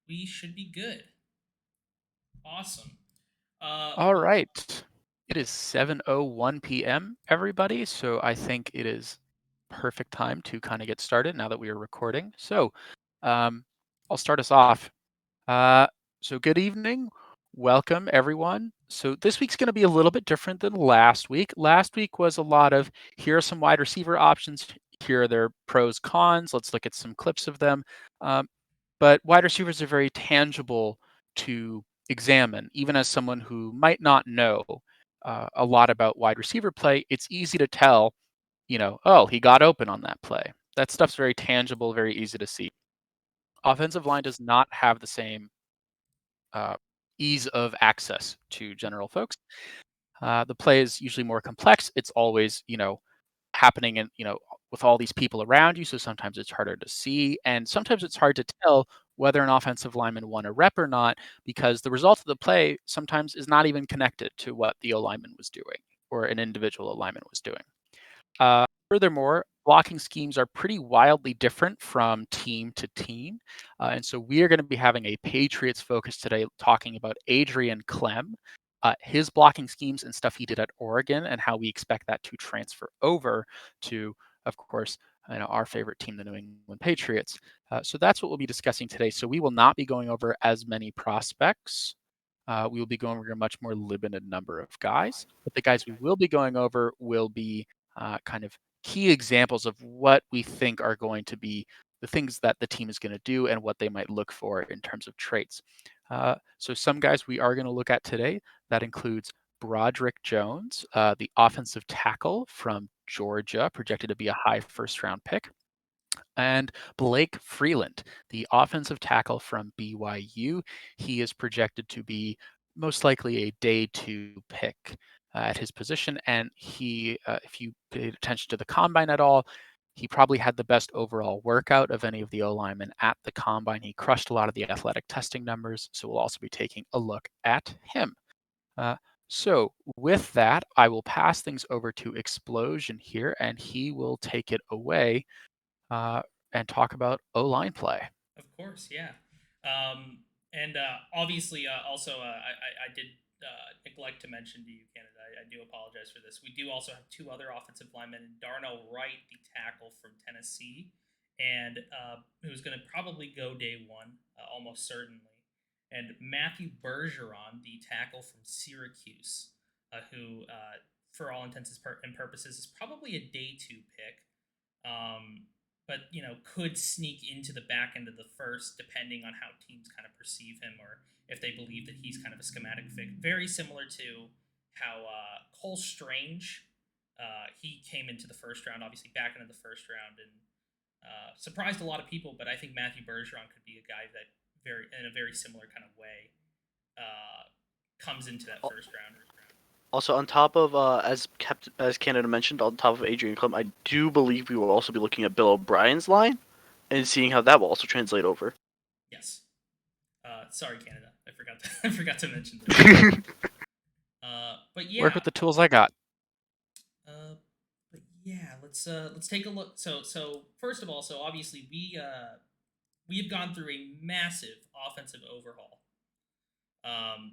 We should be good. Awesome. All Well, right. It is 7:01 p.m., everybody, so I think it is perfect time to kind of get started now that we are recording. Um, I'll start us off. Uh, so good evening. Welcome, everyone. So this week's going to be a little bit different than last week. Last week was a lot of here are some wide receiver options. Here are their pros, cons. Let's look at some clips of them. Um, but wide receivers are very tangible to examine. Even as someone who might not know a lot about wide receiver play, it's easy to tell, oh, he got open on that play. That stuff's very tangible, very easy to see. Offensive line does not have the same uh, ease of access to general folks. The play is usually more complex. It's always, happening in, with all these people around you. So sometimes it's harder to see. And sometimes it's hard to tell whether an offensive lineman won a rep or not, because the result of the play sometimes is not even connected to what the O lineman was doing or an individual alignment was doing. Furthermore, blocking schemes are pretty wildly different from team to team. And so we are going to be having a Patriots focus today, talking about Adrian Klemm, his blocking schemes and stuff he did at Oregon, and how we expect that to transfer over to, of course, our favorite team, the New England Patriots. So that's what we'll be discussing today. So we will not be going over as many prospects. We will be going over a much more limited number of guys, but the guys we will be going over will be kind of key examples of what we think are going to be the things that the team is going to do and what they might look for in terms of traits. So some guys we are going to look at today, that includes Broderick Jones, the offensive tackle from Georgia, projected to be a high first-round pick, and Blake Freeland, the offensive tackle from BYU. He is projected to be most likely a day two pick at his position. And if you paid attention to the combine at all, he probably had the best overall workout of any of the O linemen at the combine. He crushed a lot of the athletic testing numbers. So we'll also be taking a look at him. Uh, so with that, I will pass things over to Explosion here, and he will take it away uh, and talk about O line play. of course, yeah. And obviously, also, I did neglect to mention to you, Canada. I do apologize for this. We do also have two other offensive linemen: Darnell Wright, the tackle from Tennessee, and who's going to probably go day one, almost certainly, and Matthew Bergeron, the tackle from Syracuse, who, for all intents and purposes, is probably a day two pick. But could sneak into the back end of the first, depending on how teams kind of perceive him or if they believe that he's kind of a schematic fit. Very similar to how Cole Strange, he came into the first round, obviously back into the first round, and surprised a lot of people. But I think Matthew Bergeron could be a guy that in a very similar kind of way, comes into that first round. Also, on top of as Canada mentioned, on top of Adrian Klemm, I do believe we will also be looking at Bill O'Brien's line and seeing how that will also translate over. Yes. Sorry, Canada. I forgot. I forgot to mention this. But Work yeah, with the tools I got. but yeah, let's take a look. So first of all, so obviously we have gone through a massive offensive overhaul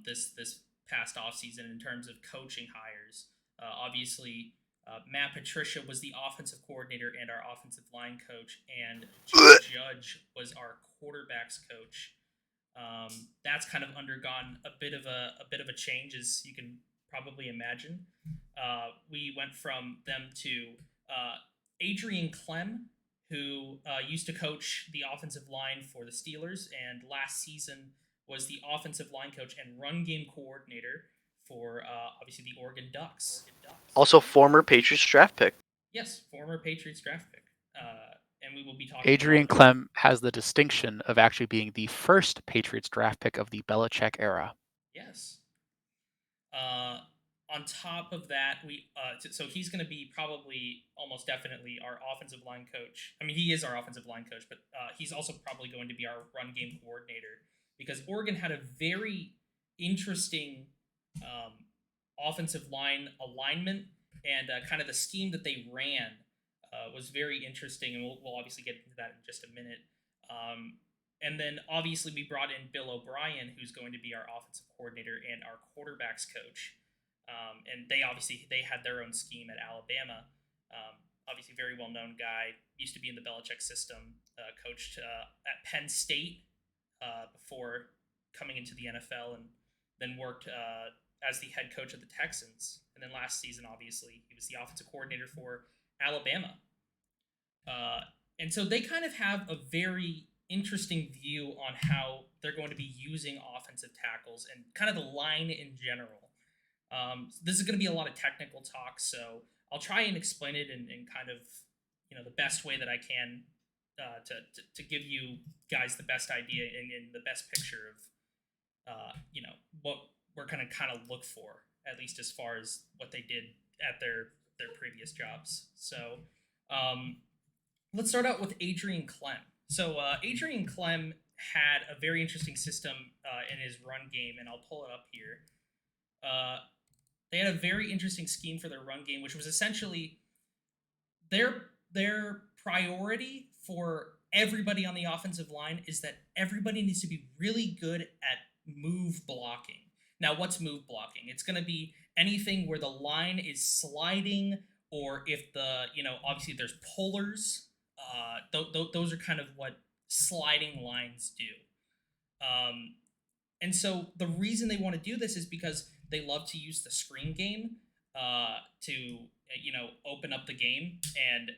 this past offseason in terms of coaching hires. Obviously, Matt Patricia was the offensive coordinator and our offensive line coach, and Joe Judge was our quarterbacks coach. That's kind of undergone a bit of a change, as you can probably imagine. We went from them to uh, Adrian Klemm, who used to coach the offensive line for the Steelers, and last season was the offensive line coach and run game coordinator for obviously the Oregon Ducks. Also, former Patriots draft pick. Yes, former Patriots draft pick. And we will be talking a lot Adrian about. Clem has the distinction of actually being the first Patriots draft pick of the Belichick era. Yes. Uh, on top of that, so he's going to be probably almost definitely our offensive line coach. I mean, he is our offensive line coach, but he's also probably going to be our run game coordinator because Oregon had a very interesting um, offensive line alignment and kind of the scheme that they ran was very interesting, and we'll obviously get into that in just a minute. Um, And then obviously we brought in Bill O'Brien, who's going to be our offensive coordinator and our quarterbacks coach. And they had their own scheme at Alabama. Obviously, very well known guy. Used to be in the Belichick system. Coached at Penn State before coming into the NFL, and then worked as the head coach of the Texans. And then last season, obviously, he was the offensive coordinator for Alabama. And so they kind of have a very interesting view on how they're going to be using offensive tackles and kind of the line in general. This is going to be a lot of technical talk, so I'll try and explain it in kind of the best way that I can to give you guys the best idea and the best picture of what we're going to kind of look for, at least as far as what they did at their previous jobs. So let's start out with Adrian Klemm. So Adrian Klemm had a very interesting system in his run game, and I'll pull it up here. They had a very interesting scheme for their run game, which was essentially their priority for everybody on the offensive line is that everybody needs to be really good at move blocking. Now, what's move blocking? It's going to be anything where the line is sliding, or if obviously there's pullers. Those are kind of what sliding lines do. And so the reason they want to do this is because they love to use the screen game to open up the game, and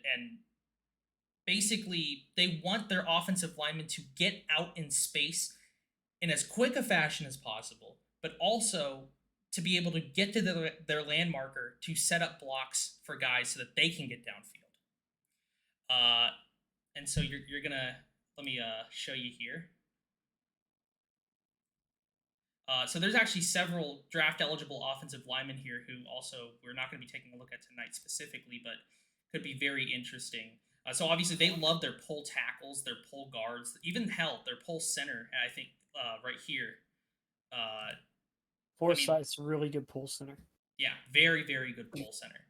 basically they want their offensive linemen to get out in space in as quick a fashion as possible, but also to be able to get to their land marker to set up blocks for guys so that they can get downfield. And so you're gonna let me show you here. So there's actually several draft eligible offensive linemen here who also we're not going to be taking a look at tonight specifically, but could be very interesting. So obviously they love their pull tackles, their pull guards, even their pull center. I think right here. Forsyth's really good pull center. Yeah, very, very good pull center.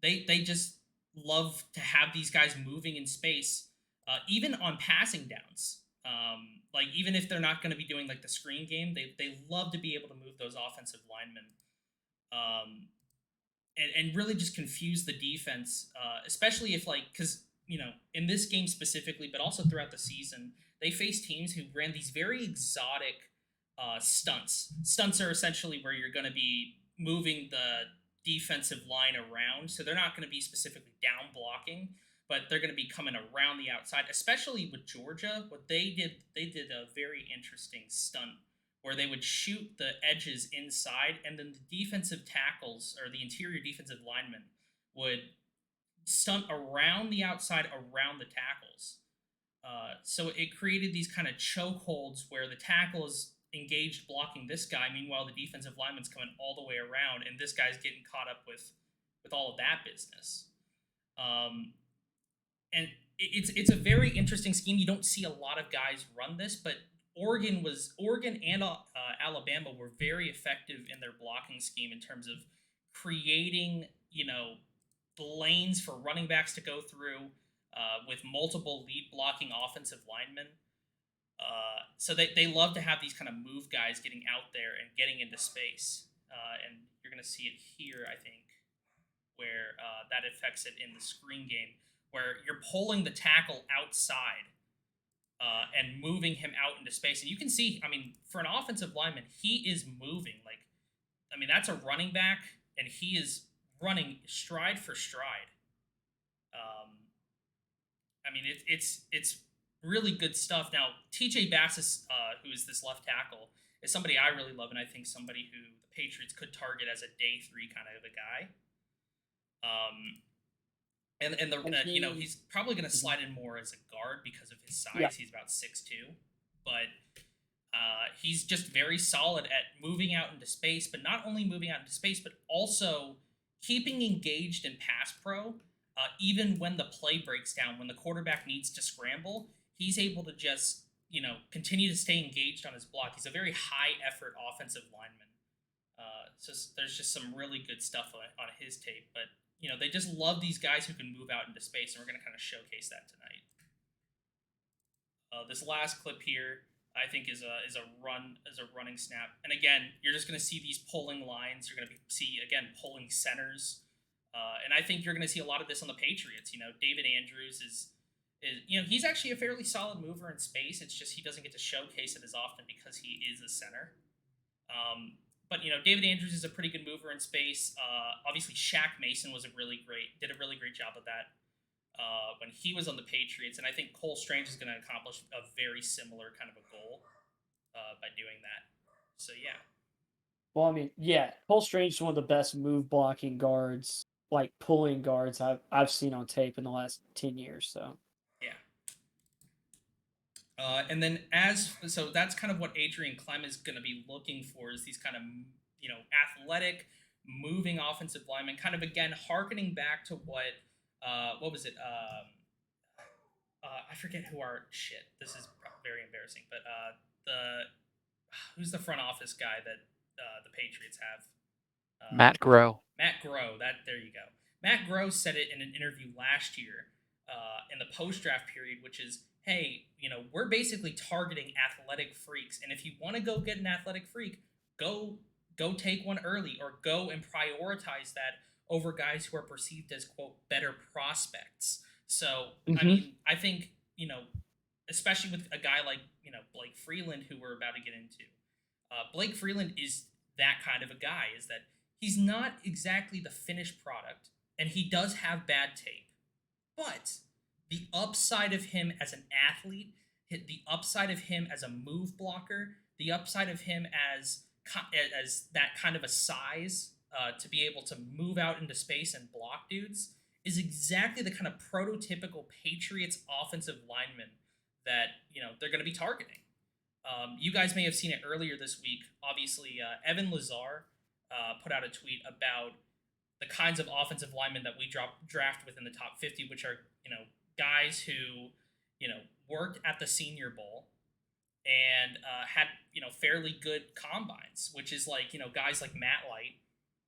They just love to have these guys moving in space, even on passing downs. Like even if they're not going to be doing like the screen game, they love to be able to move those offensive linemen, and really just confuse the defense, especially if because in this game specifically, but also throughout the season, they face teams who ran these very exotic stunts. Stunts are essentially where you're going to be moving the defensive line around, so they're not going to be specifically down blocking, but they're going to be coming around the outside. Especially with Georgia, what they did a very interesting stunt where they would shoot the edges inside, and then the defensive tackles or the interior defensive linemen would stunt around the outside around the tackles. So it created these kind of chokeholds where the tackle is engaged blocking this guy, meanwhile the defensive lineman's coming all the way around, and this guy's getting caught up with all of that business. And it's a very interesting scheme. You don't see a lot of guys run this, but Oregon and Alabama were very effective in their blocking scheme in terms of creating the lanes for running backs to go through with multiple lead blocking offensive linemen. So they love to have these kind of move guys getting out there and getting into space. And you're going to see it here, I think, where that affects it in the screen game, where you're pulling the tackle outside and moving him out into space. And you can see, for an offensive lineman, he is moving. That's a running back, and he is running stride for stride. It's really good stuff. Now, TJ Bassis, who is this left tackle, is somebody I really love, and I think somebody who the Patriots could target as a day 3 kind of a guy. He's probably going to slide in more as a guard because of his size. Yeah. He's about 6'2", but he's just very solid at moving out into space, but not only moving out into space, but also keeping engaged in pass pro. Even when the play breaks down, when the quarterback needs to scramble, he's able to just, continue to stay engaged on his block. He's a very high effort offensive lineman. So there's just some really good stuff on his tape, but they just love these guys who can move out into space, and we're going to kind of showcase that tonight. This last clip here, I think, is a running snap. And again, you're just going to see these pulling lines. You're going to see again pulling centers, and I think you're going to see a lot of this on the Patriots. David Andrews is he's actually a fairly solid mover in space. It's just he doesn't get to showcase it as often because he is a center. But David Andrews is a pretty good mover in space. Obviously, Shaq Mason did a really great job of that when he was on the Patriots, and I think Cole Strange is going to accomplish a very similar kind of a goal by doing that. So yeah. Well, I mean, yeah, Cole Strange is one of the best move blocking guards, like pulling guards I've seen on tape in the last 10 years. So yeah. And then so that's kind of what Adrian Klemm is going to be looking for, is these kind of athletic, moving offensive linemen, kind of again harkening back to what was it? I forget who our shit. This is very embarrassing, but who's the front office guy that the Patriots have? Matt Groh. Matt Groh. There you go. Matt Groh said it in an interview last year in the post-draft period, which is, hey, we're basically targeting athletic freaks, and if you want to go get an athletic freak, go take one early, or go and prioritize that over guys who are perceived as, quote, better prospects. So, I mean, I think, especially with a guy like, Blake Freeland, who we're about to get into, Blake Freeland is that kind of a guy, is that he's not exactly the finished product, and he does have bad tape, but the upside of him as an athlete, the upside of him as a move blocker, the upside of him as that kind of a size to be able to move out into space and block dudes, is exactly the kind of prototypical Patriots offensive lineman that they're going to be targeting. You guys may have seen it earlier this week. Obviously, Evan Lazar put out a tweet about the kinds of offensive linemen that we draft within the top 50, which are guys who worked at the Senior Bowl and had fairly good combines, which is like guys like Matt Light,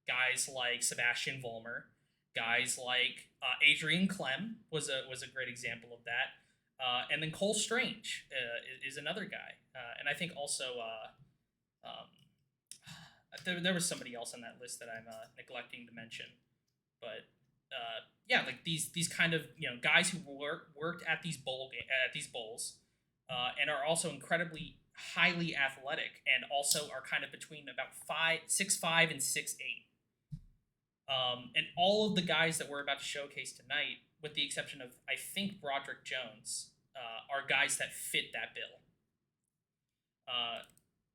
guys like Sebastian Vollmer, guys like Adrian Klemm was a great example of that, and then Cole Strange is another guy, and I think also there was somebody else on that list that I'm neglecting to mention, but yeah, like these kind of guys who worked at these bowls, and are also incredibly highly athletic, and also are kind of between about 6'5" and 6'8". And all of the guys that we're about to showcase tonight, with the exception of, I think, Broderick Jones, are guys that fit that bill.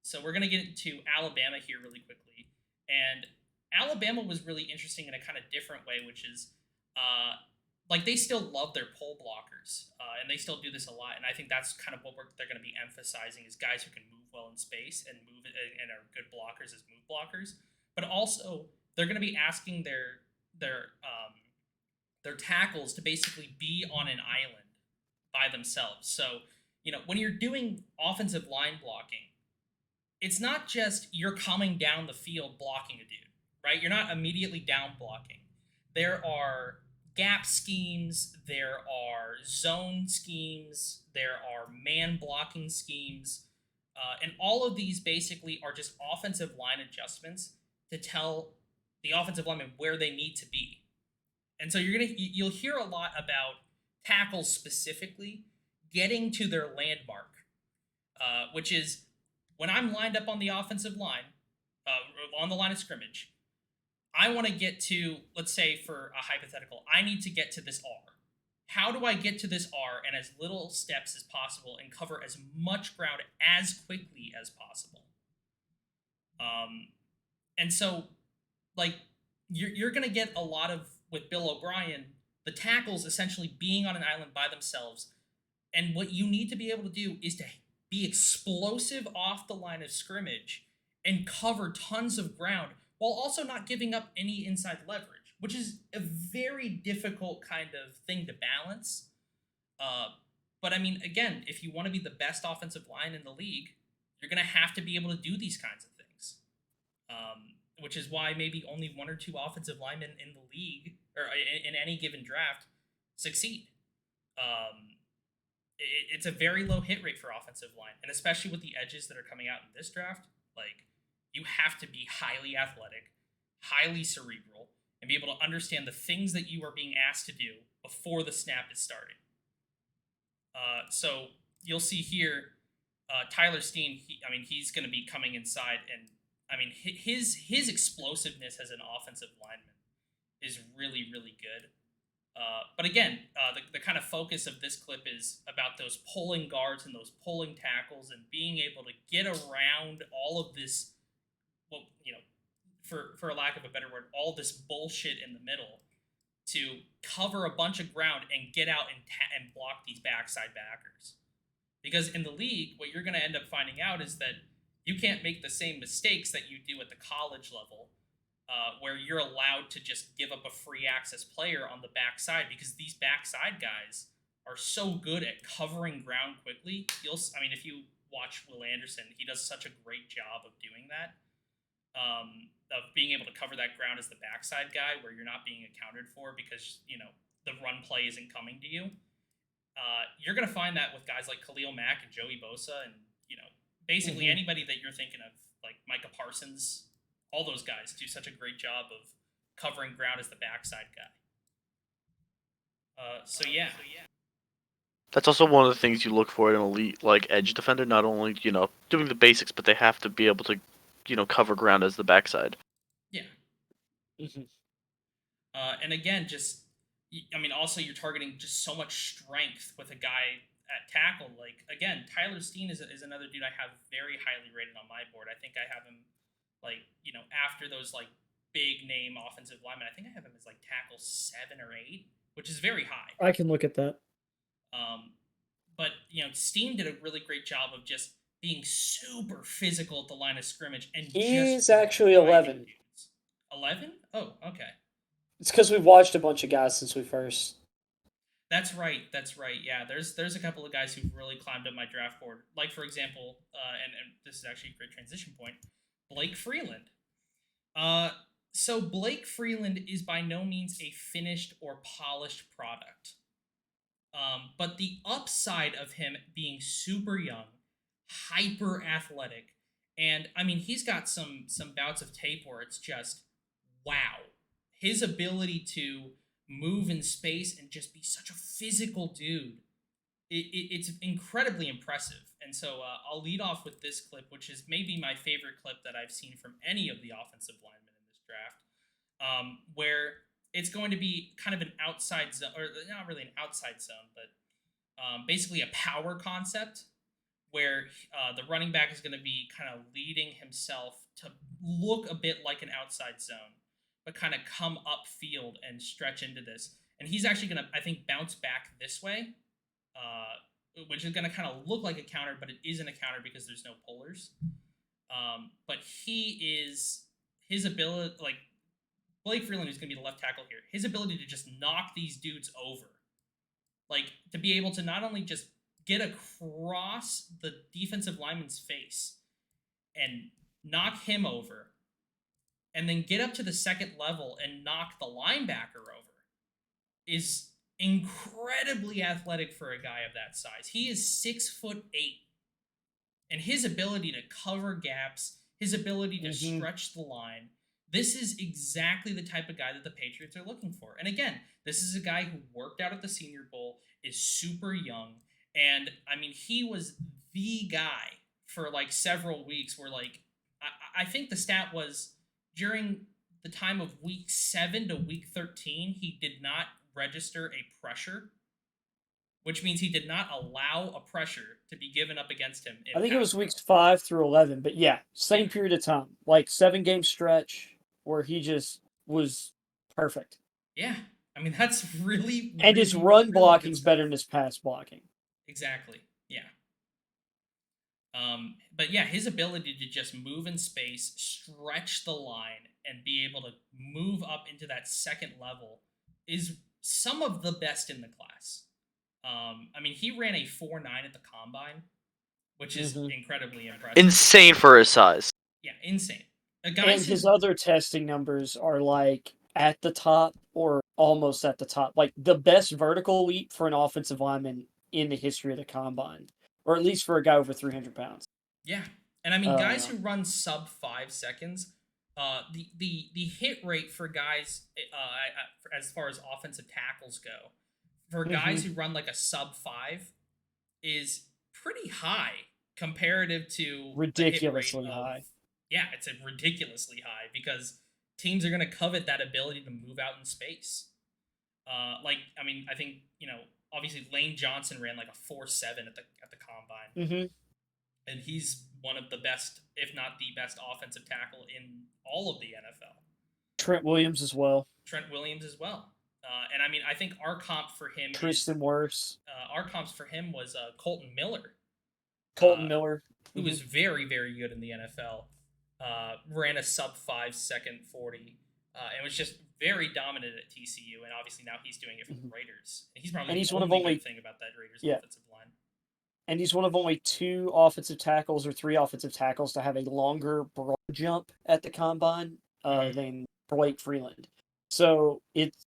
So we're going to get into Alabama here really quickly. And Alabama was really interesting in a kind of different way, which is, like, they still love their pull blockers, and they still do this a lot. And I think that's kind of what they're going to be emphasizing, is guys who can move well in space and are good blockers as move blockers. But also, they're going to be asking their tackles to basically be on an island by themselves. So, when you're doing offensive line blocking, it's not just you're coming down the field blocking a dude, right? You're not immediately down blocking. There are gap schemes, there are zone schemes, there are man blocking schemes, and all of these basically are just offensive line adjustments to tell the offensive lineman where they need to be. And so you'll hear a lot about tackles specifically getting to their landmark, which is when I'm lined up on the offensive line, on the line of scrimmage, I want to get to, let's say for a hypothetical, I need to get to this R. How do I get to this R in as little steps as possible and cover as much ground as quickly as possible? And so, like, you're going to get a lot of, with Bill O'Brien, the tackles essentially being on an island by themselves. And what you need to be able to do is to be explosive off the line of scrimmage and cover tons of ground while also not giving up any inside leverage, which is a very difficult kind of thing to balance. But I mean, again, if you want to be the best offensive line in the league, you're going to have to be able to do these kinds of things. Which is why maybe only one or two offensive linemen in the league, or in any given draft, succeed. it's a very low hit rate for offensive line, and especially with the edges that are coming out in this draft, like you have to be highly athletic, highly cerebral, and be able to understand the things that you are being asked to do before the snap is starting. So you'll see here, Tyler Steen. He's going to be coming inside, and his explosiveness as an offensive lineman is really, really good. But again, the kind of focus of this clip is about those pulling guards and those pulling tackles and being able to get around all of this, well, for a lack of a better word, all this bullshit in the middle to cover a bunch of ground and get out and block these backside backers. Because in the league, what you're going to end up finding out is that you can't make the same mistakes that you do at the college level, where you're allowed to just give up a free access player on the backside, because these backside guys are so good at covering ground quickly. If you watch Will Anderson, he does such a great job of doing that, of being able to cover that ground as the backside guy, where you're not being accounted for because the run play isn't coming to you. You're going to find that with guys like Khalil Mack and Joey Bosa, and basically anybody that you're thinking of, like Micah Parsons. All those guys do such a great job of covering ground as the backside guy. So yeah. That's also one of the things you look for in an elite like edge defender. Not only doing the basics, but they have to be able to cover ground as the backside. Yeah. And again, also you're targeting just so much strength with a guy at tackle. Like again, Tyler Steen is another dude I have very highly rated on my board. I think I have him after those big name offensive linemen. I think I have him as tackle 7 or 8, which is very high. I can look at that. But Steen did a really great job of just being super physical at the line of scrimmage, and he's actually 11. 11? Oh, okay. It's because we've watched a bunch of guys since we first. That's right. Yeah, there's a couple of guys who've really climbed up my draft board. Like for example, and this is actually a great transition point, Blake Freeland. So Blake Freeland is by no means a finished or polished product. But the upside of him being super young, hyper athletic, and he's got some bouts of tape where it's just wow. His ability to move in space and just be such a physical dude, it's incredibly impressive. And so I'll lead off with this clip, which is maybe my favorite clip that I've seen from any of the offensive linemen in this draft, where it's going to be kind of an outside zone, or not really an outside zone, but basically a power concept, where the running back is going to be kind of leading himself to look a bit like an outside zone, but kind of come upfield and stretch into this. And he's actually going to, I think, bounce back this way, which is going to kind of look like a counter, but it isn't a counter because there's no pullers. But his ability, Blake Freeland, who's going to be the left tackle here, his ability to just knock these dudes over, to be able to not only just get across the defensive lineman's face and knock him over, and then get up to the second level and knock the linebacker over, is incredibly athletic for a guy of that size. He is 6'8", and his ability to cover gaps, his ability to stretch the line, this is exactly the type of guy that the Patriots are looking for. And again, this is a guy who worked out at the Senior Bowl, is super young, and he was the guy for several weeks where I think the stat was during the time of week 7 to week 13, he did not register a pressure, which means he did not allow a pressure to be given up against him. I think it was weeks 5 through 11, but yeah, same period of time, 7-game stretch where he just was perfect. Yeah, that's really, and his run blocking's better than his pass blocking. Exactly. Yeah. But yeah, his ability to just move in space, stretch the line, and be able to move up into that second level is some of the best in the class. He ran a 4.9 at the combine, which is incredibly impressive. Insane for his size. Yeah, insane. And his other testing numbers are at the top or almost at the top. The best vertical leap for an offensive lineman in the history of the combine, or at least for a guy over 300 pounds. Yeah, and I mean, guys who run sub 5 seconds, the hit rate for guys, as far as offensive tackles go, for guys who run like a sub 5, is pretty high comparative to ridiculously the hit rate high. Yeah, it's a ridiculously high because teams are going to covet that ability to move out in space. I mean, I think obviously Lane Johnson ran like a 4.7 at the combine, and he's one of the best, if not the best, offensive tackle in all of the NFL. Trent Williams as well. And I mean, I think our comp for him Tristan Wirfs. Our comps for him was Colton Miller. Miller, who was very, very good in the NFL. Ran a sub 5 second 40, and was just very dominant at TCU. And obviously now he's doing it for the Raiders. And he's probably the only good thing about that Raiders offensive line. And he's one of only 2 offensive tackles or 3 offensive tackles to have a longer broad jump at the combine than Blake Freeland. So it's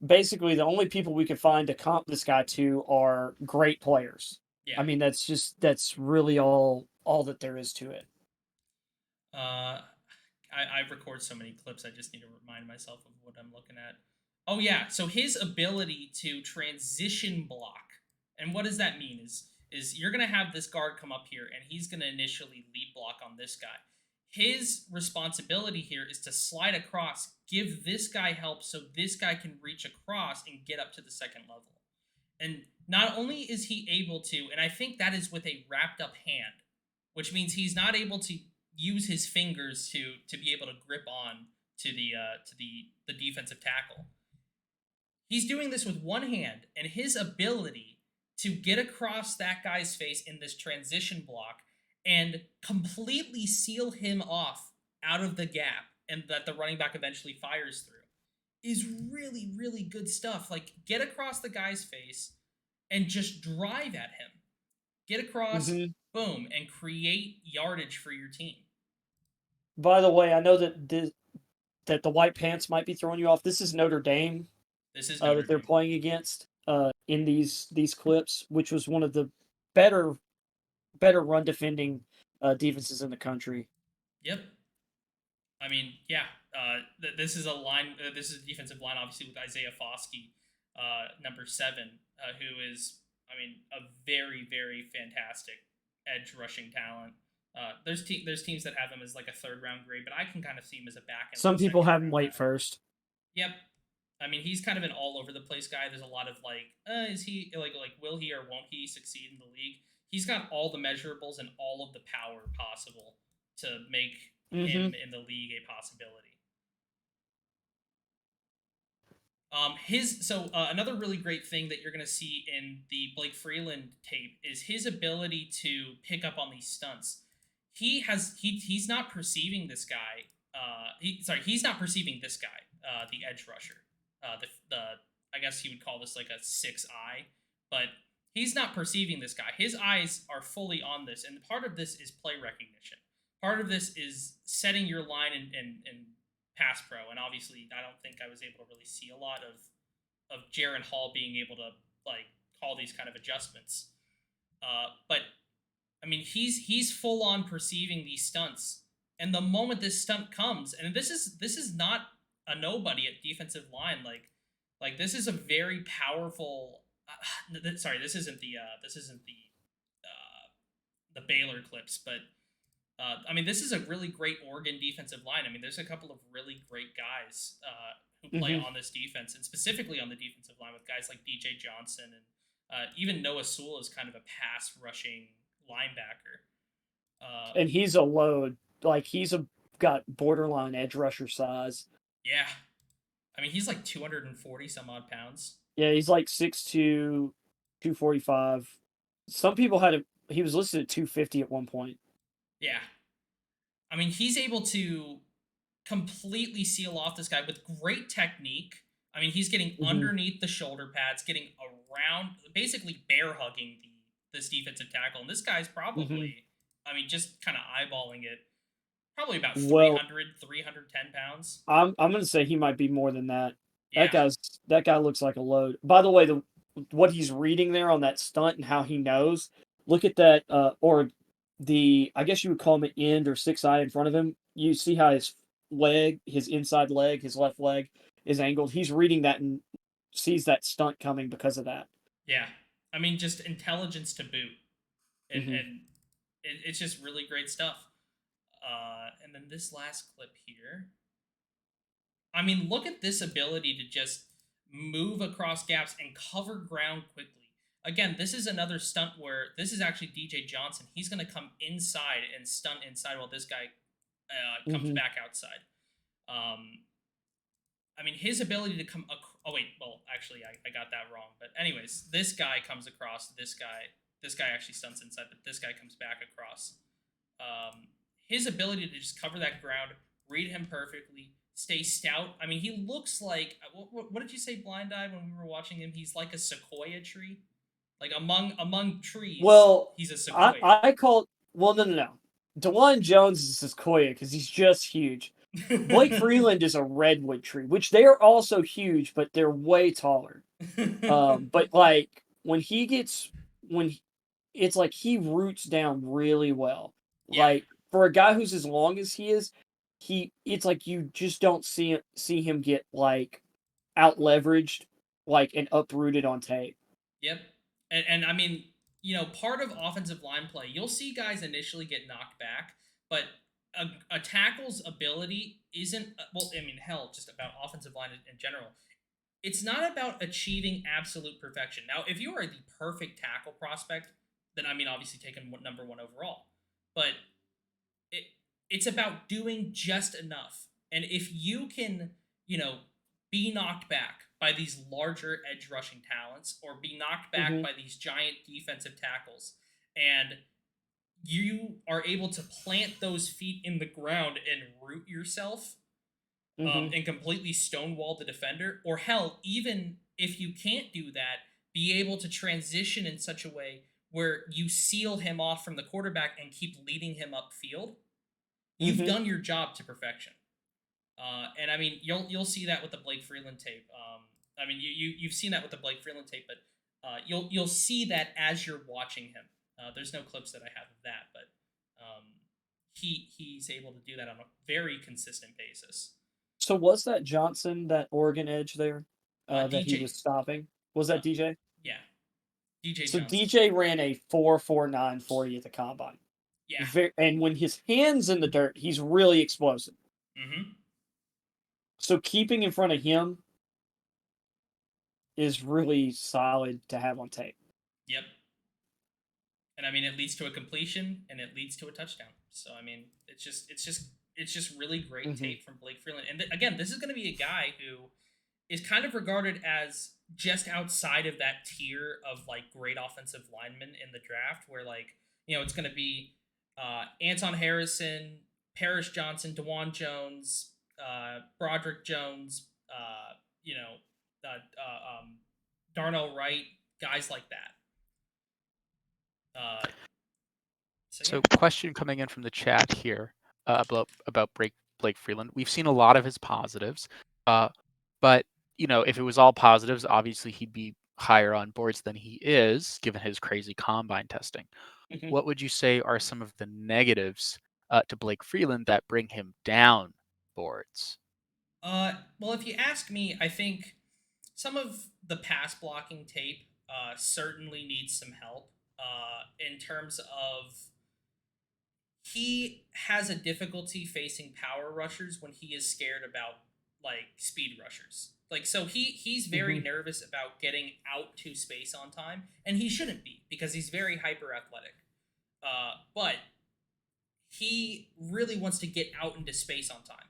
basically the only people we could find to comp this guy to are great players. Yeah. I mean, that's really all that there is to it. I record so many clips, I just need to remind myself of what I'm looking at. Oh yeah, so his ability to transition block, and what does that mean is you're going to have this guard come up here, and he's going to initially lead block on this guy. His responsibility here is to slide across, give this guy help so this guy can reach across and get up to the second level. And not only is he able to, and I think that is with a wrapped up hand, which means he's not able to use his fingers to be able to grip on to the defensive tackle. He's doing this with one hand, and his ability to get across that guy's face in this transition block and completely seal him off out of the gap, and that the running back eventually fires through, is really, really good stuff. Like, get across the guy's face and just drive at him. Get across, boom, and create yardage for your team. By the way, I know that the white pants might be throwing you off. This is Notre Dame. That they're playing against in these clips, which was one of the better run defending defenses in the country. Yep. I mean, yeah. This is a line. This is a defensive line, obviously, with Isaiah Foskey, number 7, who is, I mean, a very, very fantastic edge rushing talent. There's teams that have him as like a 3rd round grade, but I can kind of see him as a back end. Some people have him late first. Yep. I mean, he's kind of an all over the place guy. There's a lot of like, is he like will he or won't he succeed in the league? He's got all the measurables and all of the power possible to make him in the league a possibility. Another really great thing that you're going to see in the Blake Freeland tape is his ability to pick up on these stunts. He's not perceiving this guy. He's not perceiving this guy, the edge rusher. I guess he would call this like a 6 eye, but he's not perceiving this guy. His eyes are fully on this, and part of this is play recognition. Part of this is setting your line in pass pro, and obviously I don't think I was able to really see a lot of Jaren Hall being able to like call these kind of adjustments. But I mean, he's full on perceiving these stunts, and the moment this stunt comes, and this is not a nobody at defensive line. Like this is a very powerful. This isn't the Baylor clips, but I mean, this is a really great Oregon defensive line. I mean, there's a couple of really great guys who play on this defense, and specifically on the defensive line with guys like DJ Johnson and even Noah Sewell is kind of a pass rushing linebacker. And he's a load. Like he's got borderline edge rusher size. Yeah. I mean, he's like 240 some odd pounds. Yeah, he's like 6'2", 245. Some people he was listed at 250 at one point. Yeah. I mean, he's able to completely seal off this guy with great technique. I mean, he's getting underneath the shoulder pads, getting around, basically bear hugging this defensive tackle. And this guy's probably, I mean, just kind of eyeballing it, probably about 310 pounds. I'm going to say he might be more than that. Yeah. That guy looks like a load. By the way, what he's reading there on that stunt and how he knows. Look at that, or I guess you would call him an end or 6 eye in front of him. You see how his inside leg, his left leg is angled. He's reading that and sees that stunt coming because of that. Yeah, I mean, just intelligence to boot, and Mhm. it's just really great stuff. And then this last clip here. I mean, look at this ability to just move across gaps and cover ground quickly. Again, this is another stunt where this is actually DJ Johnson. He's going to come inside and stunt inside while this guy comes Mhm. back outside. I mean, his ability to come. Oh wait, well, actually, I got that wrong. But anyways, this guy comes across. This guy actually stunts inside, but this guy comes back across. His ability to just cover that ground, read him perfectly, stay stout. I mean, he looks like what did you say, Blind Eye, when we were watching him? He's like a sequoia tree, like among trees. Well, He's a sequoia. I call no. DeJuan Jones is a sequoia because he's just huge. Blake Freeland is a redwood tree, which they are also huge, but they're way taller. But like when it's like he roots down really well. Yeah. Like for a guy who's as long as he is, it's like you just don't see him get like out leveraged, like and uprooted on tape. Yep. And I mean, part of offensive line play, you'll see guys initially get knocked back, but a tackle's ability isn't, well, I mean, hell, just about offensive line in general. It's not about achieving absolute perfection. Now, if you are the perfect tackle prospect, then I mean, obviously taking number one overall. But it it's about doing just enough. And if you can, be knocked back by these larger edge rushing talents or be knocked back Mhm. by these giant defensive tackles and you are able to plant those feet in the ground and root yourself Mhm. and completely stonewall the defender, or hell, even if you can't do that, be able to transition in such a way where you seal him off from the quarterback and keep leading him upfield, you've Mhm. done your job to perfection. And I mean, you'll see that with the Blake Freeland tape. I mean, you've seen that with the Blake Freeland tape, but you'll see that as you're watching him. There's no clips that I have of that, but he's able to do that on a very consistent basis. So was that Johnson, that Oregon edge there, that he DJ, was stopping? Was uh, that DJ? yeah, DJ So Johnson. DJ ran a 4.49 40 at the combine. Yeah. And when his hands in the dirt, he's really explosive. Mm-hmm. So keeping in front of him is really solid to have on tape. Yep. And I mean, it leads to a completion and it leads to a touchdown. So I mean, it's just really great tape from Blake Freeland. And again, this is going to be a guy who is kind of regarded as just outside of that tier of like great offensive linemen in the draft, where like it's going to be Anton Harrison, Parrish Johnson, DeJuan Jones, Broderick Jones, Darnell Wright, guys like that. So, question coming in from the chat here about Blake Freeland. We've seen a lot of his positives, but if it was all positives, obviously he'd be higher on boards than he is, given his crazy combine testing. Mm-hmm. What would you say are some of the negatives to Blake Freeland that bring him down boards? Well, if you ask me, I think some of the pass blocking tape certainly needs some help in terms of he has a difficulty facing power rushers when he is scared about like speed rushers. Like so he's very nervous about getting out to space on time, and he shouldn't be because he's very hyper athletic. But he really wants to get out into space on time.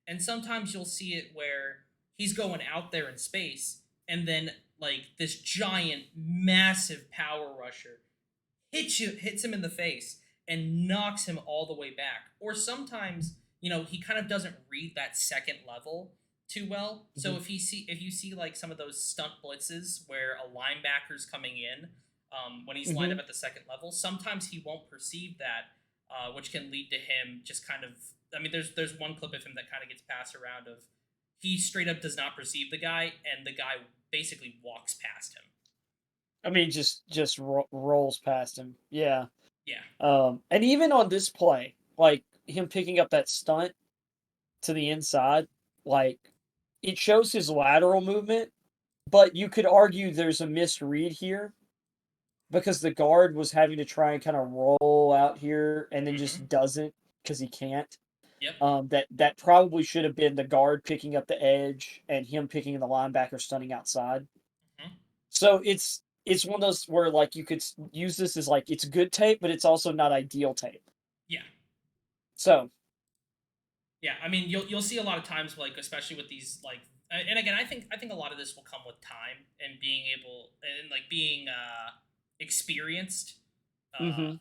And sometimes you'll see it where he's going out there in space and then like this giant massive power rusher hits him in the face and knocks him all the way back. Or sometimes, he kind of doesn't read that second level too well. So if you see like some of those stunt blitzes where a linebacker's coming in when he's lined up at the second level, sometimes he won't perceive that, which can lead to him just kind of. I mean, there's one clip of him that kind of gets passed around of he straight up does not perceive the guy, and the guy basically walks past him. I mean, just rolls past him. Yeah. Yeah. And even on this play, like him picking up that stunt to the inside, like it shows his lateral movement, but you could argue there's a misread here because the guard was having to try and kind of roll out here and then just doesn't because he can't. Yep. That probably should have been the guard picking up the edge and him picking the linebacker stunning outside. Mhm. So it's one of those where like you could use this as like it's good tape, but it's also not ideal tape. Yeah. So Yeah, I mean, you'll see a lot of times, like especially with these, like, and again, I think a lot of this will come with time and being able and like being experienced uh, mm-hmm.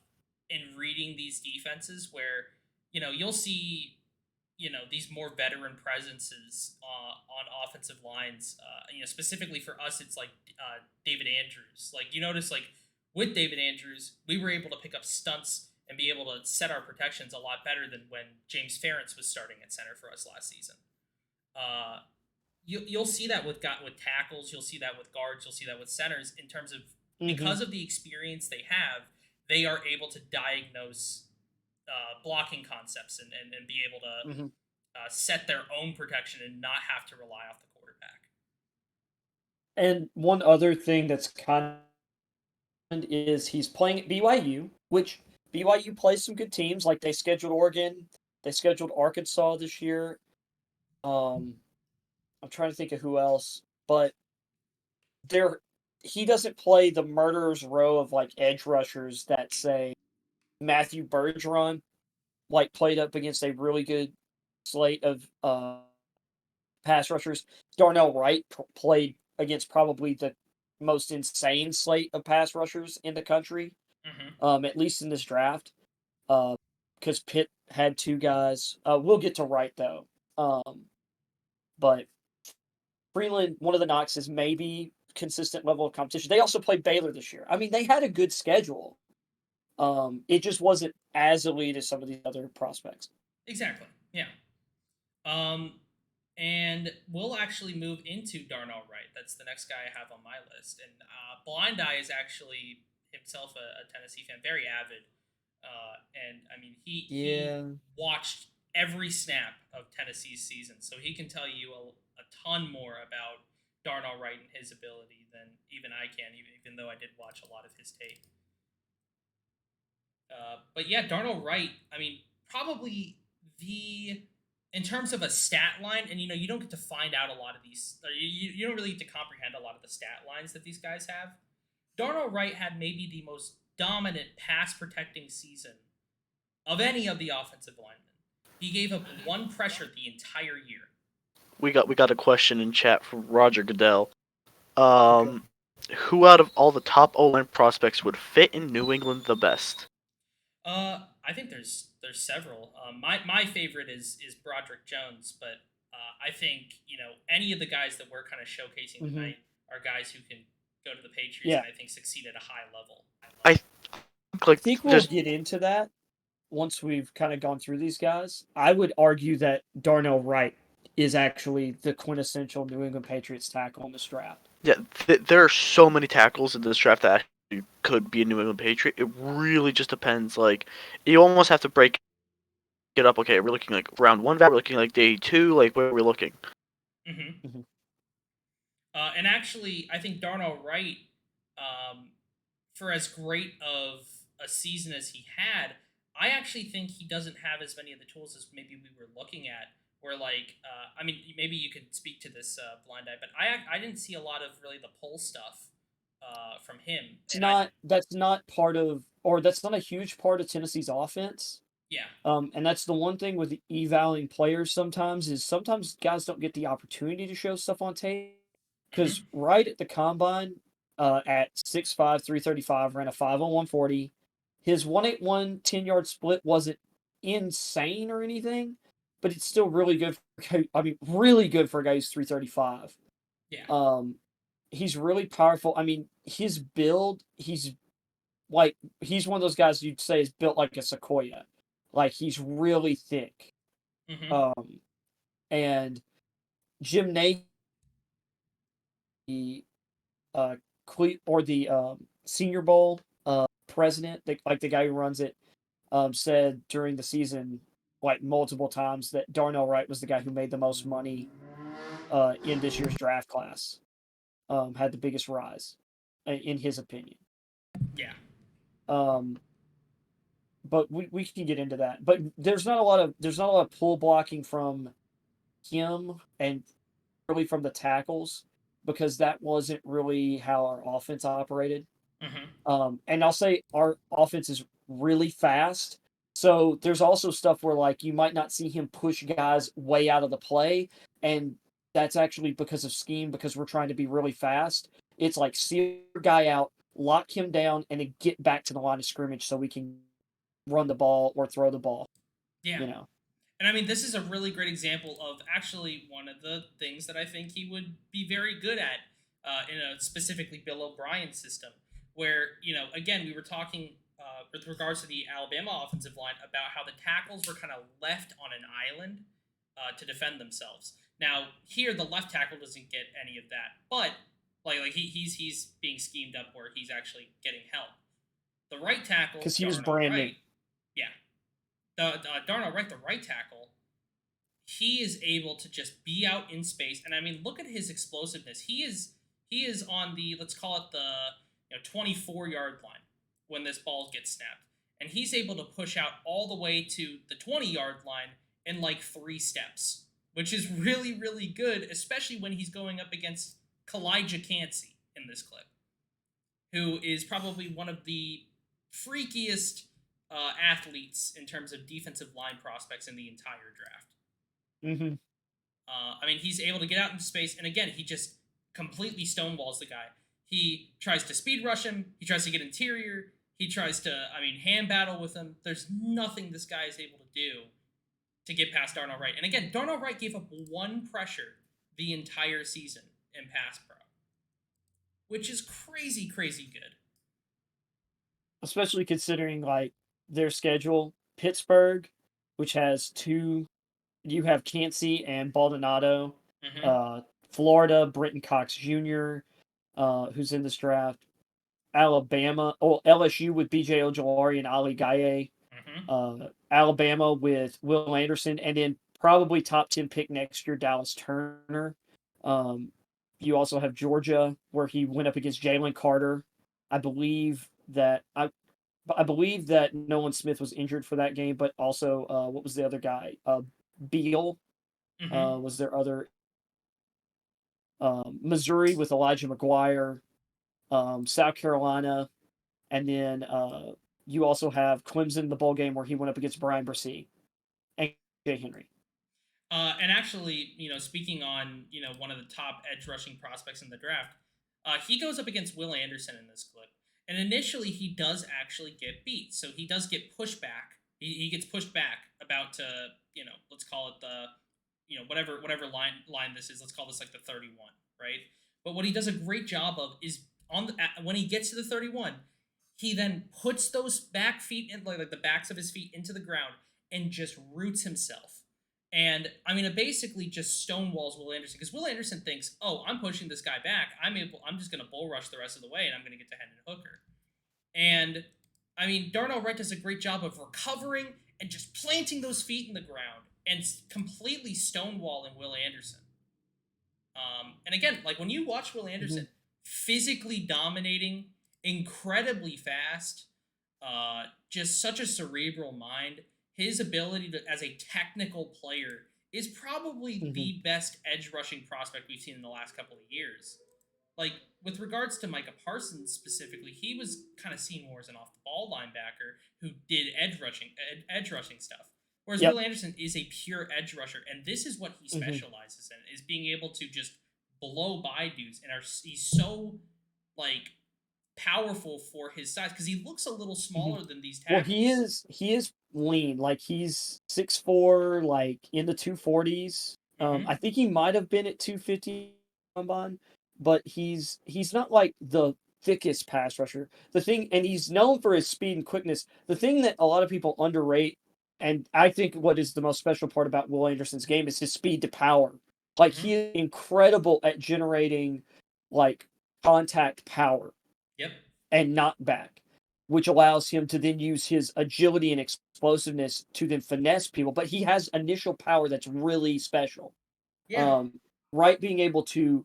in reading these defenses, where you'll see these more veteran presences on offensive lines. Specifically for us, it's like David Andrews. Like you notice, like with David Andrews, we were able to pick up stunts and be able to set our protections a lot better than when James Ferentz was starting at center for us last season. Uh, you'll see that with tackles, you'll see that with guards, you'll see that with centers in terms of because of the experience they have, they are able to diagnose blocking concepts and be able to set their own protection and not have to rely off the quarterback. And one other thing that's kind of is he's playing at BYU, which BYU plays some good teams. Like they scheduled Oregon, they scheduled Arkansas this year. I'm trying to think of who else, but there he doesn't play the murderer's row of like edge rushers that say Matthew Bergeron like played up against a really good slate of pass rushers. Darnell Wright played against probably the most insane slate of pass rushers in the country, at least in this draft. Because Pitt had two guys. We'll get to Wright though. But Freeland, one of the knocks is maybe consistent level of competition. They also played Baylor this year. I mean, they had a good schedule. It just wasn't as elite as some of the other prospects. Exactly. Yeah. And we'll actually move into Darnell Wright. That's the next guy I have on my list. And Blind Eye is actually himself a Tennessee fan, very avid. And I mean, he watched every snap of Tennessee's season, so he can tell you a ton more about Darnell Wright and his ability than even I can, even though I did watch a lot of his tape. But yeah, Darnell Wright, I mean, probably in terms of a stat line, and you don't get to find out a lot of these, you don't really get to comprehend a lot of the stat lines that these guys have. Darnell Wright had maybe the most dominant pass protecting season of any of the offensive linemen. He gave up one pressure the entire year. We got a question in chat from Roger Goodell. Who out of all the top O-line prospects would fit in New England the best? I think there's several. My favorite is Broderick Jones, but I think any of the guys that we're kind of showcasing tonight are guys who can go to the Patriots and I think succeed at a high level. I think we'll get into that once we've kind of gone through these guys. I would argue that Darnell Wright is actually the quintessential New England Patriots tackle in this draft. Yeah, there are so many tackles in this draft that actually could be a New England Patriot. It really just depends. Like, you almost have to break it up. Okay, we're looking like round one, we're looking like day two, like where are we looking? And actually, I think Darnell Wright, for as great of a season as he had, I actually think he doesn't have as many of the tools as maybe we were looking at. Where like, I mean, maybe you could speak to this Blind Eye, but I didn't see a lot of really the pull stuff from him. That's not part of, or that's not a huge part of Tennessee's offense. Yeah. And that's the one thing with evaluating players sometimes guys don't get the opportunity to show stuff on tape. Because right at the combine, at 6'5", 335, ran a 5 on 140. His 181 10-yard split wasn't insane or anything, but it's still really good. Really good for a guy who's 335. Yeah. He's really powerful. I mean, his build, he's one of those guys you'd say is built like a sequoia. Like he's really thick. And Jim Nagy Senior Bowl president, like the guy who runs it, said during the season, like multiple times, that Darnell Wright was the guy who made the most money in this year's draft class, had the biggest rise, in his opinion. Yeah. But we can get into that. But there's not a lot of pull blocking from him and really from the tackles, because that wasn't really how our offense operated. Mm-hmm. And I'll say our offense is really fast. So there's also stuff where like you might not see him push guys way out of the play, and that's actually because of scheme, because we're trying to be really fast. It's like see your guy out, lock him down, and then get back to the line of scrimmage so we can run the ball or throw the ball. Yeah. You know. And I mean, this is a really great example of actually one of the things that I think he would be very good at in a specifically Bill O'Brien system, where, again, we were talking with regards to the Alabama offensive line about how the tackles were kind of left on an island to defend themselves. Now, here, the left tackle doesn't get any of that, but he's being schemed up where he's actually getting help. The right tackle, because he was Darnell brand Wright, new. yeah. Darnell Wright, the right tackle, he is able to just be out in space, and I mean, look at his explosiveness. He is on the, let's call it the 24-yard line when this ball gets snapped, and he's able to push out all the way to the 20-yard line in like 3 steps, which is really, really good, especially when he's going up against Kalijah Cansey in this clip, who is probably one of the freakiest athletes in terms of defensive line prospects in the entire draft. Mm-hmm. I mean, he's able to get out into space, and again, he just completely stonewalls the guy. He tries to speed rush him. He tries to get interior. He tries to, hand battle with him. There's nothing this guy is able to do to get past Darnell Wright. And again, Darnell Wright gave up 1 pressure the entire season in pass pro, which is crazy, crazy good. Especially considering like their schedule, Pittsburgh, which has 2. You have Cansey and Baldonado. Mm-hmm. Florida, Brenton Cox Jr., who's in this draft. Alabama, LSU with B.J. Ojolari and Ali Gaye. Mm-hmm. Alabama with Will Anderson, and then probably top 10 pick next year, Dallas Turner. You also have Georgia, where he went up against Jalen Carter. I believe that Nolan Smith was injured for that game, but also what was the other guy? Beal Mm-hmm. was their other. Missouri with Elijah McGuire, South Carolina, and then you also have Clemson, the bowl game where he went up against Brian Bresee and Jay Henry. And actually, speaking on, one of the top edge rushing prospects in the draft, he goes up against Will Anderson in this clip. And initially, he does actually get beat. So he does get pushed back. He gets pushed back about to, let's call it the, whatever line this is. Let's call this like the 31, right? But what he does a great job of is when he gets to the 31, he then puts those back feet in, like the backs of his feet into the ground and just roots himself. And it basically just stonewalls Will Anderson, because Will Anderson thinks, oh, I'm pushing this guy back. I'm just going to bull rush the rest of the way, and I'm going to get to Hendon Hooker. And Darnell Wright does a great job of recovering and just planting those feet in the ground and completely stonewalling Will Anderson. And again, like when you watch Will Anderson physically dominating, incredibly fast, just such a cerebral mind. His ability to, as a technical player, is probably the best edge rushing prospect we've seen in the last couple of years. Like, with regards to Micah Parsons specifically, he was kind of seen more as an off-the-ball linebacker who did edge rushing stuff. Whereas Will Anderson is a pure edge rusher, and this is what he specializes in, is being able to just blow by dudes. And he's so, like, powerful for his size, because he looks a little smaller than these tackles. Well, he is lean. Like, he's 6'4", like in the 240s. I think he might have been at 250 combine, but he's not like the thickest pass rusher. And he's known for his speed and quickness. The thing that a lot of people underrate, and I think what is the most special part about Will Anderson's game, is his speed to power. Like, he is incredible at generating like contact power Yep. and knockback, which allows him to then use his agility and explosiveness to then finesse people. But he has initial power that's really special. Yeah. Wright being able to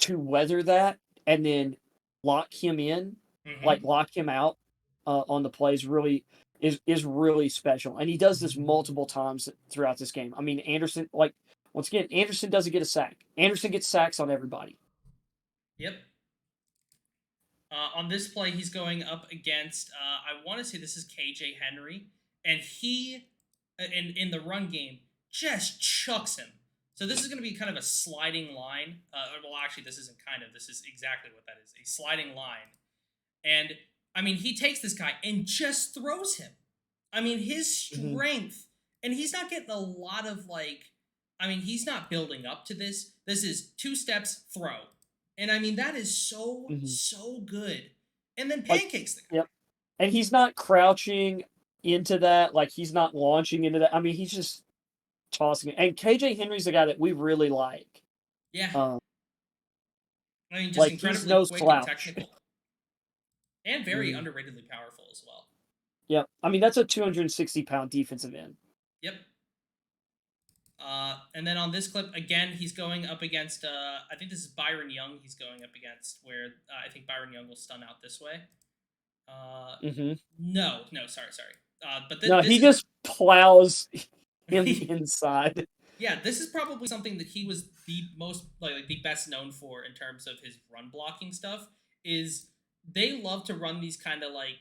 weather that and then lock him in, like lock him out on the plays, really is really special. And he does this multiple times throughout this game. I mean, Anderson, like once again, Anderson doesn't get a sack. Anderson gets sacks on everybody. Yep. On this play, he's going up against, I want to say this is KJ Henry, and he, in the run game, just chucks him. So this is going to be kind of a sliding line. Well, actually, this isn't kind of. This is exactly what that is, a sliding line. And, I mean, he takes this guy and just throws him. I mean, his strength, and he's not getting a lot of, like, I mean, he's not building up to this. This is 2 steps, throw. And I mean, that is so, so good. And then pancakes the guy. Yep. And he's not crouching into that. Like, he's not launching into that. I mean, he's just tossing it. And KJ Henry's the guy that we really like. Yeah. I mean, just like, incredibly no quick slouch. and technical. And very underratedly powerful as well. Yep. I mean, that's a 260-pound defensive end. Yep. And then on this clip, again, he's going up against, I think this is Byron Young he's going up against, where I think Byron Young will stun out this way. No, sorry. But he just plows him inside. Yeah, this is probably something that he was the most, like the best known for in terms of his run blocking stuff, is they love to run these kind of like,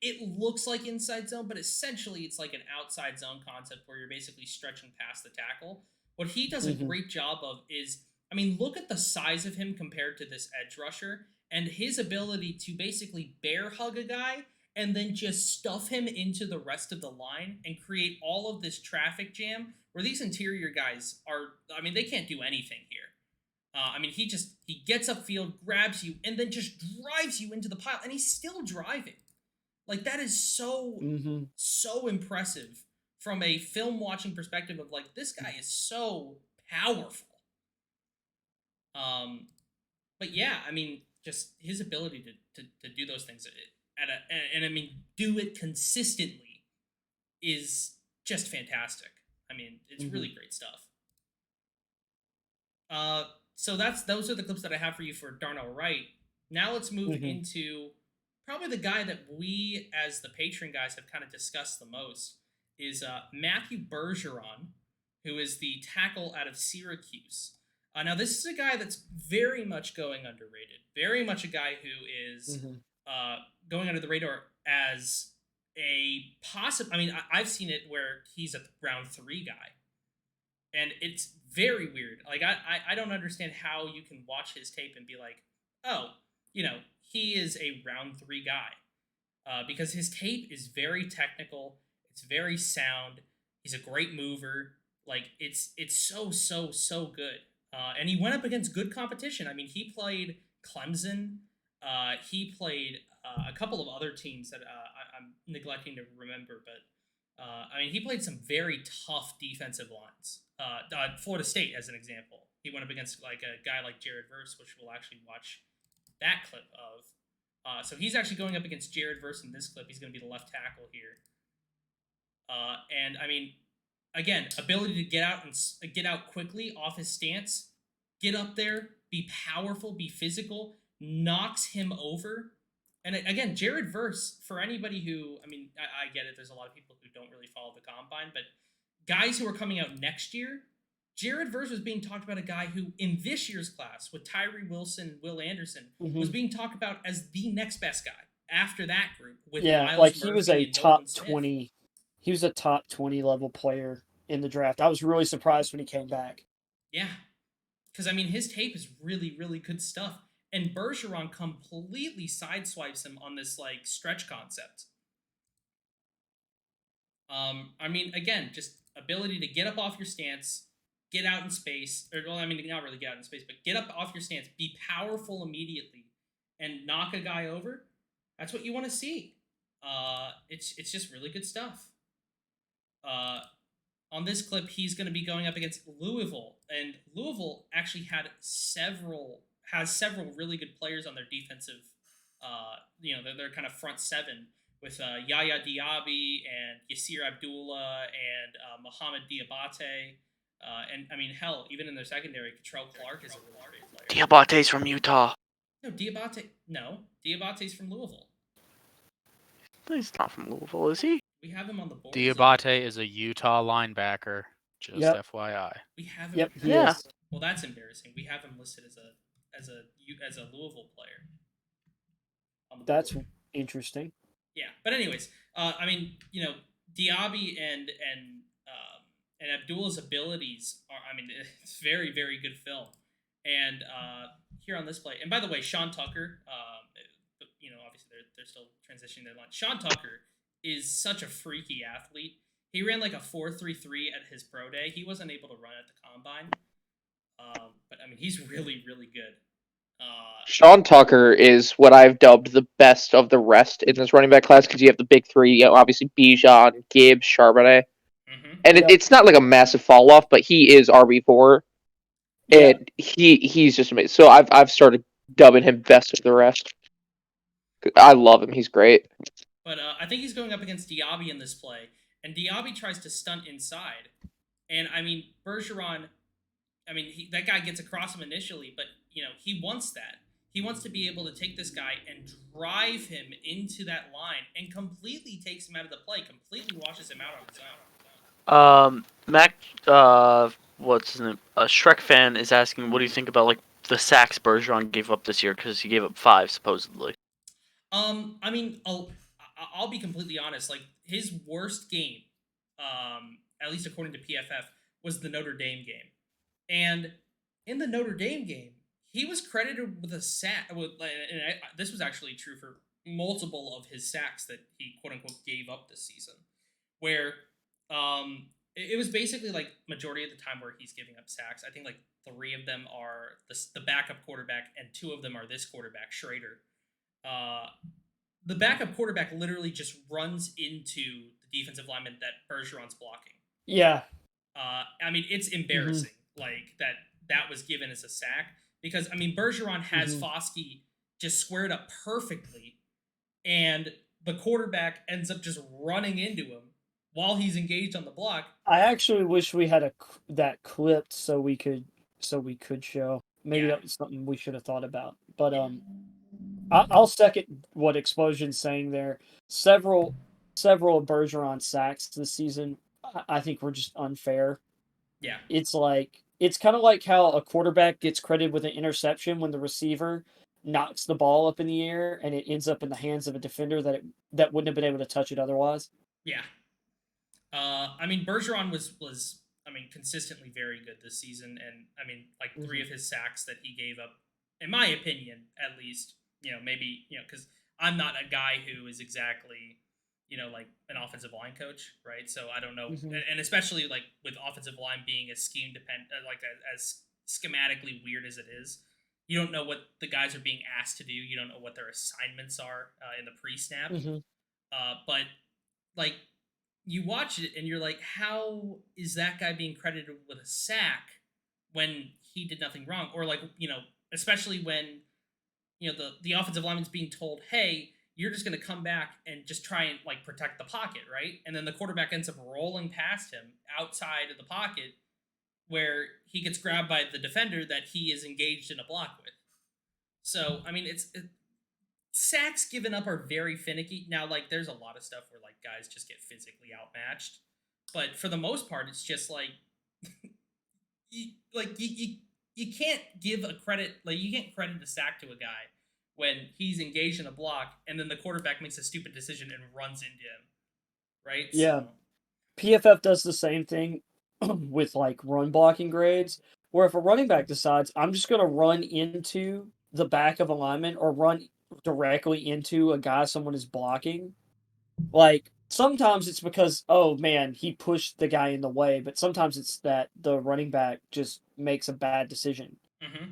it looks like inside zone, but essentially it's like an outside zone concept where you're basically stretching past the tackle. What he does a great job of is, I mean, look at the size of him compared to this edge rusher and his ability to basically bear hug a guy and then just stuff him into the rest of the line and create all of this traffic jam where these interior guys are, I mean, they can't do anything here. I mean, he gets upfield, grabs you, and then just drives you into the pile, and he's still driving. Like, that is so, so impressive from a film watching perspective of, like, this guy is so powerful. But yeah, I mean, just his ability to do those things and I mean, do it consistently is just fantastic. I mean, it's really great stuff. So those are the clips that I have for you for Darnell Wright. Now let's move into probably the guy that we, as the Patreon guys, have kind of discussed the most, is Matthew Bergeron, who is the tackle out of Syracuse. Now, this is a guy that's very much going underrated. Very much a guy who is going under the radar as a possible... I mean, I've seen it where he's a round 3 guy. And it's very weird. Like, I don't understand how you can watch his tape and be like, oh, you know, he is a round 3 guy. Because his tape is very technical. It's very sound. He's a great mover. Like, it's so good. And he went up against good competition. I mean, he played Clemson. He played a couple of other teams that I'm neglecting to remember. But, I mean, he played some very tough defensive lines. Florida State, as an example. He went up against like a guy like Jared Verse, which we'll actually watch that clip of. So he's actually going up against Jared Verse in this clip. He's going to be the left tackle here. And I mean, again, ability to get out quickly off his stance, get up there, be powerful, be physical, knocks him over. And again, Jared Verse, for anybody who, I mean, I get it. There's a lot of people who don't really follow the combine, but guys who are coming out next year, Jared Verse was being talked about a guy who, in this year's class, with Tyree Wilson, Will Anderson, was being talked about as the next best guy after that group. With Miles like Murphy he was a and top Nolan Smith. 20. He was a top 20 level player in the draft. I was really surprised when he came back. Yeah, because I mean, his tape is really, really good stuff. And Bergeron completely sideswipes him on this like stretch concept. I mean, again, just ability to get up off your stance, get out in space, or well, I mean, not really get out in space, but get up off your stance, be powerful immediately, and knock a guy over. That's what you want to see. It's just really good stuff. On this clip, he's going to be going up against Louisville, and Louisville actually had has several really good players on their defensive, their kind of front seven with Yaya Diaby and Yasir Abdullah and Mohamed Diabate. And I mean, hell, even in their secondary, Catrell Clark is a really great player. Diabate's from Utah. Diabate's from Louisville. He's not from Louisville, is he? We have him on the board. Diabate is a Utah linebacker. Just FYI. We have him. Yep. Yeah. Is. Well, that's embarrassing. We have him listed as a Louisville player. That's interesting. Yeah, but anyways, I mean, Diaby and Abdullah's abilities are. I mean, it's very, very good film. And here on this play, and by the way, Sean Tucker, obviously they're still transitioning their line. Sean Tucker is such a freaky athlete. He ran like a 4.33 at his pro day. He wasn't able to run at the combine, but I mean, he's really, really good. Sean Tucker is what I've dubbed the best of the rest in this running back class because you have the big three, obviously Bijan, Gibbs, Charbonnet. Mm-hmm. And it's not like a massive fall off, but he is RB4. And he's just amazing. So I've started dubbing him best of the rest. I love him. He's great. But I think he's going up against Diaby in this play, and Diaby tries to stunt inside. And I mean, Bergeron, that guy gets across him initially, but he wants that. He wants to be able to take this guy and drive him into that line and completely takes him out of the play, completely washes him out on his own. Mac, what's his name? A Shrek fan is asking, what do you think about like the sacks Bergeron gave up this year? Because he gave up 5 supposedly. I mean, I'll be completely honest. Like his worst game, at least according to PFF, was the Notre Dame game, and in the Notre Dame game, he was credited with a sack. This was actually true for multiple of his sacks that he quote unquote gave up this season, where it was basically like majority of the time where he's giving up sacks. I think like 3 of them are the backup quarterback, and 2 of them are this quarterback, Schrader. The backup quarterback literally just runs into the defensive lineman that Bergeron's blocking. Yeah. I mean, it's embarrassing, like that was given as a sack, because I mean, Bergeron has Foskey just squared up perfectly, and the quarterback ends up just running into him while he's engaged on the block. I actually wish we had that clipped so we could show. Maybe that was something we should have thought about. But I'll second what Explosion's saying there. Several of Bergeron's sacks this season, I think, were just unfair. Yeah. It's kind of like how a quarterback gets credited with an interception when the receiver knocks the ball up in the air and it ends up in the hands of a defender that wouldn't have been able to touch it otherwise. Yeah. I mean, Bergeron was consistently very good this season, and I mean, like 3 of his sacks that he gave up, in my opinion, at least, maybe, because I'm not a guy who is exactly, like an offensive line coach, right? So I don't know, and especially like with offensive line being as scheme dependent, like as schematically weird as it is, you don't know what the guys are being asked to do. You don't know what their assignments are in the pre-snap. But like, you watch it and you're like, how is that guy being credited with a sack when he did nothing wrong? Or like, especially when, the offensive lineman's being told, hey, you're just going to come back and just try and like protect the pocket, right? And then the quarterback ends up rolling past him outside of the pocket where he gets grabbed by the defender that he is engaged in a block with. So, I mean, sacks given up are very finicky. Now, like, there's a lot of stuff where, like, guys just get physically outmatched. But for the most part, it's just, like, you can't give a credit, like, you can't credit a sack to a guy when he's engaged in a block and then the quarterback makes a stupid decision and runs into him, right? Yeah. So, PFF does the same thing with, like, run blocking grades, where if a running back decides, I'm just going to run into the back of a lineman or run directly into a guy someone is blocking, like, sometimes it's because, oh man, he pushed the guy in the way, but sometimes it's that the running back just makes a bad decision.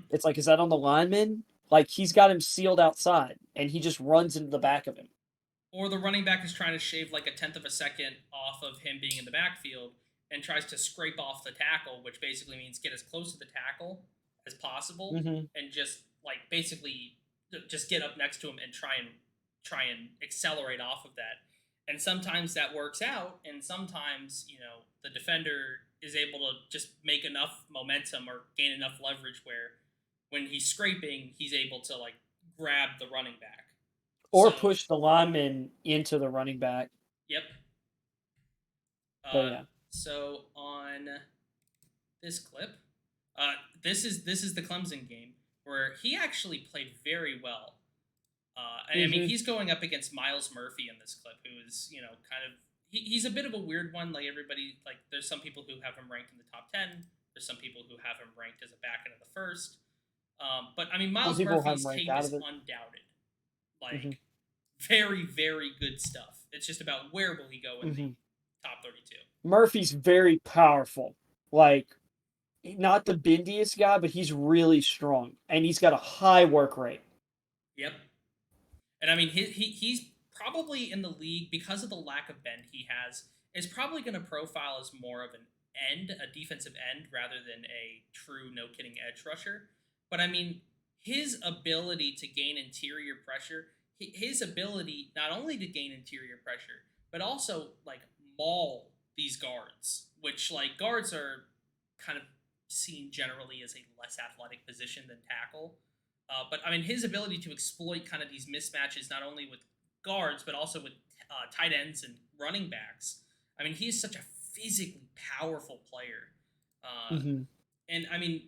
It's like, is that on the lineman? Like, he's got him sealed outside and he just runs into the back of him. Or the running back is trying to shave like a 1/10 of a second off of him being in the backfield and tries to scrape off the tackle, which basically means get as close to the tackle as possible and just like basically just get up next to him and try and accelerate off of that. And sometimes that works out, and sometimes the defender is able to just make enough momentum or gain enough leverage where when he's scraping, he's able to like grab the running back Or So- push the lineman into the running back. Yep. But yeah. So on this clip, this is the Clemson game where he actually played very well. I mean, he's going up against Miles Murphy in this clip, who is kind of he's a bit of a weird one. Like everybody, like there's some people who have him ranked in the top 10. There's some people who have him ranked as a back end of the first. But I mean, Miles Murphy's tape is undoubted. Like very, very good stuff. It's just about where will he go in the top 32. Murphy's very powerful. Like, not the bendiest guy, but he's really strong. And he's got a high work rate. Yep. And I mean, he's probably in the league, because of the lack of bend he has, is probably going to profile as more of an end, a defensive end, rather than a true no-kidding edge rusher. But I mean, his ability to gain interior pressure, his ability not only to gain interior pressure, but also like maul these guards, which like guards are kind of seen generally as a less athletic position than tackle. But I mean, his ability to exploit kind of these mismatches, not only with guards, but also with tight ends and running backs. I mean, he's such a physically powerful player. And I mean,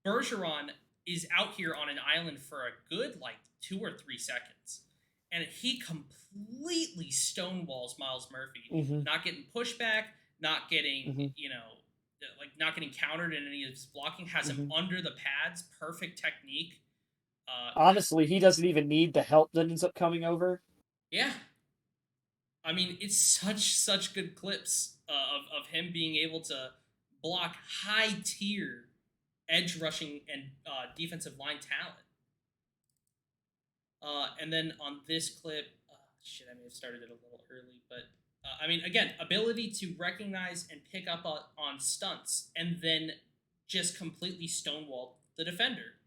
Bergeron is out here on an island for a good like 2 or 3 seconds. And he completely stonewalls Miles Murphy, not getting pushback, not getting, not getting countered in any of his blocking, has him under the pads, perfect technique. Honestly, he doesn't even need the help that ends up coming over. Yeah. I mean, it's such good clips of him being able to block high tier edge rushing and defensive line talent. And then on this clip, I may have started it a little early, but I mean, again, ability to recognize and pick up on stunts and then just completely stonewall the defender.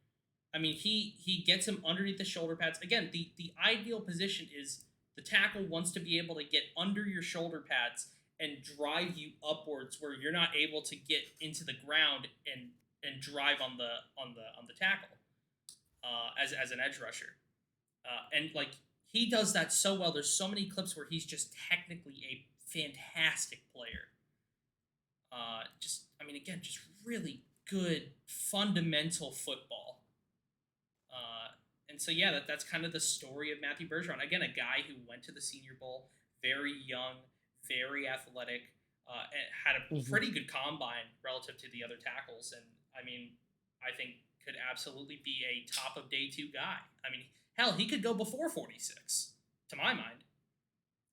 I mean, he gets him underneath the shoulder pads. Again, the ideal position is the tackle wants to be able to get under your shoulder pads and drive you upwards where you're not able to get into the ground and drive on the tackle as an edge rusher. And like he does that so well. There's so many clips where he's just technically a fantastic player. Just really good fundamental football. And so yeah, that's kind of the story of Matthew Bergeron. Again, a guy who went to the Senior Bowl, very young, very athletic, and had a pretty good combine relative to the other tackles. And I mean, I think could absolutely be a top of day 2 guy. I mean, hell, he could go before 46, to my mind.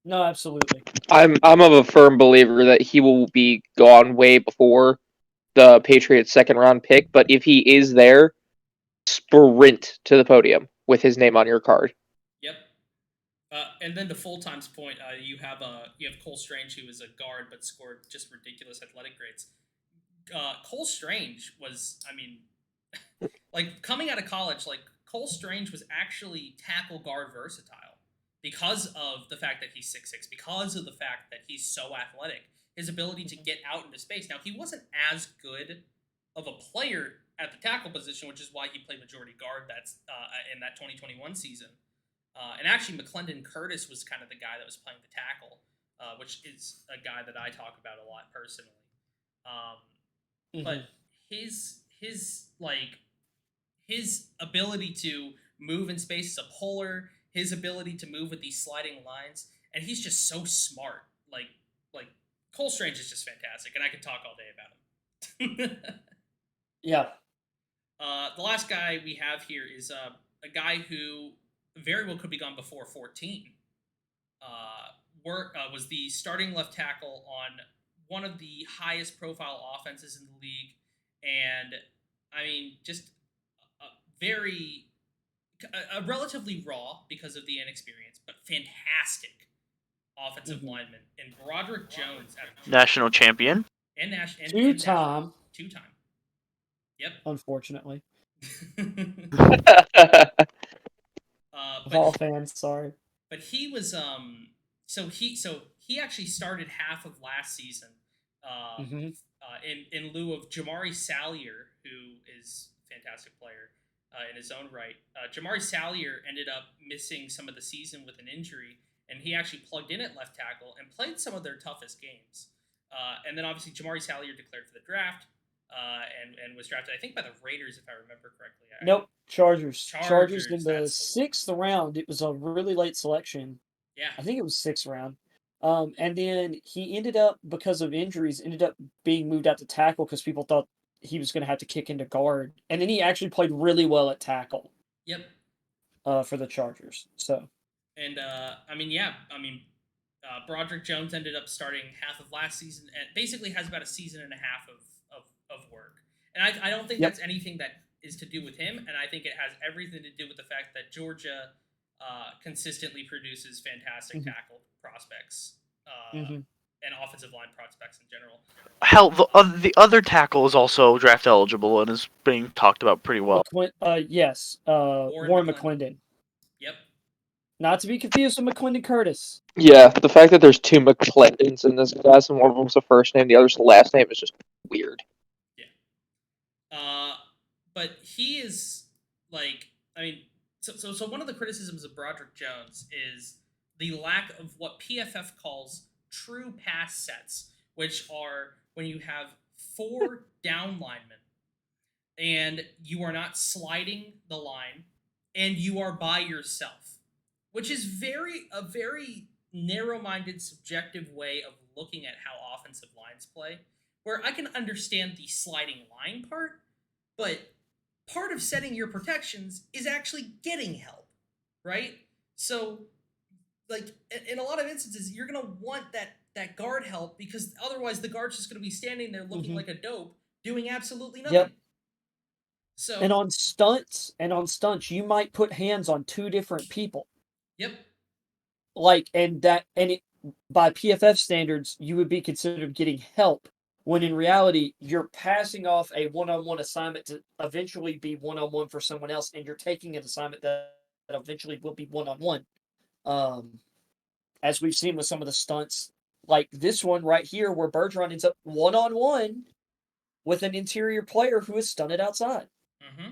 No, absolutely. I'm of a firm believer that he will be gone way before the Patriots' second round pick. But if he is there, sprint to the podium with his name on your card. Yep. And then to full-time's point, you have Cole Strange, who is a guard but scored just ridiculous athletic grades. Cole Strange was, I mean, like coming out of college, like Cole Strange was actually tackle guard versatile because of the fact that he's 6'6", because of the fact that he's so athletic, his ability to get out into space. Now, he wasn't as good of a player at the tackle position, which is why he played majority guard that's in that 2021 season. And actually, McClendon Curtis was kind of the guy that was playing the tackle, which is a guy that I talk about a lot personally. But his ability to move in space as a puller, his ability to move with these sliding lines, and he's just so smart. Like Cole Strange is just fantastic, and I could talk all day about him. Yeah. The last guy we have here is a guy who very well could be gone before 14. Was the starting left tackle on one of the highest profile offenses in the league, and I mean, just a relatively raw because of the inexperience, but fantastic offensive lineman in Broderick Jones, national champion, and two-time. Yep. Unfortunately. Hall But fans, sorry. he was so he actually started half of last season Hmm. in lieu of Jamari Salyer, who is a fantastic player in his own right. Jamari Salyer ended up missing some of the season with an injury, and he actually plugged in at left tackle and played some of their toughest games. And then obviously Jamari Salyer declared for the draft and was drafted, I think, by the Raiders, if I remember correctly. Nope, Chargers. Chargers in the That's the one. 6th round. It was a really late selection. Yeah. I think it was 6th round. And then he ended up, because of injuries, ended up being moved out to tackle because people thought he was going to have to kick into guard. And then he actually played really well at tackle. Yep. For the Chargers. So. And Broderick Jones ended up starting half of last season and basically has about a season and a half of work. And I don't think that's anything that is to do with him, and I think it has everything to do with the fact that Georgia consistently produces fantastic tackle prospects and offensive line prospects in general. Hell, the other tackle is also draft eligible and is being talked about pretty well. Yes. Warren McClendon. Yep. Not to be confused with McClendon Curtis. Yeah, the fact that there's two McClendons in this class and one of them's a first name, the other's the last name is just weird. Yeah. But he is so one of the criticisms of Broderick Jones is the lack of what PFF calls true pass sets, which are when you have 4 down linemen and you are not sliding the line and you are by yourself, which is a very narrow-minded, subjective way of looking at how offensive lines play, where I can understand the sliding line part, but part of setting your protections is actually getting help, right? So, in a lot of instances, you're going to want that guard help because otherwise the guard's just going to be standing there looking like a dope, doing absolutely nothing. Yep. So, and on stunts, you might put hands on 2 different people. Yep. By PFF standards, you would be considered getting help, when in reality, you're passing off a one-on-one assignment to eventually be one-on-one for someone else, and you're taking an assignment that eventually will be one-on-one. As we've seen with some of the stunts, like this one right here, where Bergeron ends up one-on-one with an interior player who is stunted outside. Mm-hmm.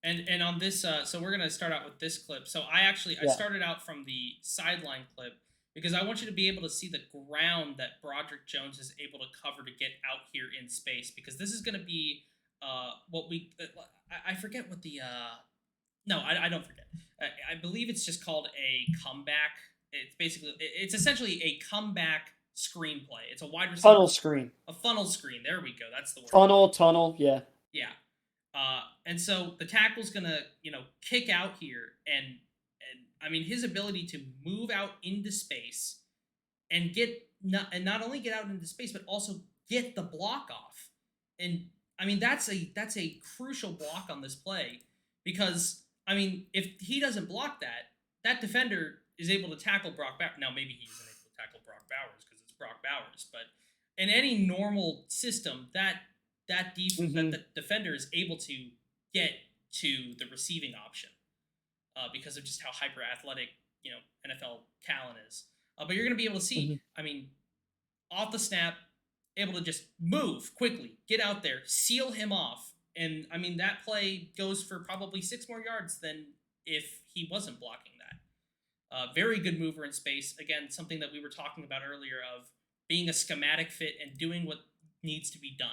And on this, so we're gonna start out with this clip. So I started out from the sideline clip because I want you to be able to see the ground that Broderick Jones is able to cover to get out here in space, because this is gonna be I forget what the no, I don't forget. I believe it's just called a comeback. It's essentially a comeback screenplay. It's a wide receiver funnel screen. A funnel screen. There we go. That's the word. Tunnel. Yeah. Yeah. And so the tackle's gonna, kick out here, and I mean his ability to move out into space and not only get out into space, but also get the block off. And I mean that's a crucial block on this play, because I mean if he doesn't block that defender is able to tackle Brock Bowers. Now maybe he isn't able to tackle Brock Bowers because it's Brock Bowers, but in any normal system that the defender is able to get to the receiving option because of just how hyper athletic NFL talent is. But you're going to be able to see, I mean, off the snap, able to just move quickly, get out there, seal him off, and I mean that play goes for probably 6 more yards than if he wasn't blocking that. Very good mover in space. Again, something that we were talking about earlier of being a schematic fit and doing what needs to be done.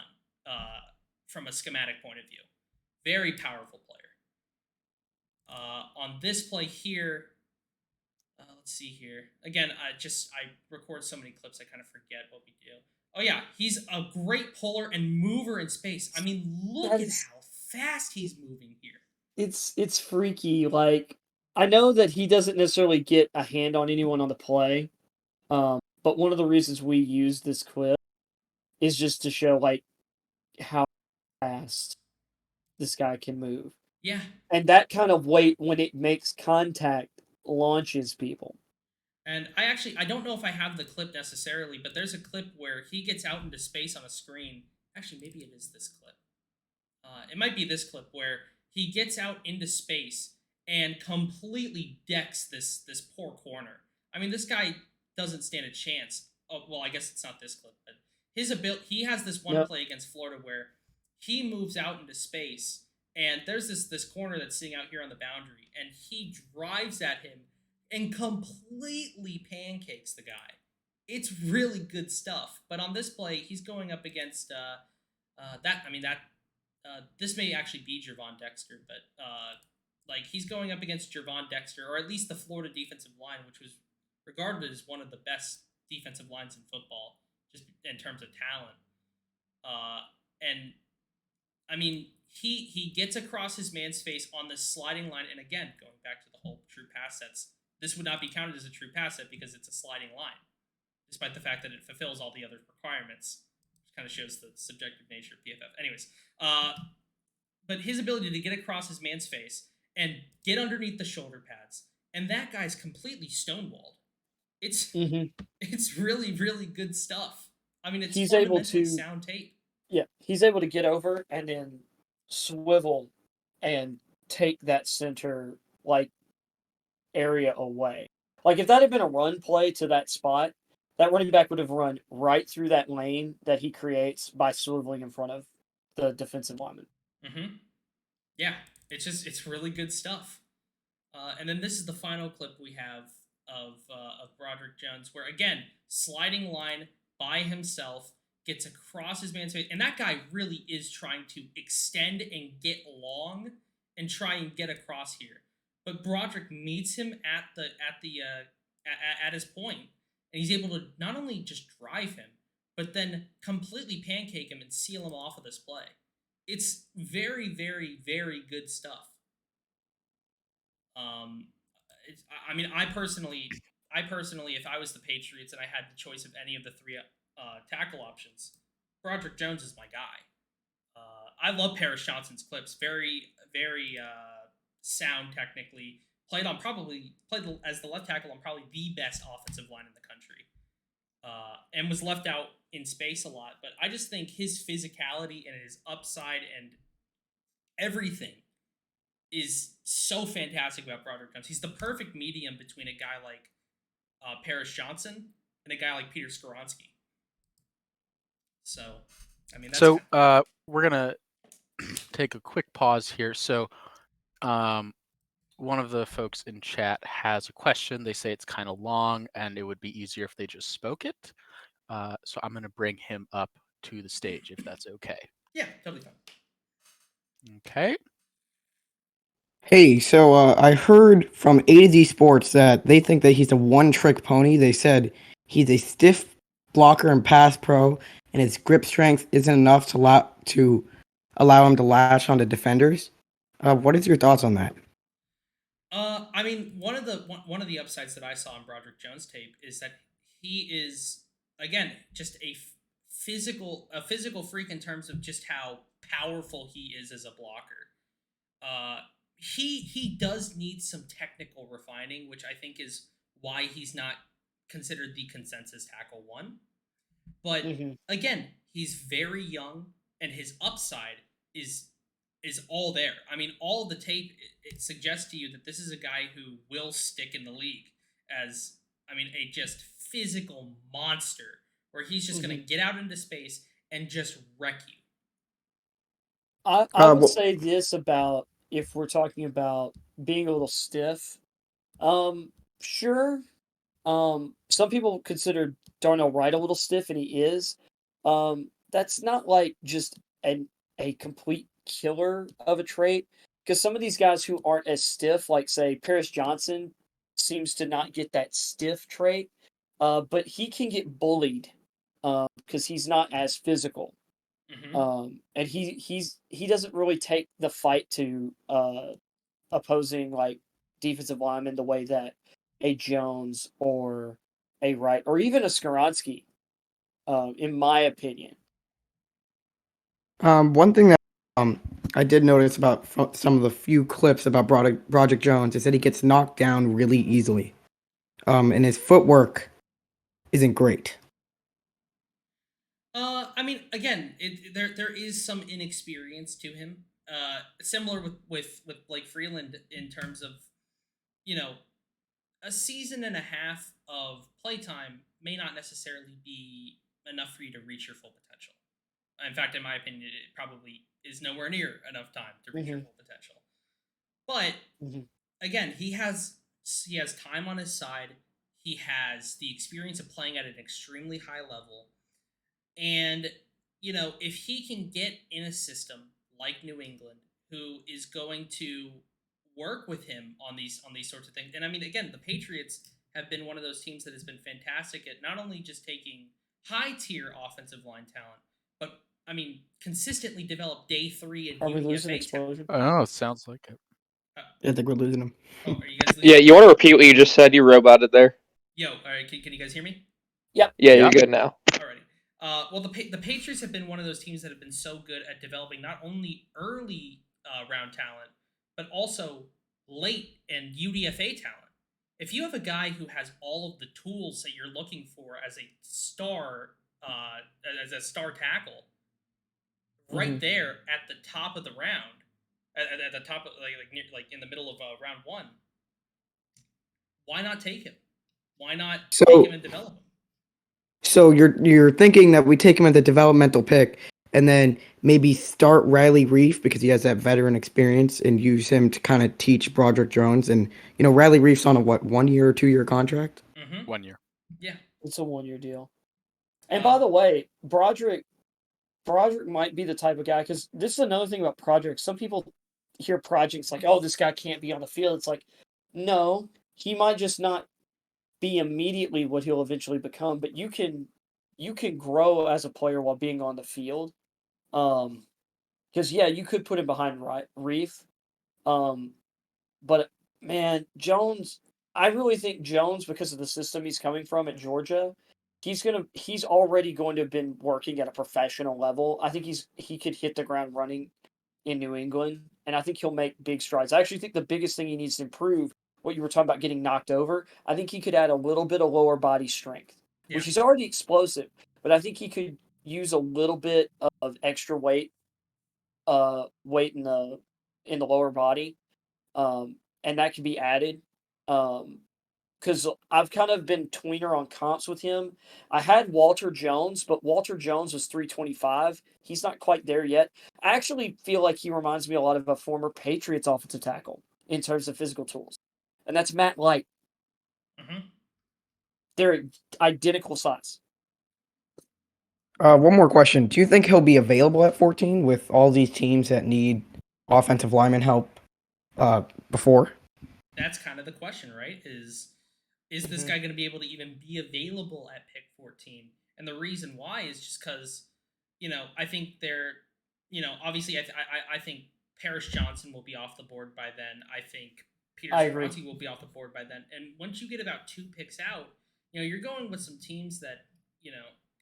From a schematic point of view. Very powerful player. On this play here, let's see here. Again, I record so many clips I kind of forget what we do. Oh yeah, he's a great puller and mover in space. I mean, look at how fast he's moving here. It's freaky. Like, I know that he doesn't necessarily get a hand on anyone on the play, but one of the reasons we use this clip is just to show how fast this guy can move. Yeah. And that kind of weight, when it makes contact, launches people. And I don't know if I have the clip necessarily, but there's a clip where he gets out into space on a screen. Actually, maybe it is this clip. It might be this clip where he gets out into space and completely decks this poor corner. I mean, this guy doesn't stand a chance. Oh, well, I guess it's not this clip, but his ability. He has this one Yep. play against Florida where he moves out into space, and there's this corner that's sitting out here on the boundary, and he drives at him and completely pancakes the guy. It's really good stuff. But on this play, he's going up against that. I mean that this may actually be Gervon Dexter, but like he's going up against Gervon Dexter, or at least the Florida defensive line, which was regarded as one of the best defensive lines in football, just in terms of talent. And I mean, he gets across his man's face on the sliding line, and again, going back to the whole true pass sets, this would not be counted as a true pass set because it's a sliding line, despite the fact that it fulfills all the other requirements, which kind of shows the subjective nature of PFF. Anyways, but his ability to get across his man's face and get underneath the shoulder pads, and that guy's completely stonewalled. It's really, really good stuff. I mean, it's He's able fundamentally to- sound tape. Yeah, he's able to get over and then swivel and take that center like area away. Like if that had been a run play to that spot, that running back would have run right through that lane that he creates by swiveling in front of the defensive lineman. Yeah, it's really good stuff. And then this is the final clip we have of Broderick Jones, where again, sliding line by himself, gets across his man's face, and that guy really is trying to extend and get long and try and get across here. But Broderick meets him at his point, and he's able to not only just drive him, but then completely pancake him and seal him off of this play. It's very, very, very good stuff. I mean, I personally, if I was the Patriots and I had the choice of any of the three tackle options, Broderick Jones is my guy. I love Paris Johnson's clips. Very, very sound technically. Played as the left tackle on probably the best offensive line in the country. And was left out in space a lot. But I just think his physicality and his upside and everything is so fantastic about Broderick Jones. He's the perfect medium between a guy like Paris Johnson and a guy like Peter Skoronski. So, I mean, that's we're gonna take a quick pause here. So, one of the folks in chat has a question. They say it's kind of long, and it would be easier if they just spoke it. So I'm gonna bring him up to the stage if that's okay. Yeah, totally fine. Okay. Hey, so I heard from A to Z Sports that they think that he's a one-trick pony. They said he's a stiff blocker and pass pro, and his grip strength isn't enough to allow him to latch onto defenders. What is your thoughts on that? I mean, one of the upsides that I saw in Broderick Jones tape is that he is, again, just a physical freak in terms of just how powerful he is as a blocker. He does need some technical refining, which I think is why he's not considered the consensus tackle one. But again, he's very young, and his upside is all there. I mean, all the tape it suggests to you that this is a guy who will stick in the league as, I mean, a just physical monster where he's just going to get out into space and just wreck you. I would say this about, if we're talking about being a little stiff, sure. Some people consider Darnell Wright a little stiff, and he is. That's not like just a complete killer of a trait, because some of these guys who aren't as stiff, like say Paris Johnson, seems to not get that stiff trait, but he can get bullied because he's not as physical. And he doesn't really take the fight to opposing like defensive linemen the way that a Jones or a Wright or even a Skoronski, in my opinion. One thing that I did notice about some of the few clips about Broderick Jones is that he gets knocked down really easily, and his footwork isn't great. I mean, again, there is some inexperience to him. Similar with Blake Freeland in terms of, you know, a season and a half of playtime may not necessarily be enough for you to reach your full potential. In fact, in my opinion, it probably is nowhere near enough time to reach your full potential. But again, he has time on his side. He has the experience of playing at an extremely high level. And, if he can get in a system like New England, who is going to work with him on these sorts of things. And I mean, again, the Patriots have been one of those teams that has been fantastic at not only just taking high tier offensive line talent, but I mean, consistently develop day 3 and Are we losing UDFA talent. explosion? Oh, it sounds like it. I think we're losing him. Oh, are you guys losing? Yeah, you want to repeat what you just said? You roboted there. Yo, all right, can you guys hear me? Yeah, Yep. you're good now. Alrighty. Well, the Patriots have been one of those teams that have been so good at developing not only early round talent, but also late and UDFA talent. If you have a guy who has all of the tools that you're looking for as a star tackle, right there at the top of the round, at the top of like in the middle of round 1, why not take him? Why not take him and develop him? So you're thinking that we take him as a developmental pick and then maybe start Riley Reef because he has that veteran experience and use him to kind of teach Broderick Jones. And Riley Reef's on a 1 year or 2 year contract? 1 year. Yeah. It's a 1-year deal. And by the way, Broderick might be the type of guy, because this is another thing about Broderick. Some people hear projects like, oh, this guy can't be on the field. It's like, no, he might just not be immediately what he'll eventually become, but you can grow as a player while being on the field. Because you could put him behind Reef. But man, Jones, I really think Jones, because of the system he's coming from at Georgia, he's already going to have been working at a professional level. I think he could hit the ground running in New England, and I think he'll make big strides. I actually think the biggest thing he needs to improve, what you were talking about getting knocked over, I think he could add a little bit of lower body strength, which he's already explosive, but I think he could use a little bit of extra weight in the lower body, and that could be added. Because I've kind of been tweener on comps with him. I had Walter Jones, but Walter Jones was 325. He's not quite there yet. I actually feel like he reminds me a lot of a former Patriots offensive tackle in terms of physical tools, and that's Matt Light. They're identical size. One more question. Do you think he'll be available at 14 with all these teams that need offensive lineman help before? That's kind of the question, right? Is this guy going to be able to even be available at pick 14? And the reason why is just because, I think obviously I think Paris Johnson will be off the board by then. I think Peter Skoronski will be off the board by then. And once you get about 2 picks out, you're going with some teams that,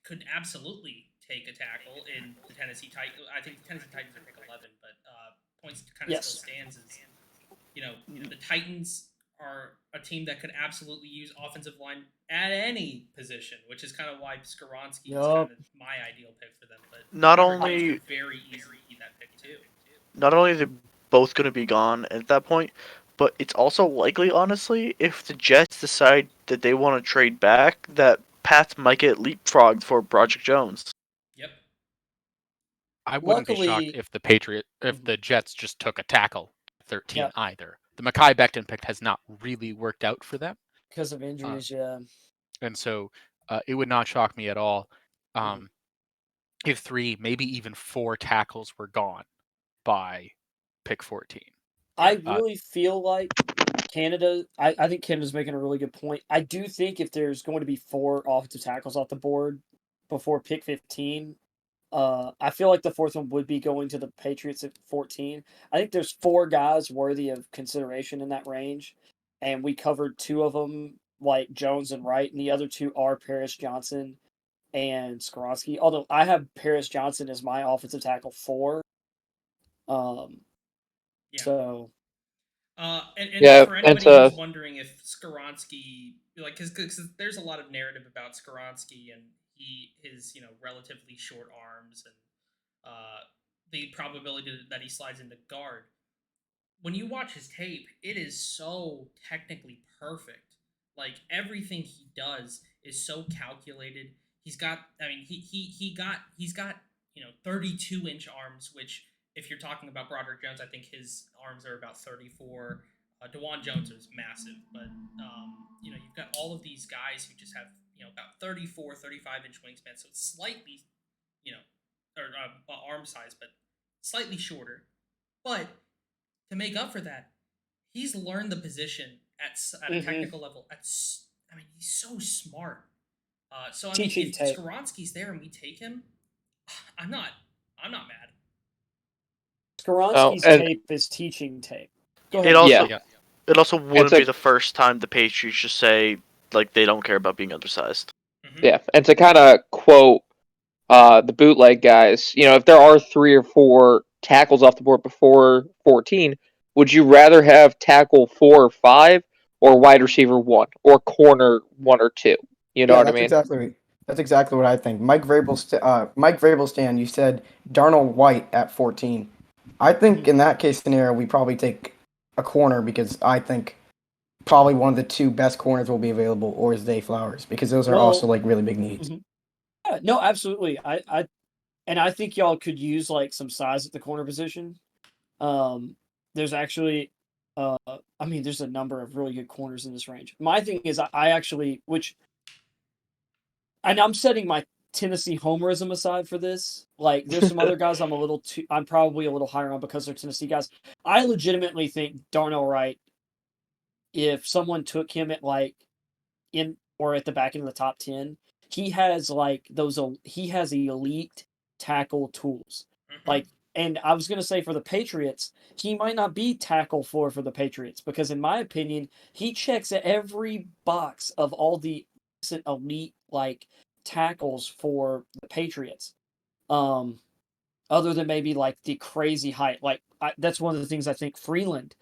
could absolutely take a tackle in the Tennessee Titans. I think the Tennessee Titans are pick 11, but points kind of still stands as, the Titans are a team that could absolutely use offensive line at any position, which is kind of why Skoronski is kind of my ideal pick for them. But not only very easily be that pick too. Not only are they both going to be gone at that point, but it's also likely, honestly, if the Jets decide that they want to trade back, that Pats might get leapfrogged for Broderick Jones. Yep. I wouldn't be shocked if the Jets just took a tackle 13 either. The Mekhi Becton pick has not really worked out for them because of injuries, and so it would not shock me at all if 3, maybe even 4 tackles were gone by pick 14. I really feel like Canada. I think Canada's making a really good point. I do think if there's going to be 4 offensive tackles off the board before pick 15, I feel like the 4th one would be going to the Patriots at 14. I think there's 4 guys worthy of consideration in that range, and we covered 2 of them, like Jones and Wright, and the other 2 are Paris Johnson and Skoronski. Although I have Paris Johnson as my offensive tackle 4. So. For anybody who's wondering if Skoronski, because there's a lot of narrative about Skoronski, and his relatively short arms and the probability that he slides into guard. When you watch his tape, it is so technically perfect. Like everything he does is so calculated. He's got, I mean, he's got 32-inch arms, which if you're talking about Broderick Jones, I think his arms are about 34. Dewan Jones is massive, but you've got all of these guys who just have about 34, 35-inch wingspan, so it's slightly you know or arm size, but slightly shorter. But to make up for that, he's learned the position at a technical level. I mean, he's so smart. So I mean, Teaching if tape. Skaronski's there and we take him, I'm not mad. Skaronski's and- tape is teaching tape. Go It ahead. also Yeah. it also wouldn't to- be the first time the Patriots just say like they don't care about being undersized. Mm-hmm. Yeah, and to kind of quote the bootleg guys, if there are 3 or 4 tackles off the board before 14, would you rather have tackle 4 or 5 or wide receiver 1 or corner 1 or 2? You know Yeah, what I that's mean? exactly what I think. Mike Vrabel, you said Darnold White at 14. I think in that case scenario, we probably take a corner because I think probably one of the 2 best corners will be available, or Zay Flowers, because those are also like really big needs. Yeah, no, absolutely. I think y'all could use like some size at the corner position. There's actually, there's a number of really good corners in this range. My thing is, I actually, and I'm setting my Tennessee homerism aside for this. Like, there's some other guys I'm probably a little higher on because they're Tennessee guys. I legitimately think Darnell Wright, if someone took him at like in or at the back end of the top 10, he has like he has elite tackle tools. Mm-hmm. Like, and I was going to say for the Patriots, he might not be tackle 4 for the Patriots because in my opinion, he checks at every box of all the elite like tackles for the Patriots. Other than maybe like the crazy height, like that's one of the things I think Freeland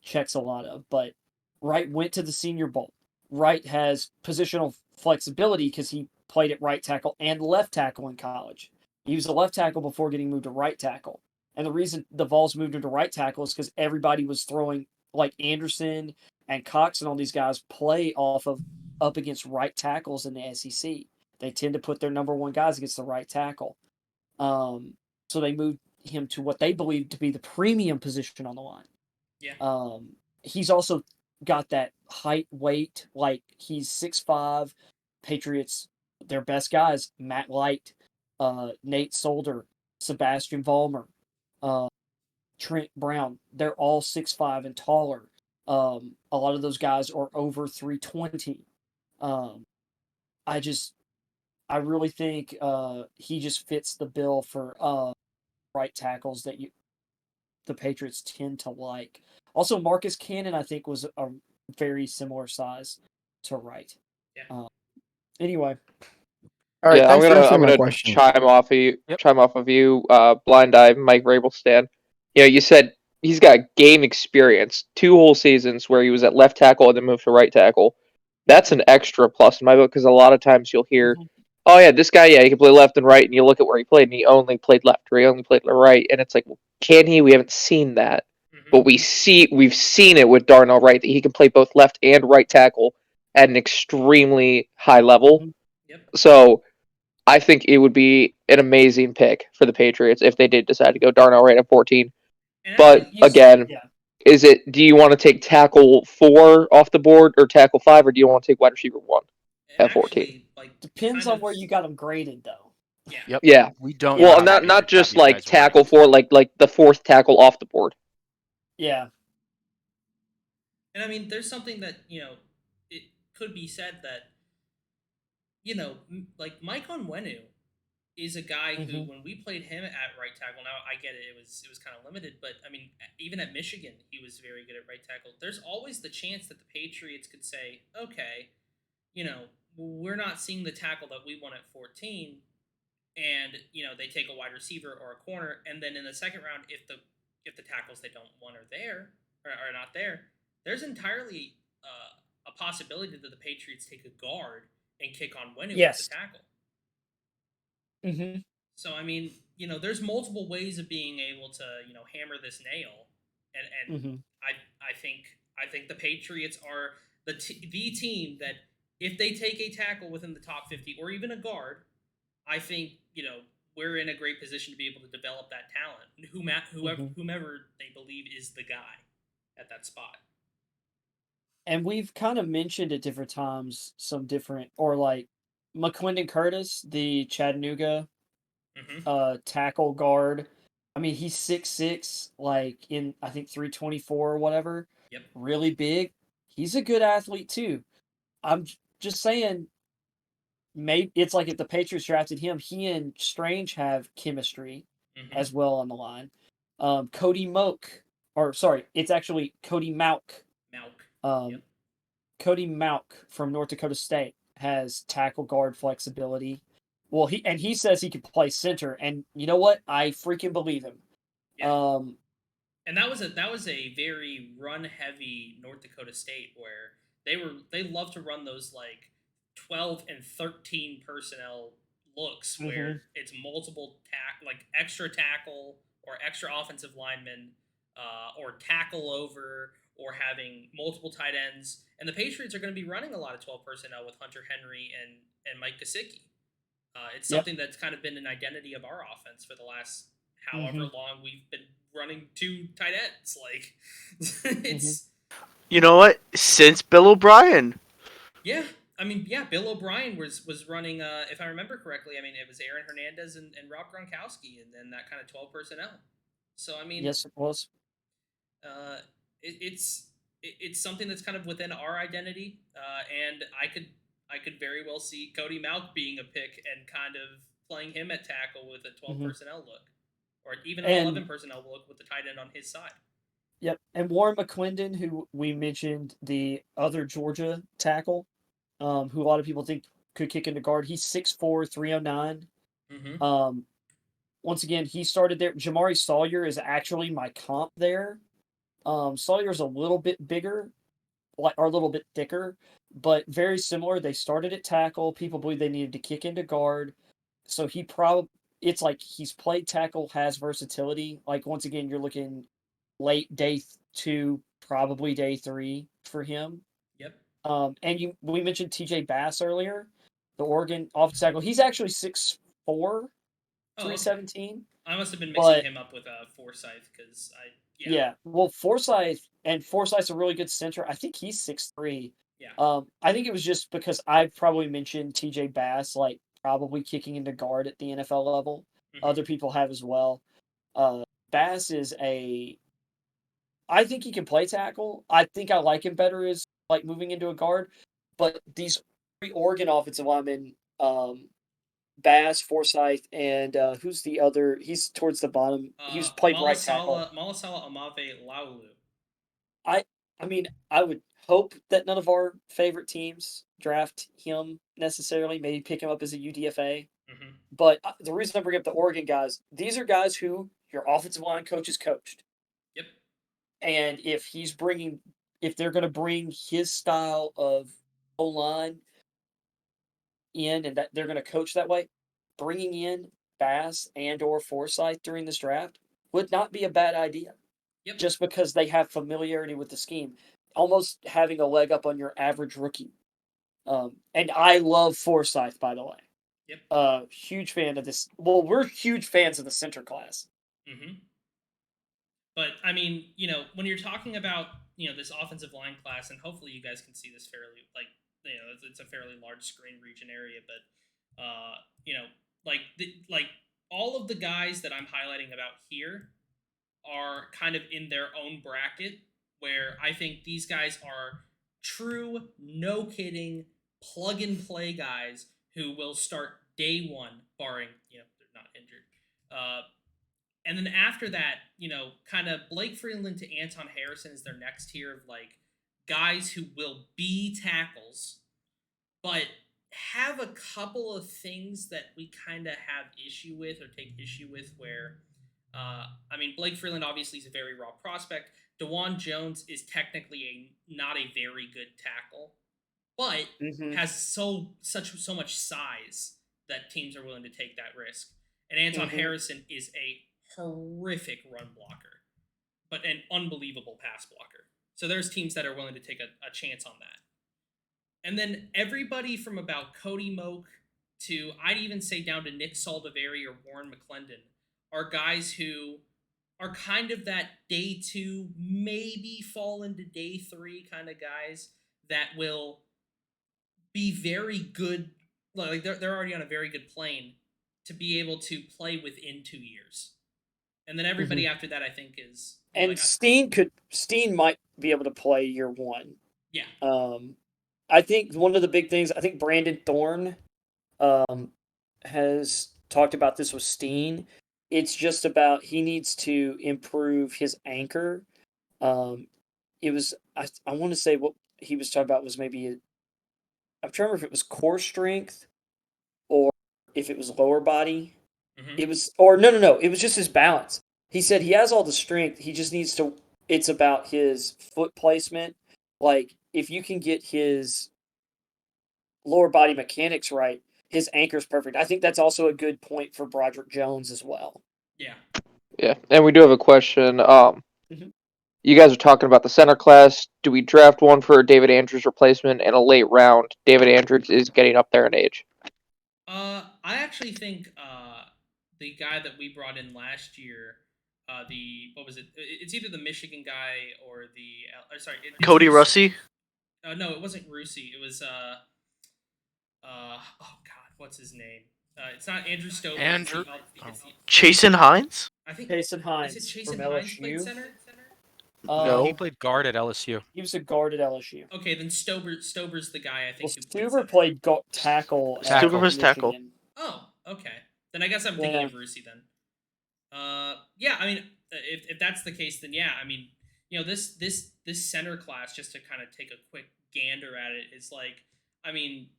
checks a lot of. But Wright went to the Senior Bowl. Wright has positional flexibility because he played at right tackle and left tackle in college. He was a left tackle before getting moved to right tackle. And the reason the Vols moved him to right tackle is because everybody was throwing, like Anderson and Cox and all these guys play off of up against right tackles in the SEC. They tend to put their number 1 guys against the right tackle. So they moved him to what they believe to be the premium position on the line. Yeah. He's also got that height, weight, like he's 6'5". Patriots, their best guys, Matt Light, Nate Solder, Sebastian Vollmer, Trent Brown, they're all 6'5" and taller. A lot of those guys are over 320. I really think he just fits the bill for right tackles that the Patriots tend to like. Also, Marcus Cannon, I think, was a very similar size to Wright. Yeah. Anyway, All right, Yeah, thanks for I'm answering my gonna question. chime off of you. Yep. Chime off of you. Blind eye, Mike Vrabel Stan. You said he's got game experience. 2 whole seasons where he was at left tackle and then moved to right tackle. That's an extra plus in my book because a lot of times you'll hear, "Oh yeah, this guy, he can play left and right," and you look at where he played and he only played left or he only played right, and it's like, well, can he? We haven't seen that, but we've seen it with Darnell Wright that he can play both left and right tackle at an extremely high level. Yep. So I think it would be an amazing pick for the Patriots if they did decide to go Darnell Wright at 14. And But actually, again, yeah. do you want to take tackle 4 off the board or tackle 5, or do you want to take wide receiver 1 at 14? actually, like Depends on where you got them graded, though. Yeah. Yep. Yeah. We don't. Well, know how the not Patriots have just these like guys tackle ranked. 4, like the 4th tackle off the board. Yeah. And I mean, there's something that it could be said that like Mike Onwenu is a guy who, when we played him at right tackle, now I get it, it was kind of limited, but I mean, even at Michigan, he was very good at right tackle. There's always the chance that the Patriots could say, okay, we're not seeing the tackle that we want at 14, and they take a wide receiver or a corner, and then in the second round, if the tackles they don't want are there or are not there, there's entirely a possibility that the Patriots take a guard and kick on Onwenu as the tackle. Mm-hmm. So I mean, there's multiple ways of being able to hammer this nail, and Mm-hmm. I think the Patriots are the team that if they take a tackle within the top 50 or even a guard, I think we're in a great position to be able to develop that talent. Whomever they believe is the guy at that spot. And we've kind of mentioned at different times some different, or like McQuindon Curtis, the Chattanooga tackle guard. I mean, he's 6'6", like in I think 324 or whatever. Yep. Really big. He's a good athlete too. I'm just saying, maybe it's like if the Patriots drafted him, he and Strange have chemistry as well on the line. Cody Moak, or sorry, it's actually Cody Mauk. Yep. Cody Mauk from North Dakota State has tackle guard flexibility. Well, he says he can play center, and you know what? I freaking believe him. Yeah. And that was a very run heavy North Dakota State where they love to run those like 12 and 13 personnel looks where it's multiple like extra tackle or extra offensive linemen, or tackle over, or having multiple tight ends. And the Patriots are going to be running a lot of 12 personnel with Hunter Henry and Mike Gesicki. It's something that's kind of been an identity of our offense for the last however long we've been running two tight ends. Like, it's You know what? Since Bill O'Brien. Yeah. I mean, yeah, Bill O'Brien was running, if I remember correctly, I mean, it was Aaron Hernandez and Rob Gronkowski, and then that kind of 12 personnel. So, I mean, yes, it was. It's something that's kind of within our identity, and I could very well see Cody Mauk being a pick and kind of playing him at tackle with a 12 personnel look, or even an 11 personnel look with the tight end on his side. Yep, and Warren McQuindon, who we mentioned, the other Georgia tackle, who a lot of people think could kick into guard. He's 6'4", 309. Once again, he started there. Jamari Sawyer is actually my comp there. Sawyer's a little bit bigger, or a little bit thicker, but very similar. They started at tackle. People believe they needed to kick into guard. So it's like he's played tackle, has versatility. Like, once again, you're looking late day 2, probably day 3 for him. Yep. And we mentioned TJ Bass earlier, the Oregon offensive tackle. He's actually 6'4", 317. I must have been mixing him up with Forsyth because Well, Forsyth's a really good center. I think he's 6'3". Yeah. I think it was just because I probably mentioned TJ Bass, like probably kicking into guard at the NFL level. Other people have as well. Bass is I think he can play tackle. I think I like him better as like moving into a guard. But these three Oregon offensive linemen, Bass, Forsyth, and who's the other? He's towards the bottom. He's played right tackle. Malasala Amave Laulu. I mean, I would hope that none of our favorite teams draft him necessarily. Maybe pick him up as a UDFA. But the reason I bring up the Oregon guys, these are guys who your offensive line coach has coached. Yep. And if they're going to bring his style of O-line in, and that they're going to coach that way, bringing in Bass and or Forsyth during this draft would not be a bad idea. Yep. Just because they have familiarity with the scheme, almost having a leg up on your average rookie. And I love Forsyth, by the way. Yep. Huge fan of this. Well, we're huge fans of the center class. But I mean, when you're talking about this offensive line class, and hopefully you guys can see this fairly, like, it's a fairly large screen region area, but like all of the guys that I'm highlighting about here are kind of in their own bracket, where I think these guys are true, no kidding, plug and play guys who will start day one, barring they're not injured. And then after that, kind of Blake Freeland to Anton Harrison is their next tier of like guys who will be tackles, but have a couple of things that we kind of have issue with or take issue with. Where, I mean, Blake Freeland obviously is a very raw prospect. DeJuan Jones is technically not a very good tackle, but has so much size that teams are willing to take that risk. And Anton Mhm. Harrison is a horrific run blocker, but an unbelievable pass blocker. So there's teams that are willing to take a chance on that. And then everybody from about Cody Moak to, I'd even say down to Nick Saldiveri or Warren McClendon, are guys who are kind of that day 2, maybe fall into day 3 kind of guys that will be very good. Like they're already on a very good plane to be able to play within 2 years. And then everybody after that, I think, is And like, Steen might be able to play year 1. yeah, I think one of the big things, I think Brandon Thorne has talked about this with Steen. It's just about he needs to improve his anchor. It was I want to say what he was talking about was maybe I'm trying to remember if it was core strength or if it was lower body. Mhm. It was or no, it was just his balance. He said he has all the strength, he just needs to. It's about his foot placement. Like if you can get his lower body mechanics right, his anchor's perfect. I think that's also a good point for Broderick Jones as well. yeah. Yeah, and we do have a question. Mhm. You guys are talking about the center class. Do we draft one for David Andrews' replacement in a late round? David Andrews is getting up there in age. I actually think the guy that we brought in last year, the what was it? It's either the Michigan guy or the sorry, it's Cody Rus- Russi, no, it wasn't Rusi. It was oh God, what's his name? It's not Andrew Stover. Andrew- It's the, Chasen Hines. I think Jason is it Hines Chasen from Hines played LSU. center? No, he No. played guard at LSU. He was a guard at LSU. Okay, then Stober's the guy I think Well, who played Stuber center. played tackle at Tackle. Stuber was tackle. Michigan. Oh, okay. Then I guess I'm thinking Yeah. of Rusi then. Yeah, I mean, if that's the case, then yeah, I mean, this center class, just to kind of take a quick gander at it, is like, I mean,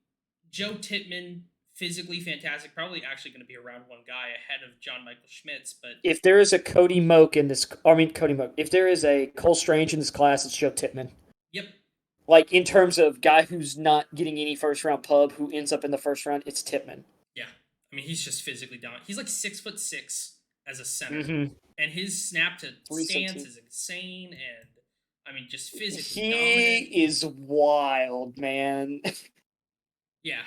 Joe Tittman, physically fantastic, probably actually going to be a round 1 guy ahead of John Michael Schmitz, but If there is a Cody Moak in this, Cody Moak. If there is a Cole Strange in this class, it's Joe Tittman. yep, Like in terms of guy who's not getting any first round pub who ends up in the first round, it's Tittman. yeah. I mean, he's just physically down. He's like 6'6" as a center, Mm-hmm. and his snap to 317. stance is insane, and I mean, just physically He dominant. is wild, man. Yeah.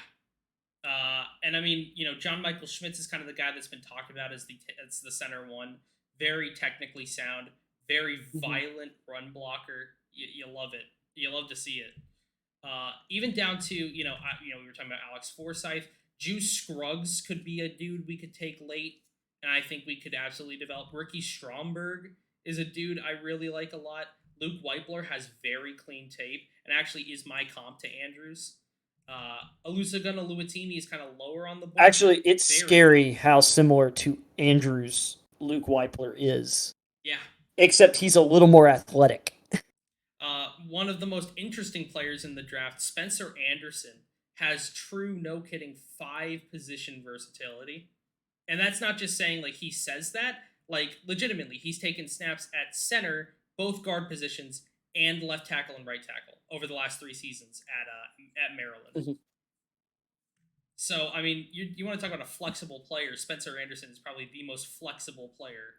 And I mean, John Michael Schmitz is kind of the guy that's been talked about as the center one. Very technically sound, very violent run blocker. You love it. You love to see it. Even down to we were talking about Alex Forsythe. Juice Scruggs could be a dude we could take late, and I think we could absolutely develop. Ricky Stromberg is a dude I really like a lot. Luke Weipler has very clean tape and actually is my comp to Andrews. Alusaguna Luatini is kind of lower on the board. Actually, it's Very scary how similar to Andrews Luke Weipler is. Yeah. Except he's a little more athletic. One of the most interesting players in the draft, Spencer Anderson, has true, no kidding, 5 position versatility. And that's not just saying like he says that. Like legitimately, he's taken snaps at center, both guard positions, and left tackle and right tackle over the last 3 seasons at Maryland. Mhm. So I mean, you want to talk about a flexible player? Spencer Anderson is probably the most flexible player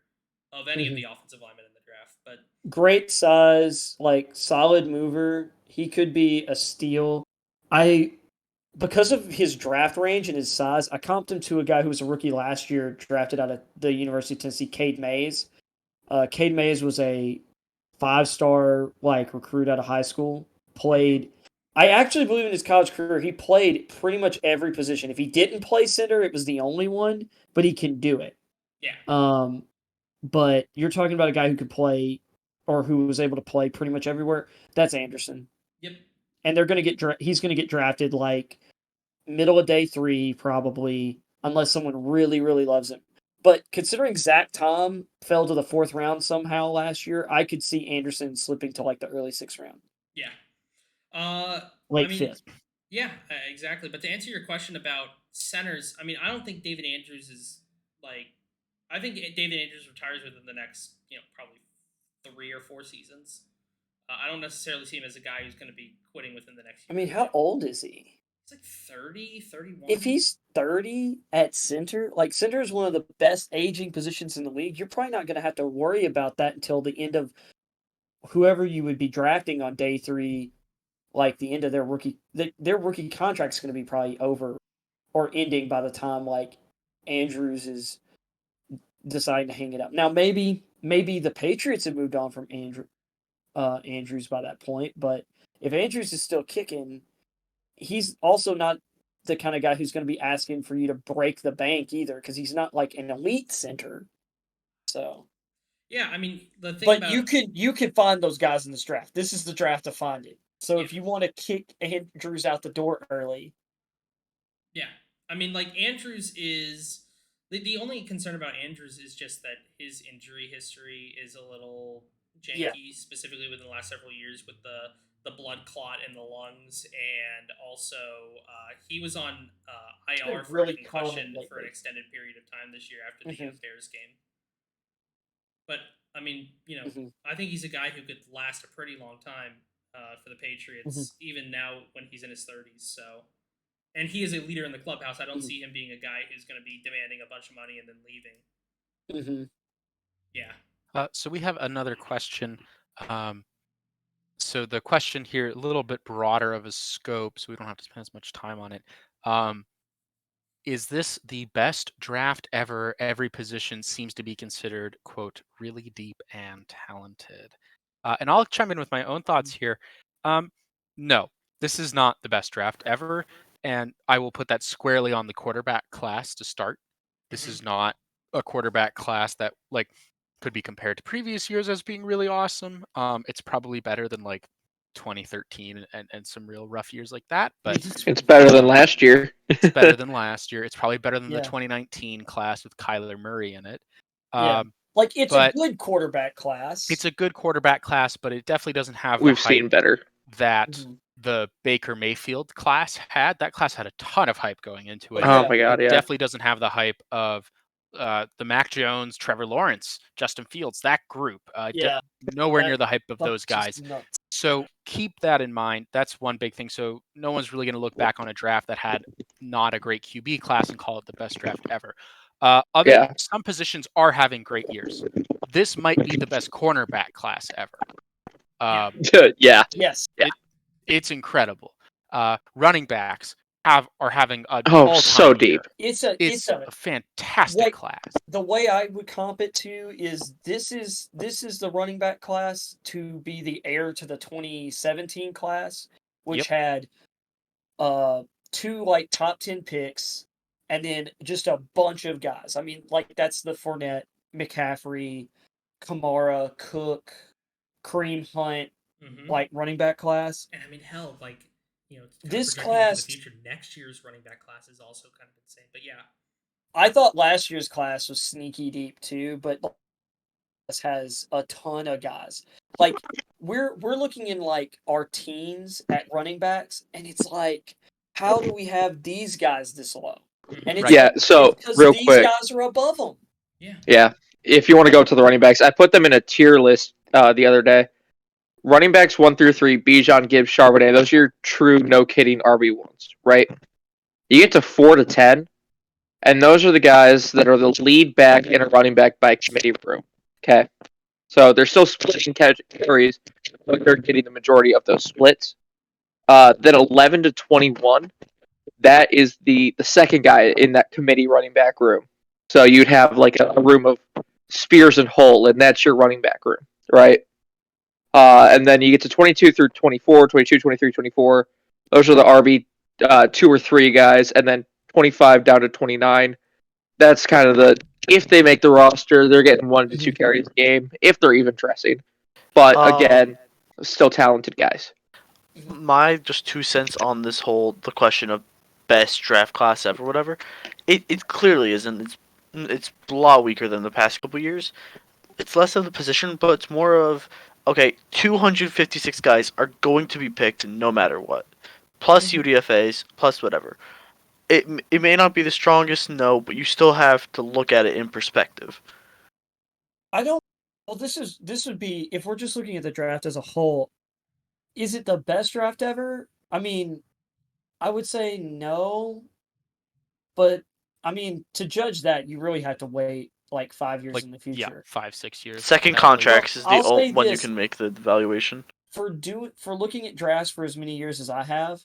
of any of the offensive linemen in the draft. But Great size, like solid mover. He could be a steal. Because of his draft range and his size, I comped him to a guy who was a rookie last year, drafted out of the University of Tennessee, Cade Mays. Cade Mays was a 5-star recruit out of high school. Played. I actually believe in his college career he played pretty much every position. If he didn't play center, it was the only one, but he can do it. yeah, But you're talking about a guy who could play, or who was able to play pretty much everywhere. That's Anderson, yep, and they're going to get he's going to get drafted like middle of day 3 probably, unless someone really really loves him. But considering Zach Tom fell to the 4th round somehow last year, I could see Anderson slipping to like the early 6th round, yeah. late I mean, 5th. yeah, exactly. But to answer your question about centers, I mean, I don't think David Andrews is like. I think David Andrews retires within the next, probably 3 or 4 seasons. I don't necessarily see him as a guy who's going to be quitting within the next year. I mean, how old is he? It's like 30, 31. If he's 30 at center, like center is one of the best aging positions in the league, you're probably not going to have to worry about that until the end of whoever you would be drafting on day 3, like the end of their rookie contract's going to be probably over or ending by the time like Andrews is deciding to hang it up. Now maybe the Patriots have moved on from Andrews by that point, but if Andrews is still kicking, he's also not the kind of guy who's going to be asking for you to break the bank either, because he's not like an elite center. So Yeah, I mean the thing but about you could find those guys in this draft. This is the draft to find it. So Yeah. if you want to kick Andrews out the door early, yeah, I mean like Andrews is the only concern about Andrews is just that his injury history is a little janky, specifically within the last several years with the blood clot in the lungs, and also he was on IR for really a concussion common for an lately. extended period of time this year after the Mhm. Bears game. But I mean, Mhm. I think he's a guy who could last a pretty long time for the Patriots, even now when he's in his 30s. So, and he is a leader in the clubhouse. I don't see him being a guy who's going to be demanding a bunch of money and then leaving. Yeah. So we have another question. So the question here, a little bit broader of a scope, so we don't have to spend as much time on it. Is this the best draft ever? Every position seems to be considered, quote, really deep and talented. And I'll chime in with my own thoughts here. No, this is not the best draft ever. And I will put that squarely on the quarterback class to start. This is not a quarterback class that like could be compared to previous years as being really awesome. It's probably better than like 2013 and some real rough years like that, but It's better than last year. it's better than last year. It's probably better than the Yeah. 2019 class with Kyler Murray in it. Yeah. Like it's a but good quarterback class. it's a good quarterback class, but it definitely doesn't have the We've hype seen better. that Mhm. the Baker Mayfield class had. That class had a ton of hype going into it. Oh my god, It yeah. definitely doesn't have the hype of the Mac Jones, Trevor Lawrence, Justin Fields, that group. Yeah. Nowhere near the hype of That's those just guys. nuts. So keep that in mind. That's one big thing. So no one's really going to look back on a draft that had not a great QB class and call it the best draft ever. Yeah. Some positions are having great years. This might be the best cornerback class ever. Yeah. Yes. It's incredible. Running backs are having a Oh, all-time so deep. year. It's It's a a fantastic Like- class. the way I would comp it to is this is the running back class to be the heir to the 2017 class, which had 2 like top 10 picks and then just a bunch of guys. I mean, like that's the Fournette, McCaffrey, Kamara, Cook, Kareem Hunt, like running back class. And I mean, hell, like This projecting class- into the future, next year's running back class is also kind of insane. But yeah, I thought last year's class was sneaky deep too, but this has a ton of guys. Like we're looking in like our teens at running backs, and it's like, how do we have these guys this low? And it's Yeah, like, so, it's 'cause real these quick. guys are above them. Yeah. If you want to go to the running backs, I put them in a tier list the other day. Running backs 1 through 3, Bijan, Gibbs, Charbonnet. Those are your true, no kidding RB1s, right? You get to 4 to 10, and those are the guys that are the lead back in a running back by committee room. Okay, so they're still splitting categories, but they're getting the majority of those splits. Then 11 to 21, that is the second guy in that committee running back room. So you'd have like a room of Spears and Hull, and that's your running back room, right? And then you get to 22 through 24, 22, 23, 24. Those are the RB 2 or 3 guys, and then 25 down to 29. That's kind of the, if they make the roster, they're getting 1 to 2 carries a game, if they're even dressing. But again, still talented guys. My just 2 cents on this the question of best draft class ever, whatever. It clearly isn't. It's a lot weaker than the past couple years. It's less of the position, but it's more of, okay, 256 guys are going to be picked no matter what, plus UDFA's, plus whatever. It may not be the strongest, no, but you still have to look at it in perspective. I don't. Well, this would be, if we're just looking at the draft as a whole. Is it the best draft ever? I mean, I would say no, but I mean, to judge that, you really have to wait like 5 years Like, in the yeah, future. 5-6 years. Second exactly. contracts is the I'll say one you this. can make the evaluation. For looking at drafts for as many years as I have,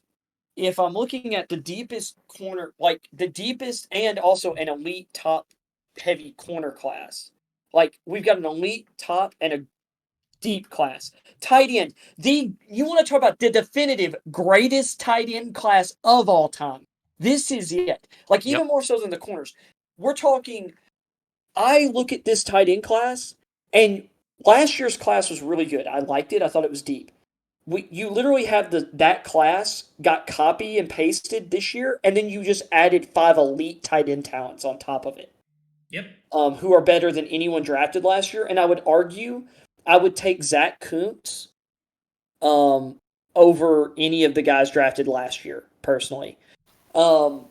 if I'm looking at the deepest corner, like the deepest and also an elite top heavy corner class, like we've got an elite top and a deep class. Tight end. You want to talk about the definitive greatest tight end class of all time. This is it. Like even more so than the corners. We're talking I look at this tight end class and last year's class was really good. I liked it. I thought it was deep. You literally have that class got copy and pasted this year, and then you just added 5 elite tight end talents on top of it. Yep. Who are better than anyone drafted last year. And I would argue I would take Zach Kuntz over any of the guys drafted last year, personally. For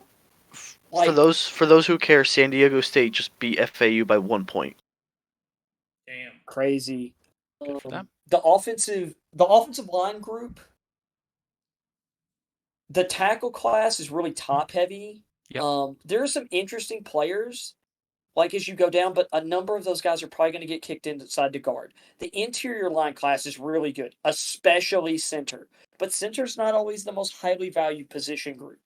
those who care, San Diego State just beat FAU by 1 point. Damn. Crazy. Good for them. The offensive line group, the tackle class is really top heavy. Yep. There are some interesting players, like as you go down, but a number of those guys are probably going to get kicked inside the guard. The interior line class is really good, especially center. But center's not always the most highly valued position group.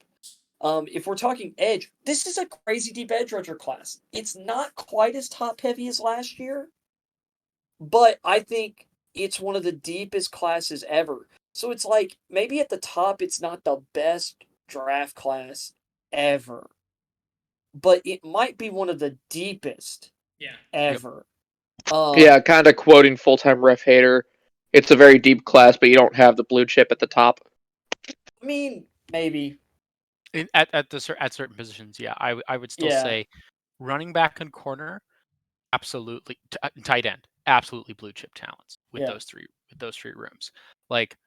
If we're talking edge, this is a crazy deep edge rusher class. It's not quite as top heavy as last year, but I think it's one of the deepest classes ever. So it's like maybe at the top, it's not the best draft class ever, but it might be one of the deepest ever. Yeah, kind of quoting full-time ref hater. It's a very deep class, but you don't have the blue chip at the top. I mean, maybe. At certain positions, yeah. I would still say running back and corner, absolutely. Tight end, absolutely blue chip talents with those three rooms. Like,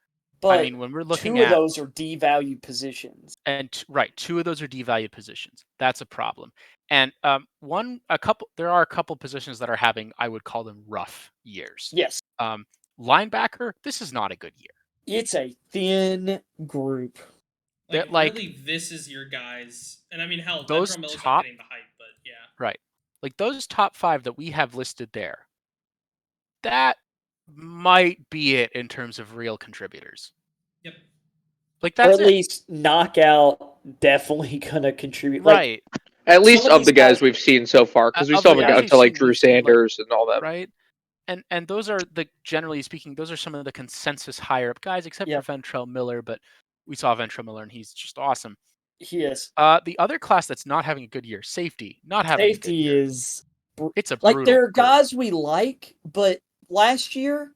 but I mean, when we're looking two of those are devalued positions, and two of those are devalued positions. That's a problem. And there are a couple positions that are having, I would call them rough years. Yes. Linebacker, this is not a good year. It's a thin group. Really, this is your guys, and I mean, hell, those Ventrell Miller's top, not getting the hype, but yeah. Right. Like those top 5 that we have listed there, that might be it in terms of real contributors. Yep. Like that's or at least knockout definitely gonna contribute. Right. Like, at least of the guys we've seen so far, because we still haven't gotten to like Drew Sanders and all that. Right. And those are generally speaking, those are some of the consensus higher up guys, except for Ventrell Miller, but we saw Ventrell Miller and he's just awesome. He is. The other class that's not having a good year, safety, not having a good year. Is it's a like there are guys we like, but last year,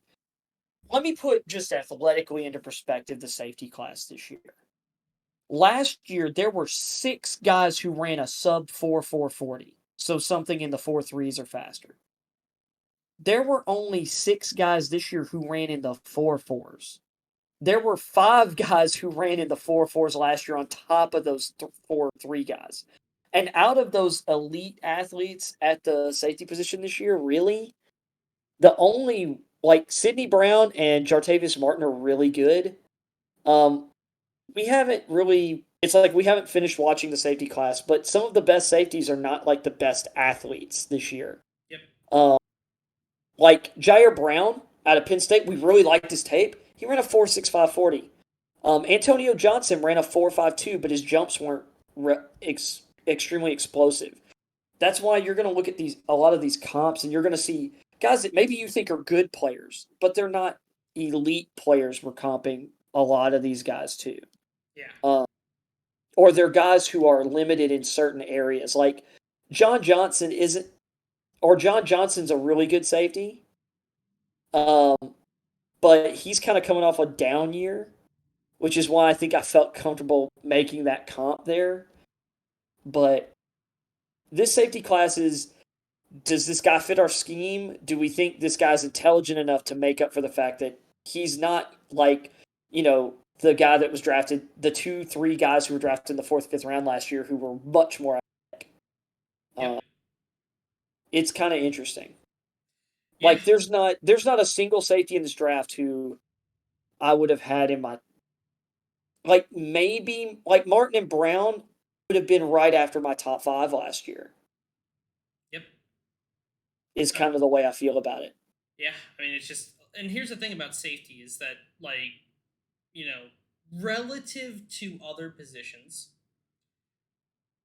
let me put just athletically into perspective the safety class this year. Last year, there were 6 guys who ran a sub 4.40, so something in the 4.3s or faster. There were only 6 guys this year who ran in the 4.4s. There were 5 guys who ran in the 4.4s last year on top of those 4.3 guys. And out of those elite athletes at the safety position this year, really, the only, like, Sidney Brown and Jartavius Martin are really good. We haven't really, it's like we haven't finished watching the safety class, but some of the best safeties are not, like, the best athletes this year. Yep. Like, Jair Brown out of Penn State, we really liked his tape. He ran a 4.65 40. Antonio Johnson ran a 4.52, but his jumps weren't extremely explosive. That's why you're going to look at a lot of these comps, and you're going to see guys that maybe you think are good players, but they're not elite players. We're comping a lot of these guys too. Yeah. Or they're guys who are limited in certain areas. Like John Johnson's a really good safety. But he's kind of coming off a down year, which is why I think I felt comfortable making that comp there. But this safety class does this guy fit our scheme? Do we think this guy's intelligent enough to make up for the fact that he's not like, the guy that was drafted, the 2-3 guys who were drafted in the 4th, 5th round last year who were much more athletic. It's kind of interesting. Yeah. Like there's not a single safety in this draft who I would have had in my like maybe like Martin and Brown would have been right after my top 5 last year. Yep. Is kind of the way I feel about it. Yeah, I mean, it's just, and here's the thing about safety is that, like, you know, relative to other positions,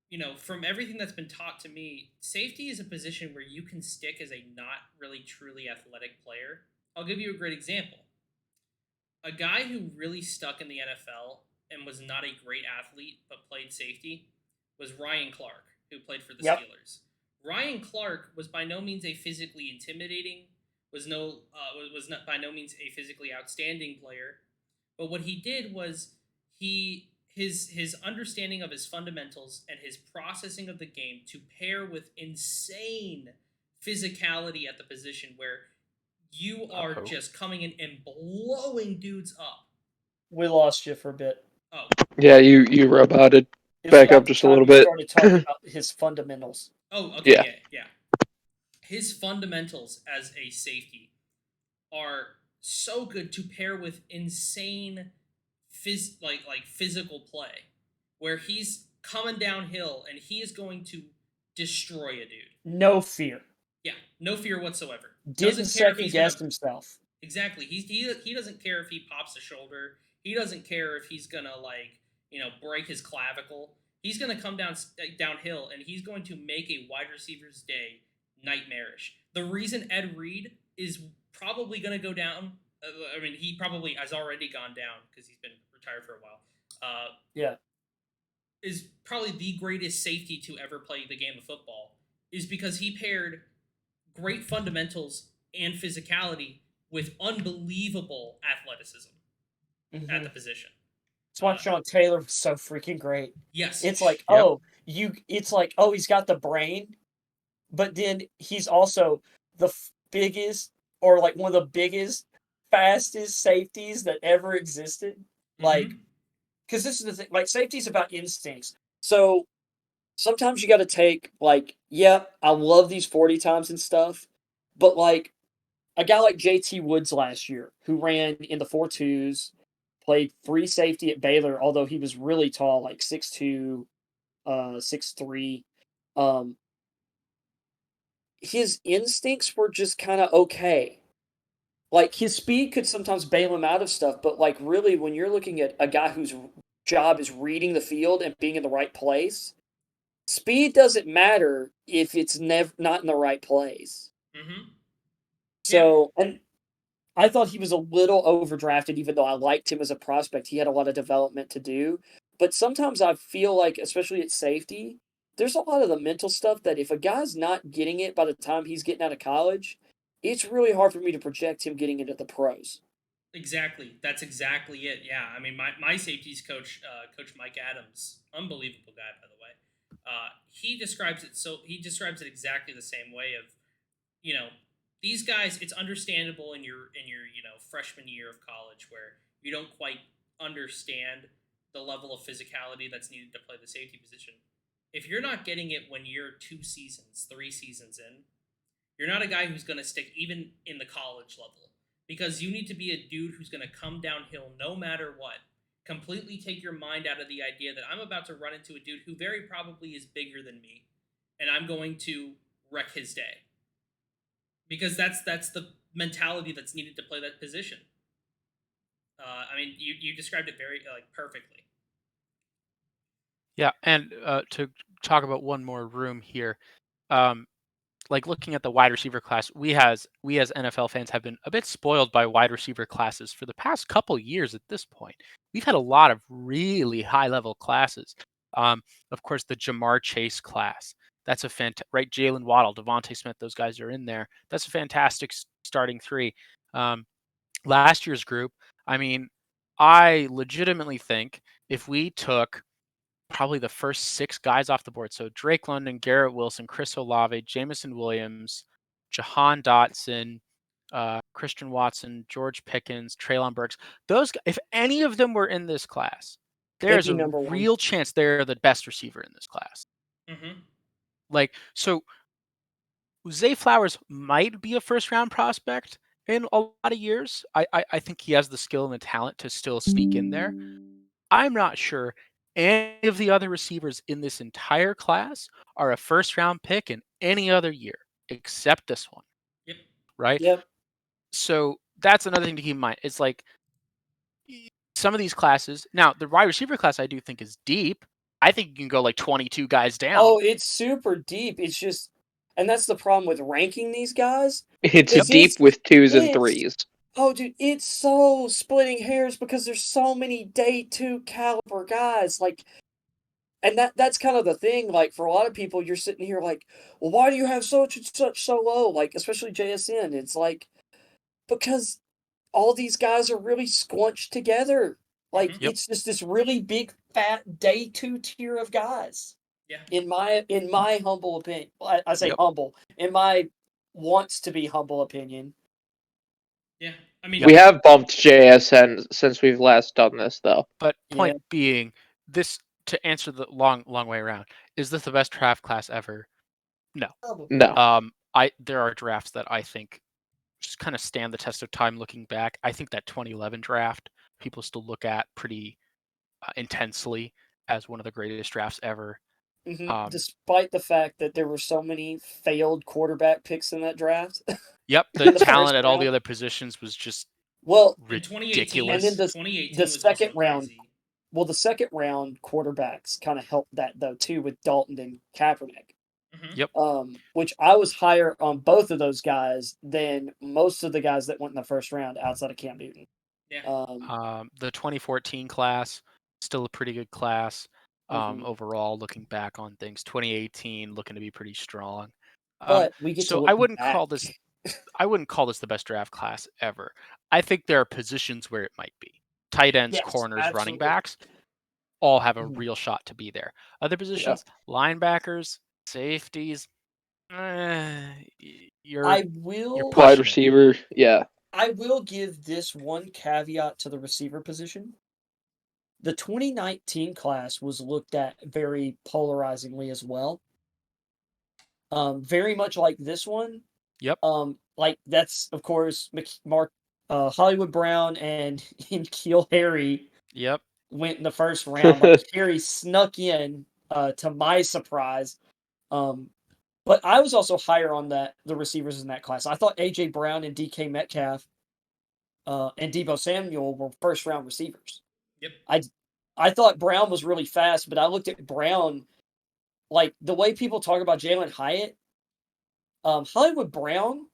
you know, from everything that's been taught to me, safety is a position where you can stick as a not really truly athletic player. I'll give you a great example. A guy who really stuck in the NFL and was not a great athlete but played safety was Ryan Clark, who played for the Steelers. Ryan Clark was by no means a physically intimidating, was not by no means a physically outstanding player, but what he did was his understanding of his fundamentals and his processing of the game to pair with insane physicality at the position where you are just coming in and blowing dudes up. We lost you for a bit. Oh. Yeah, you roboted back up just a little bit. Started talking about his fundamentals. Oh, okay, yeah. His fundamentals as a safety are so good to pair with insane physical play, where he's coming downhill and he is going to destroy a dude. No fear. Yeah, no fear whatsoever. Didn't second guess himself. Exactly. He doesn't care if he pops a shoulder. He doesn't care if he's gonna break his clavicle. He's gonna come downhill and he's going to make a wide receiver's day nightmarish. The reason Ed Reed is probably gonna go down. I mean, he probably has already gone down because he's been retired for a while. Is probably the greatest safety to ever play the game of football, is because he paired great fundamentals and physicality with unbelievable athleticism at the position. That's why Sean Taylor was so freaking great. Yes. It's like, he's got the brain, but then he's also the biggest, or like one of the biggest, fastest safeties that ever existed. Mm-hmm. Like, because this is the thing, like, safety's about instincts. So sometimes you got to take, like, I love these 40 times and stuff, but like a guy like JT Woods last year, who ran in the 4.2s, played free safety at Baylor, although he was really tall, like 6'2", 6'3". His instincts were just kind of okay. Like, his speed could sometimes bail him out of stuff, but like, really, when you're looking at a guy whose job is reading the field and being in the right place, speed doesn't matter if it's not in the right place. Mm-hmm. So, and I thought he was a little overdrafted, even though I liked him as a prospect. He had a lot of development to do. But sometimes I feel like, especially at safety, there's a lot of the mental stuff that if a guy's not getting it by the time he's getting out of college, it's really hard for me to project him getting into the pros. Exactly. That's exactly it. Yeah. I mean, my safeties coach, Coach Mike Adams, unbelievable guy, by the way. He describes it exactly the same way of, these guys, it's understandable in your freshman year of college where you don't quite understand the level of physicality that's needed to play the safety position. If you're not getting it when you're 2 seasons, 3 seasons in, you're not a guy who's going to stick even in the college level, because you need to be a dude who's going to come downhill no matter what. Completely take your mind out of the idea that I'm about to run into a dude who very probably is bigger than me, and I'm going to wreck his day. Because that's the mentality that's needed to play that position. I mean, you described it very perfectly. Yeah, and to talk about one more room here, like looking at the wide receiver class, we as NFL fans have been a bit spoiled by wide receiver classes for the past couple years. At this point, we've had a lot of really high level classes. Of course, the Jamar Chase class. That's a right. Jalen Waddle, Devontae Smith, those guys are in there. That's a fantastic starting 3. Last year's group, I mean, I legitimately think if we took probably the first 6 guys off the board, so Drake London, Garrett Wilson, Chris Olave, Jameson Williams, Jahan Dotson, Christian Watson, George Pickens, Treylon Burks, those, if any of them were in this class, there's a real chance they're the best receiver in this class. Mm-hmm. Like, so Zay Flowers might be a first-round prospect in a lot of years. I think he has the skill and the talent to still sneak in there. I'm not sure any of the other receivers in this entire class are a first-round pick in any other year except this one, Yep. right? Yep. So that's another thing to keep in mind. It's like some of these classes. Now, the wide receiver class I do think is deep. I think you can go like 22 guys down. Oh, it's super deep. It's just, and that's the problem with ranking these guys. It's Yep. deep with twos and it's- threes. Oh, dude, it's so splitting hairs because there's so many day 2 caliber guys. Like, and that's kind of the thing. Like, for a lot of people, you're sitting here like, well, why do you have such and such so low? Like, especially JSN. It's like, because all these guys are really squunched together. Like, Mhm. Yep. it's just this really big, fat day 2 tier of guys. Yeah. In my humble opinion, I say Yep. humble. In my wants to be humble opinion. Yeah. I mean, We have bumped JSN since we've last done this, though. But Yeah. point being, this to answer the long way around, is this the best draft class ever? No. Probably. No. There are drafts that I think just kind of stand the test of time looking back. I think that 2011 draft people still look at pretty intensely as one of the greatest drafts ever. Mhm. Despite the fact that there were so many failed quarterback picks in that draft. Yep, the In the talent first at all the round. other positions was just Well, in 2018, ridiculous. And then 2018 the was second also round, crazy. well, the second round quarterbacks kind of helped that though too with Dalton and Kaepernick. Mhm. Yep. Which I was higher on both of those guys than most of the guys that went in the first round outside of Cam Newton. Yeah. The 2014 class, still a pretty good class Mhm. overall, looking back on things. 2018 looking to be pretty strong. But we get to So look I wouldn't back. call this the best draft class ever. I think there are positions where it might be. Tight ends, Yes, corners, running absolutely. backs, all have a Mhm. real shot to be there. Other positions, linebackers, safeties, you're I will pushing Wide it. receiver, yeah. I will give this one caveat to the receiver position. The 2019 class was looked at very polarizingly as well. Very much like this one. Yep. Like that's of course Hollywood Brown and Keel Harry Yep. went in the first round. Like Harry snuck in, to my surprise. But I was also higher on the receivers in that class. I thought AJ Brown and DK Metcalf, and Debo Samuel were first round receivers. Yep. I thought Brown was really fast, but I looked at Brown, like the way people talk about Jalen Hyatt. Hollywood Brown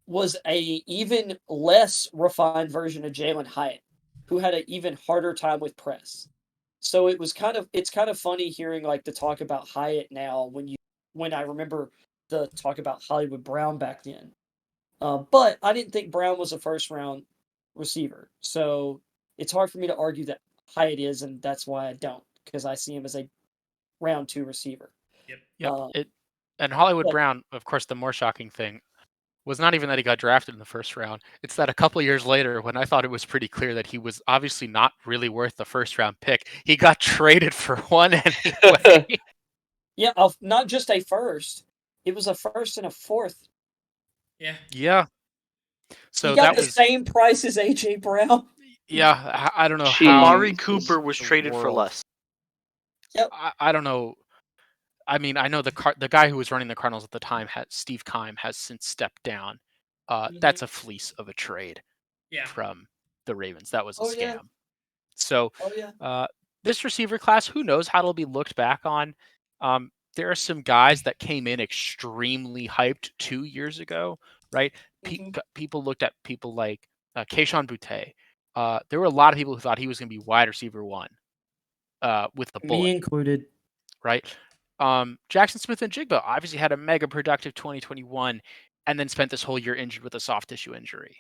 was a even less refined version of Jalen Hyatt, who had an even harder time with press. So it's kind of funny hearing like the talk about Hyatt now when I remember the talk about Hollywood Brown back then. But I didn't think Brown was a first round receiver, so it's hard for me to argue that Hyatt is, and that's why I don't, because I see him as a round 2 receiver. Yep. And Hollywood but- Brown, of course, the more shocking thing was not even that he got drafted in the first round. It's that a couple of years later, when I thought it was pretty clear that he was obviously not really worth the first round pick, he got traded for one anyway. Yeah, not just a first. It was a first and a fourth. Yeah. Yeah. So he got that the was same price as AJ Brown. yeah. I don't know Jeez. how Amari Jesus. Cooper was the traded for world- less. I don't know. I mean, I know the guy who was running the Cardinals at the time, Steve Keim, has since stepped down. That's a fleece of a trade Yeah. from the Ravens. That was a Oh, scam. yeah. So Oh yeah. this receiver class, who knows how it'll be looked back on. There are some guys that came in extremely hyped 2 years ago, right? People looked at people like Keishon Butte. There were a lot of people who thought he was going to be wide receiver 1 with the bullet. Me included. Right? Jackson Smith and Jigba obviously had a mega productive 2021 and then spent this whole year injured with a soft tissue injury,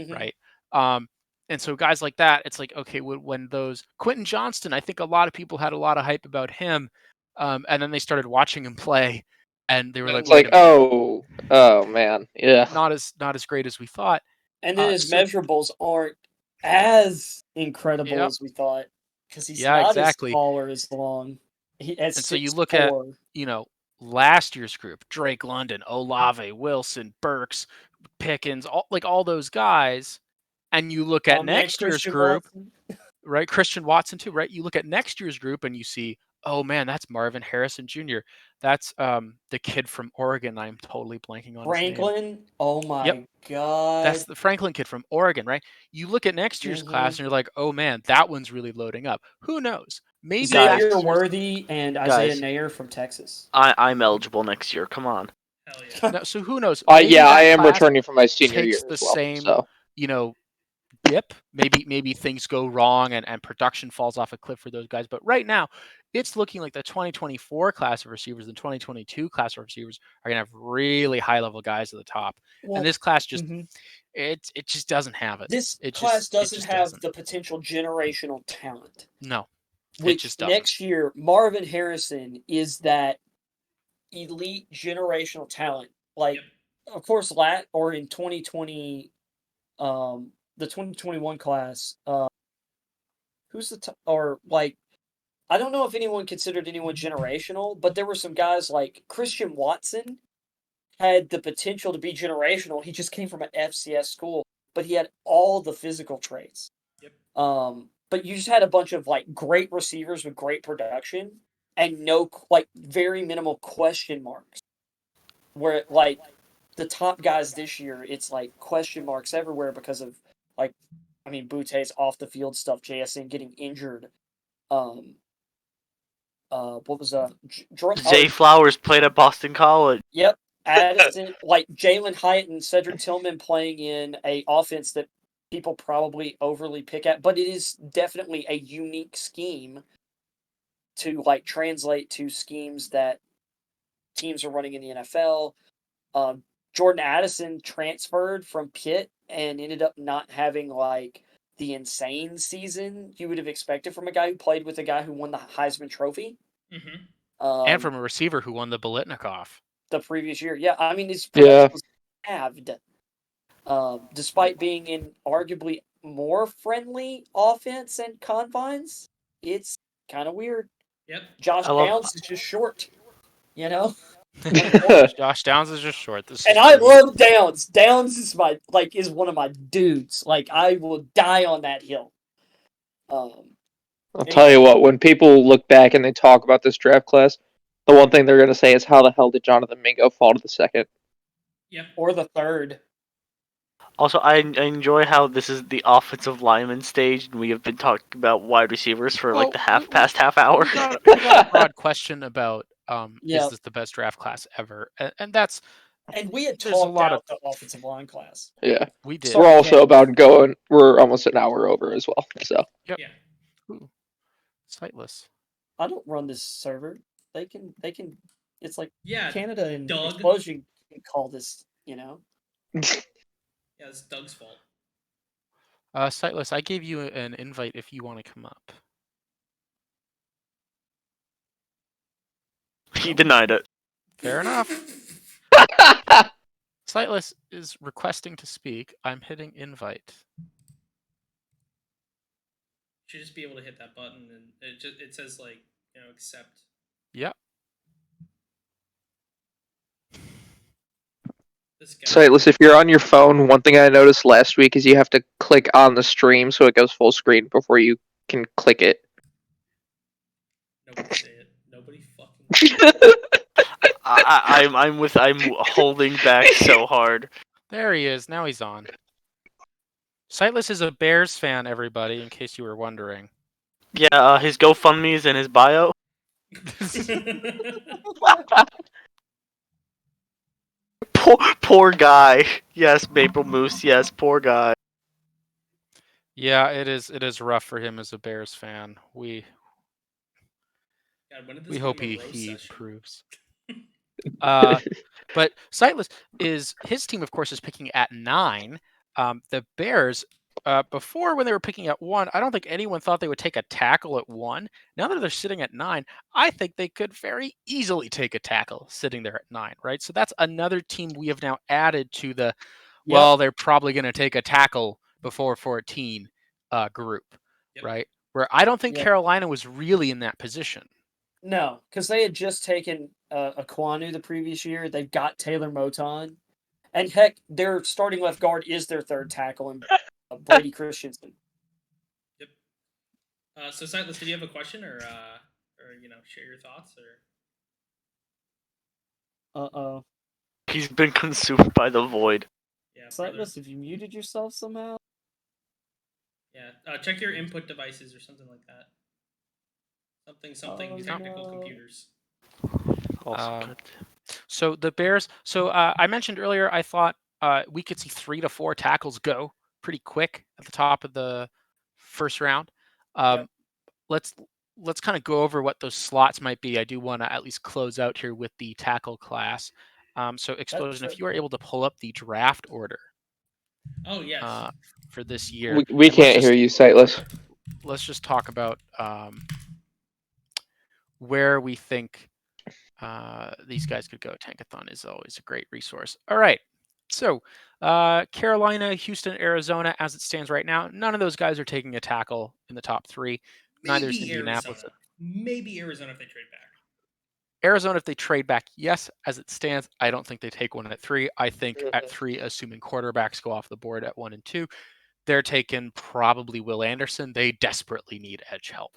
right? And so guys like that, it's like, okay, when those Quentin Johnston, I think a lot of people had a lot of hype about him, and then they started watching him play, and they were like, It's wait like, a minute, oh man, yeah. not as great as we thought. And then his so- measurables aren't as incredible Yep. as we thought, because he's Yeah, not exactly. as tall or as long. And so you look at, last year's group: Drake London, Olave, Wilson, Burks, Pickens, all those guys, and you look at next year's group. right? Christian Watson too, right? You look at next year's group and you see, oh man, that's Marvin Harrison Jr. That's the kid from Oregon. I'm totally blanking on his name. Franklin. Oh my Yep. god. That's the Franklin kid from Oregon, right? You look at next year's class and you're like, oh man, that one's really loading up. Who knows? Maybe Xavier that's Worthy and Isaiah Guys. Nair from Texas. I'm eligible next year. Come on. Hell yeah. no, so who knows? Maybe Yeah, that I am class returning from my senior takes year the as well. same, So dip. Maybe things go wrong and production falls off a cliff for those guys. But right now, it's looking like the 2024 class of receivers and 2022 class of receivers are going to have really high level guys at the top. Well, and this class just mhm. it just doesn't have it. This It class just, it doesn't just have doesn't. the potential generational talent. No, it Which just doesn't. next year, Marvin Harrison is that elite generational talent. Like, of course, or in 2020, the 2021 class, who's the or like, I don't know if anyone considered anyone generational, but there were some guys like Christian Watson had the potential to be generational. He just came from an FCS school, but he had all the physical traits. Yep. But you just had a bunch of like great receivers with great production and very minimal question marks. Where like the top guys this year, it's like question marks everywhere because of Butte's off the field stuff, JSN getting injured. What was Zay Flowers played at Boston College. Yep. Addison, like Jalen Hyatt and Cedric Tillman playing in a offense that people probably overly pick at, but it is definitely a unique scheme to like translate to schemes that teams are running in the NFL. Jordan Addison transferred from Pitt and ended up not having like the insane season you would have expected from a guy who played with a guy who won the Heisman Trophy. Mm-hmm. And from a receiver who won the Biletnikoff the previous year. Yeah, I mean, his production was halved. Despite being in arguably more friendly offense and confines, it's kind of weird. Yep. Josh Downs is just short, you know? Josh Downs is just short. I love Downs. Downs is is one of my dudes. Like, I will die on that hill. I'll tell you what, when people look back and they talk about this draft class, the one thing they're going to say is, how the hell did Jonathan Mingo fall to the second? Yep. Or the third. Also, I enjoy how this is the offensive lineman stage, and we have been talking about wide receivers for like the past half hour. We got a broad question about is this the best draft class ever? And that's... And we had talked about the offensive line class. Yeah. We did. We're also we're almost an hour over as well, so. Yep. Yeah. Ooh. Sightless. I don't run this server. They can, it's like Canada and Doug. Explosion can call this, you know? Yeah, it's Doug's fault. Sightless, I gave you an invite if you want to come up. He denied it. Fair enough. Sightless is requesting to speak. I'm hitting invite. You should just be able to hit that button, and it says like, accept. Yep. Sightless, if you're on your phone, one thing I noticed last week is you have to click on the stream so it goes full screen before you can click it. Nobody say it. Nobody fucking. I'm holding back so hard. There he is. Now he's on. Sightless is a Bears fan, everybody, in case you were wondering. Yeah, his GoFundMe is in his bio. Poor guy. Yes, Maple Moose. Yes, poor guy. Yeah, it is rough for him as a Bears fan. We hope he proves. But Sightless his team, of course, is picking at 9. The Bears, before when they were picking at 1, I don't think anyone thought they would take a tackle at 1. Now that they're sitting at 9, I think they could very easily take a tackle sitting there at 9, right? So that's another team we have now added to the, they're probably going to take a tackle before 14 group, right? Where I don't think Carolina was really in that position. No, because they had just taken Aquanu the previous year. They've got Taylor Moton. And heck, their starting left guard is their third tackle, and Brady Christensen. Yep. So Sightless, did you have a question or share your thoughts or? Uh-oh. He's been consumed by the void. Yeah, Sightless, have you muted yourself somehow? Yeah, check your input devices or something like that. Something Oh, technical no. computers. Also good. So the Bears. So I mentioned earlier, I thought we could see 3 to 4 tackles go pretty quick at the top of the first round. Yep. Let's kind of go over what those slots might be. I do want to at least close out here with the tackle class. So Explosion, if you are able to pull up the draft order. Oh yes. For this year, We can't hear you, Sightless. Let's just talk about where we think these guys could go. Tankathon is always a great resource. All right. So Carolina, Houston, Arizona, as it stands right now, none of those guys are taking a tackle in the top 3. Neither is Indianapolis. Maybe Arizona if they trade back. Arizona, if they trade back, yes. As it stands, I don't think they take one at 3. I think at 3, assuming quarterbacks go off the board at 1 and 2, they're taking probably Will Anderson. They desperately need edge help.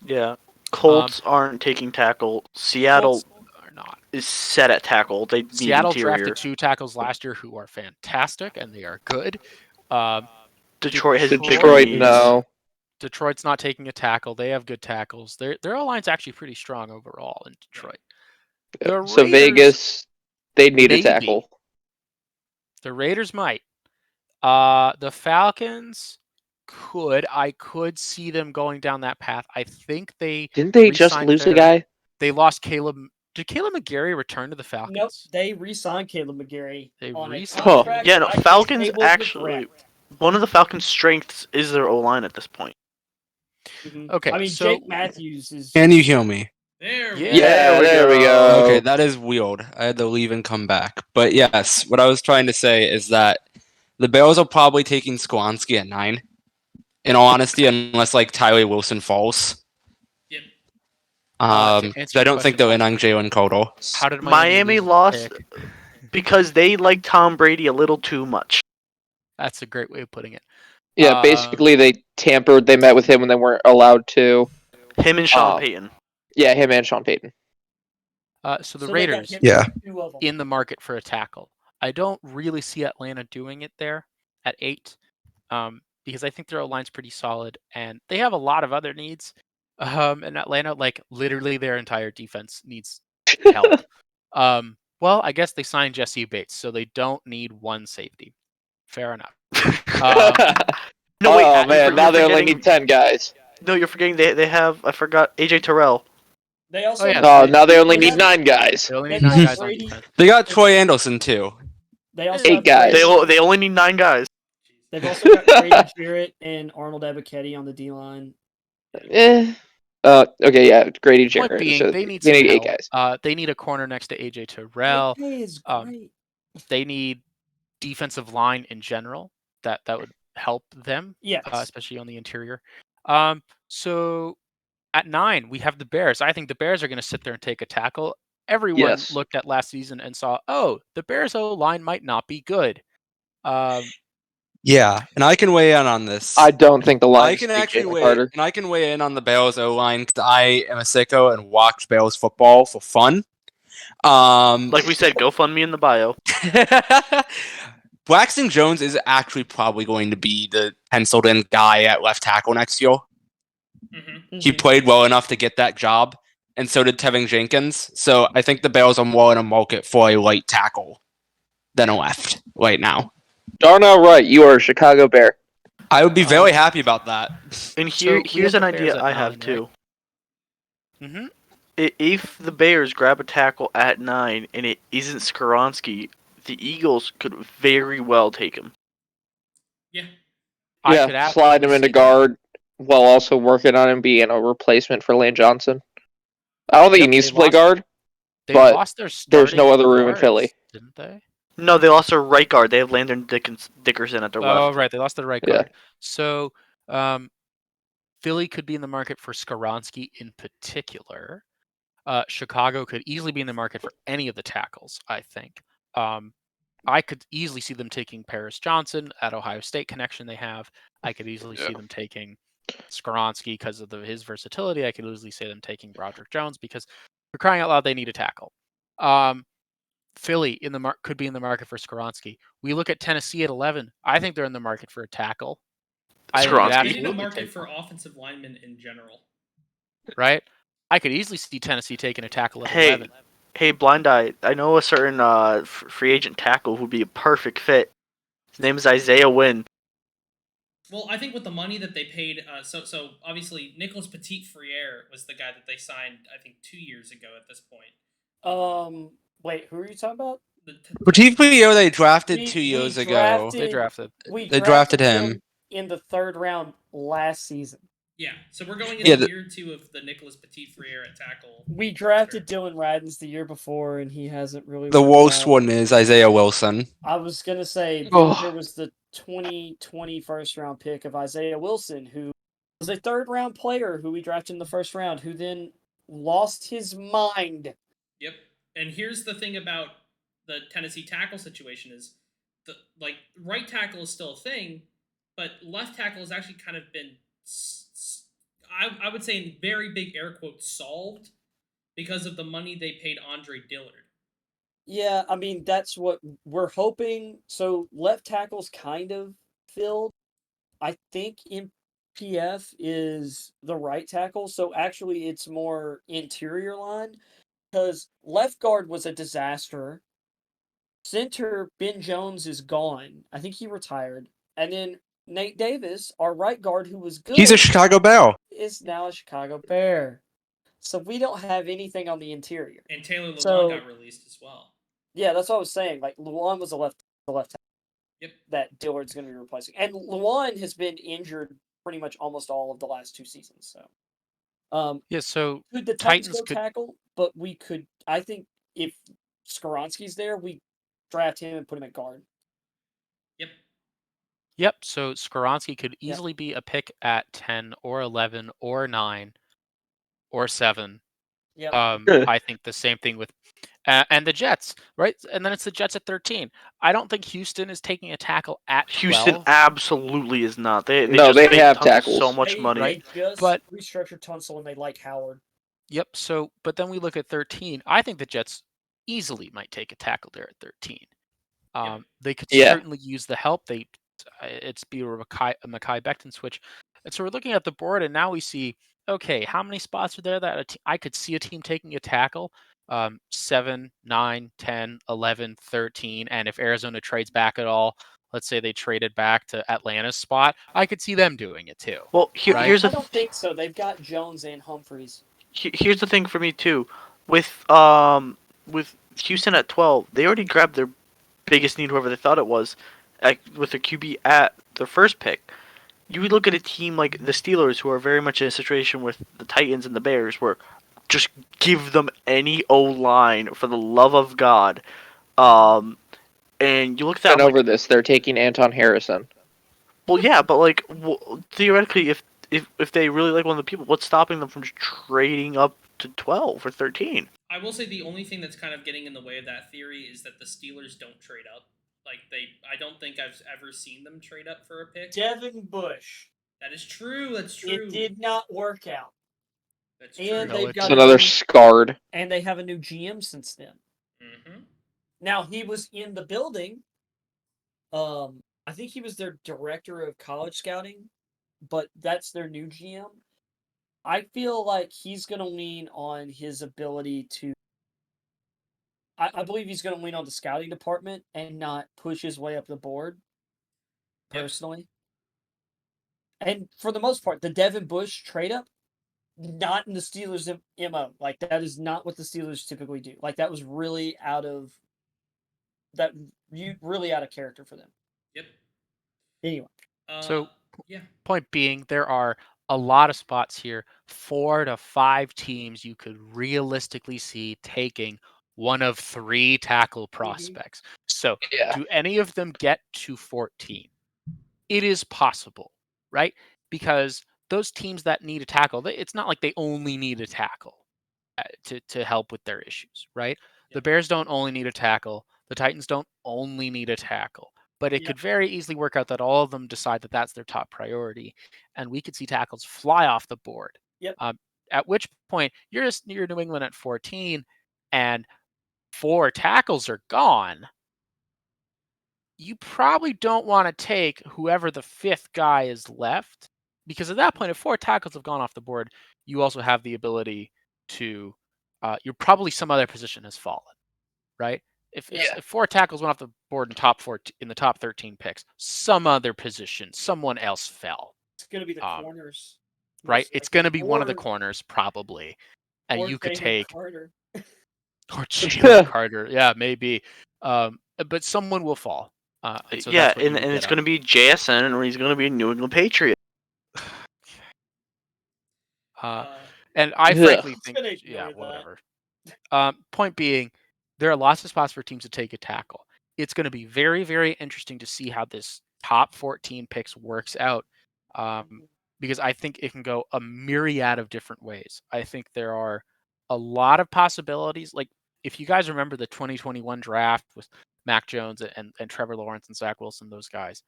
Yeah. Colts aren't taking tackle. Seattle are not. Is set at tackle. They need Seattle interior. drafted 2 tackles last year who are fantastic and they are good. Detroit, no. Detroit's not taking a tackle. They have good tackles. Their O-line's actually pretty strong overall in Detroit. The So Raiders, Vegas, they need a tackle. The Raiders might. The Falcons I could see them going down that path. I think didn't they just lose a guy? They lost Caleb. Did Caleb McGarry return to the Falcons? Nope, they re-signed Caleb McGarry on a Oh, contract. yeah, no, Falcons actually. One of the Falcons' strengths is their O-line at this point. Mm-hmm. Okay, I mean, so Jake Matthews is. Can you hear me? There we go. Okay, that is weird. I had to leave and come back. But yes, what I was trying to say is that the Bears are probably taking Skoronski at 9. In all honesty, unless like Tyler Wilson falls. Yep. I don't think they're in on Jalen Cotto. How did Miami lost because they like Tom Brady a little too much. That's a great way of putting it. Yeah, basically they tampered. They met with him when they weren't allowed to. Him and Sean Payton. Yeah, him and Sean Payton. So the Raiders, in the market for a tackle. I don't really see Atlanta doing it there at 8, because I think their O-line's pretty solid, and they have a lot of other needs. In Atlanta, like literally their entire defense needs help. Well, I guess they signed Jesse Bates, so they don't need one safety. Fair enough. No, wait, man, now they only need 10 guys. No, you're forgetting they have, I forgot, AJ Terrell. They also now they only need 9 guys. They only need 9 guys on defense. They got Troy Anderson too. They also 8 guys. They only need 9 guys. They've also got Grady Jarrett and Arnold Ebiketie on the D-line. Okay, yeah, Grady Jarrett. Point being, So they need 8 guys. They need a corner next to AJ Terrell. Is great. They need defensive line in general. That would help them. Yes. Especially on the interior. So at 9, we have the Bears. I think the Bears are going to sit there and take a tackle. Everyone looked at last season and saw, the Bears O-line might not be good. Yeah, and I can weigh in on this. I don't think the line. I can weigh in on the Bears O-line because I am a sicko and watch Bears football for fun. Like we said, GoFundMe in the bio. Braxton Jones is actually probably going to be the penciled-in guy at left tackle next year. Mm-hmm. He played well enough to get that job, and so did Tevin Jenkins. So I think the Bears are more in a market for a right tackle than a left right now. Darnell Wright, you are a Chicago Bear. I would be very happy about that. And here's an idea I have too. Mm-hmm. If the Bears grab a tackle at 9 and it isn't Skoronski, the Eagles could very well take him. Yeah. Yeah, slide him into guard while also working on him being a replacement for Lane Johnson. I don't think he needs to play guard, but there's no other room in Philly. Didn't they? No, they lost their right guard. They have Landon Dickerson at their left. Oh, right. They lost their right guard. So Philly could be in the market for Skoronski in particular. Chicago could easily be in the market for any of the tackles, I think. I could easily see them taking Paris Johnson, that Ohio State connection they have. I could easily see them taking Skoronski because of his versatility. I could easily say them taking Broderick Jones because for crying out loud, they need a tackle. Philly could be in the market for Skoronski. We look at Tennessee at 11. I think they're in the market for a tackle. I think Skoronski. They need a absolutely market take for one, offensive linemen in general. right? I could easily see Tennessee taking a tackle at Hey, 11. hey, Blind Eye. I know a certain free agent tackle who'd be a perfect fit. His name is Isaiah Wynn. Well, I think with the money that they paid, so obviously Nicholas Petit-Frere was the guy that they signed, I think 2 years ago at this point. Wait, who are you talking about? Petit Frere they drafted We- 2 we years ago. drafted- They drafted. We They drafted him. in the 3rd round last season. Yeah, so we're going Yeah, into the- year 2 of the Nicholas Petit-Frere at tackle. We drafted Dylan Radins the year before, and he hasn't really. The worked worst out. one is Isaiah Wilson. I was gonna say Oh. there was the 2020 first round pick of Isaiah Wilson, who was a 3rd round player who we drafted in the 1st round, who then lost his mind. Yep. And here's the thing about the Tennessee tackle situation is right tackle is still a thing, but left tackle has actually kind of been I would say in very big air quotes solved because of the money they paid Andre Dillard. Yeah, I mean that's what we're hoping. So left tackle's kind of filled. I think MPF is the right tackle, so actually it's more interior line because left guard was a disaster. Center Ben Jones is gone. I think he retired, and then Nate Davis, our right guard, who was good, He's a Chicago Bear. is now a Chicago Bear. So we don't have anything on the interior. And Taylor Lewan So- got released as well. Yeah, that's what I was saying. Like Luan was the left tackle Yep. that Dillard's going to be replacing, and Luan has been injured pretty much almost all of the last 2 seasons. So, Yeah, so could the Titans Titans go could- tackle? But we could. I think if Skoronski's there, we draft him and put him at guard. Yep, so Skoronski could Yep. easily be a pick at 10 or 11 or 9 or 7. Yep. I think the same thing with and the Jets, right? And then it's the Jets at 13. I don't think Houston is taking a tackle at 12. Houston absolutely is not. They No, just they paid have Tunsil tackles. so much They money. just But- restructured Tunsil and they like Howard. Yep, so but then we look at 13. I think the Jets easily might take a tackle there at 13. They could Yeah. certainly use the help. It's be a Mekhi Becton switch. And so we're looking at the board, and now we see, okay, how many spots are there that I could see a team taking a tackle? 7, 9, 10, 11, 13. And if Arizona trades back at all, let's say they traded back to Atlanta's spot, I could see them doing it too. Well, Right. here's I the don't think so. They've got Jones and Humphreys. here's the thing for me too. With Houston at 12, they already grabbed their biggest need, whoever they thought it was, with their QB at their first pick. You would look at a team like the Steelers, who are very much in a situation with the Titans and the Bears, where just give them any O-line for the love of God. And you look at that. And over this, they're taking Anton Harrison. Well, yeah, but like theoretically, if they really like one of the people, what's stopping them from just trading up to 12 or 13? I will say the only thing that's kind of getting in the way of that theory is that the Steelers don't trade up. I don't think I've ever seen them trade up for a pick. Devin Bush. That is true. That's true. It did not work out. That's And true. they've It's got It's another a new, scarred. and they have a new GM since then. Mm-hmm. Now he was in the building. I think he was their director of college scouting, but that's their new GM. I feel like he's going to lean on his ability to. I believe he's going to lean on the scouting department and not push his way up the board. Yep. Personally, and for the most part, the Devin Bush trade up, not in the Steelers' MO. Like that is not what the Steelers typically do. Like that was really out of character for them. Yep. Anyway, So- yeah. Point being, there are a lot of spots here, 4 to 5 teams you could realistically see taking one of 3 tackle prospects. So Yeah. do any of them get to 14? It is possible, right? Because those teams that need a tackle, it's not like they only need a tackle to help with their issues, right? The Yep. Bears don't only need a tackle. The Titans don't only need a tackle. But it Yep. could very easily work out that all of them decide that that's their top priority, and we could see tackles fly off the board. Yep. At which point you're New England at 14, and 4 tackles are gone. You probably don't want to take whoever the 5th guy is left, because at that point, if 4 tackles have gone off the board, you also have the ability to, you're probably some other position has fallen, right? If 4 tackles went off the board in in the top 13 picks, some other position, someone else fell. It's going to be the corners. Right? It's going to be one of the Or- corners, probably. And or you could Jalen take Carter. or Jalen Carter. Yeah, maybe. But someone will fall. And so yeah, that's what you would and get it's up. going to be JSN, or he's going to be a New England Patriot. And I Ugh. frankly think, gonna ignore yeah, that. whatever. Point being, there are lots of spots for teams to take a tackle. It's going to be very, very interesting to see how this top 14 picks works out, because I think it can go a myriad of different ways. I think there are a lot of possibilities. Like, if you guys remember the 2021 draft with Mac Jones and Trevor Lawrence and Zach Wilson, those guys,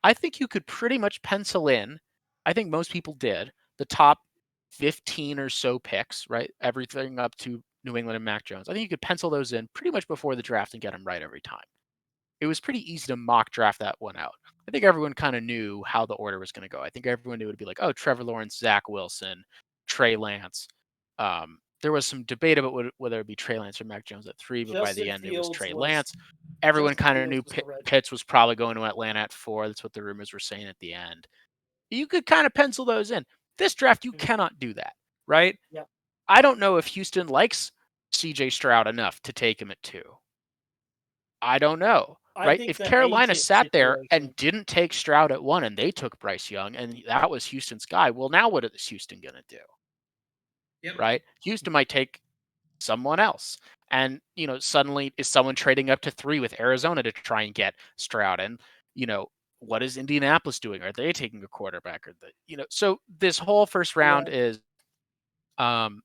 I think you could pretty much pencil in, I think most people did, the top 15 or so picks, right? Everything up to New England and Mac Jones. I think you could pencil those in pretty much before the draft and get them right every time. It was pretty easy to mock draft that one out. I think everyone kind of knew how the order was going to go. I think everyone knew it would be like, oh, Trevor Lawrence, Zach Wilson, Trey Lance. There was some debate about whether it would be Trey Lance or Mac Jones at 3, but by the end it was Trey Lance. Everyone kind of knew Pitts was probably going to Atlanta at 4. That's what the rumors were saying at the end. You could kind of pencil those in. This draft, you cannot do that, right? Yep. I don't know if Houston likes CJ Stroud enough to take him at 2. I don't know, right? If Carolina sat there and didn't take Stroud at 1 and they took Bryce Young and that was Houston's guy, well, now what is Houston going to do? Yep. Right? Houston might take someone else. And, suddenly is someone trading up to 3 with Arizona to try and get Stroud? And, what is Indianapolis doing? Are they taking a quarterback? So this whole first round is going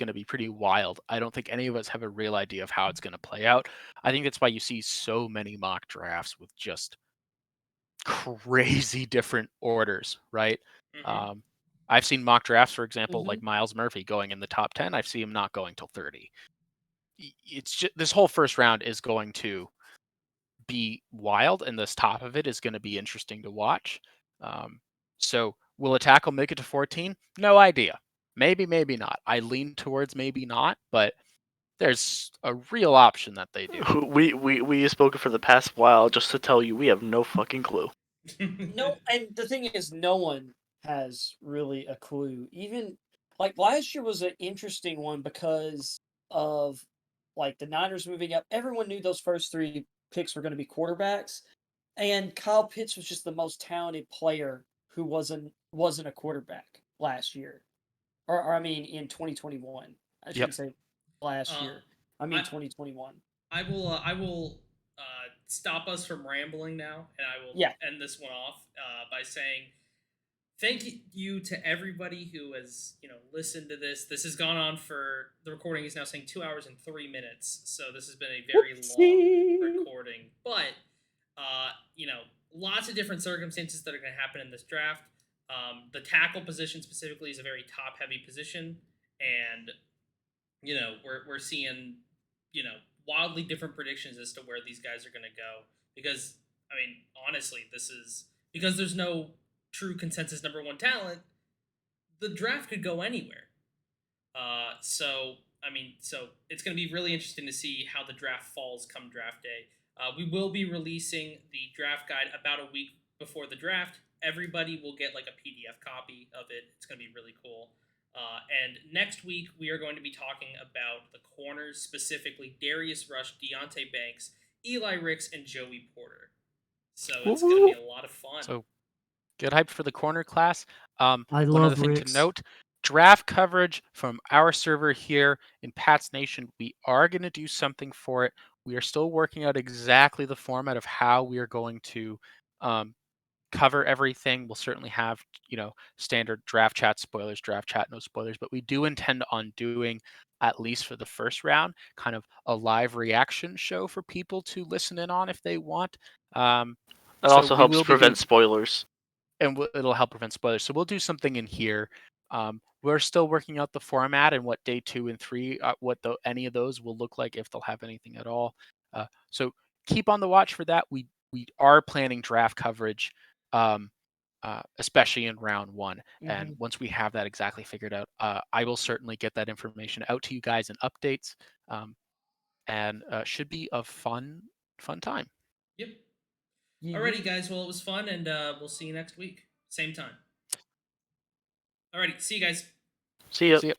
to be pretty wild. I don't think any of us have a real idea of how it's going to play out. I think that's why you see so many mock drafts with just crazy different orders, right? Mhm. I've seen mock drafts, for example, like Miles Murphy going in the top 10. I've seen him not going till 30. It's just, this whole first round is going to be wild, and this top of it is going to be interesting to watch. So will a tackle make it to 14? No idea. Maybe, maybe not. I lean towards maybe not, but there's a real option that they do. We have spoken for the past while just to tell you we have no fucking clue. No, and the thing is, no one has really a clue. Even like last year was an interesting one because of like the Niners moving up. Everyone knew those first 3 picks were going to be quarterbacks, and Kyle Pitts was just the most talented player who wasn't a quarterback last year, or I mean in 2021. I shouldn't say last year. I mean 2021. I will stop us from rambling now, and I will end this one off by saying thank you to everybody who has listened to this. This has gone on for, the recording is now saying 2 hours and 3 minutes, so this has been a very long recording. But lots of different circumstances that are going to happen in this draft. The tackle position specifically is a very top heavy position, and we're seeing wildly different predictions as to where these guys are going to go, because I mean, honestly, this is because there's no true consensus number 1 talent. The draft could go anywhere. So it's going to be really interesting to see how the draft falls come draft day. We will be releasing the draft guide about a week before the draft. Everybody will get like a PDF copy of it. It's going to be really cool. And next week, we are going to be talking about the corners, specifically Darius Rush, Deontay Banks, Eli Ricks, and Joey Porter. So it's going to be a lot of fun. So get hyped for the corner class. I one love other thing Ricks. to note, draft coverage from our server here in Pats Nation, we are going to do something for it. We are still working out exactly the format of how we are going to cover everything. We'll certainly have, standard draft chat spoilers, draft chat, no spoilers, but we do intend on doing at least for the first round, kind of a live reaction show for people to listen in on if they want. It So also we helps will be prevent doing- spoilers. and it'll help prevent spoilers. So we'll do something in here. We're still working out the format and what day 2 and 3, any of those will look like, if they'll have anything at all. So keep on the watch for that. We are planning draft coverage, especially in round 1. And once we have that exactly figured out, I will certainly get that information out to you guys in updates. And should be a fun time. Yep. Alrighty, guys. Well, it was fun, and we'll see you next week. Same time. Alrighty. See you guys. See ya. See ya.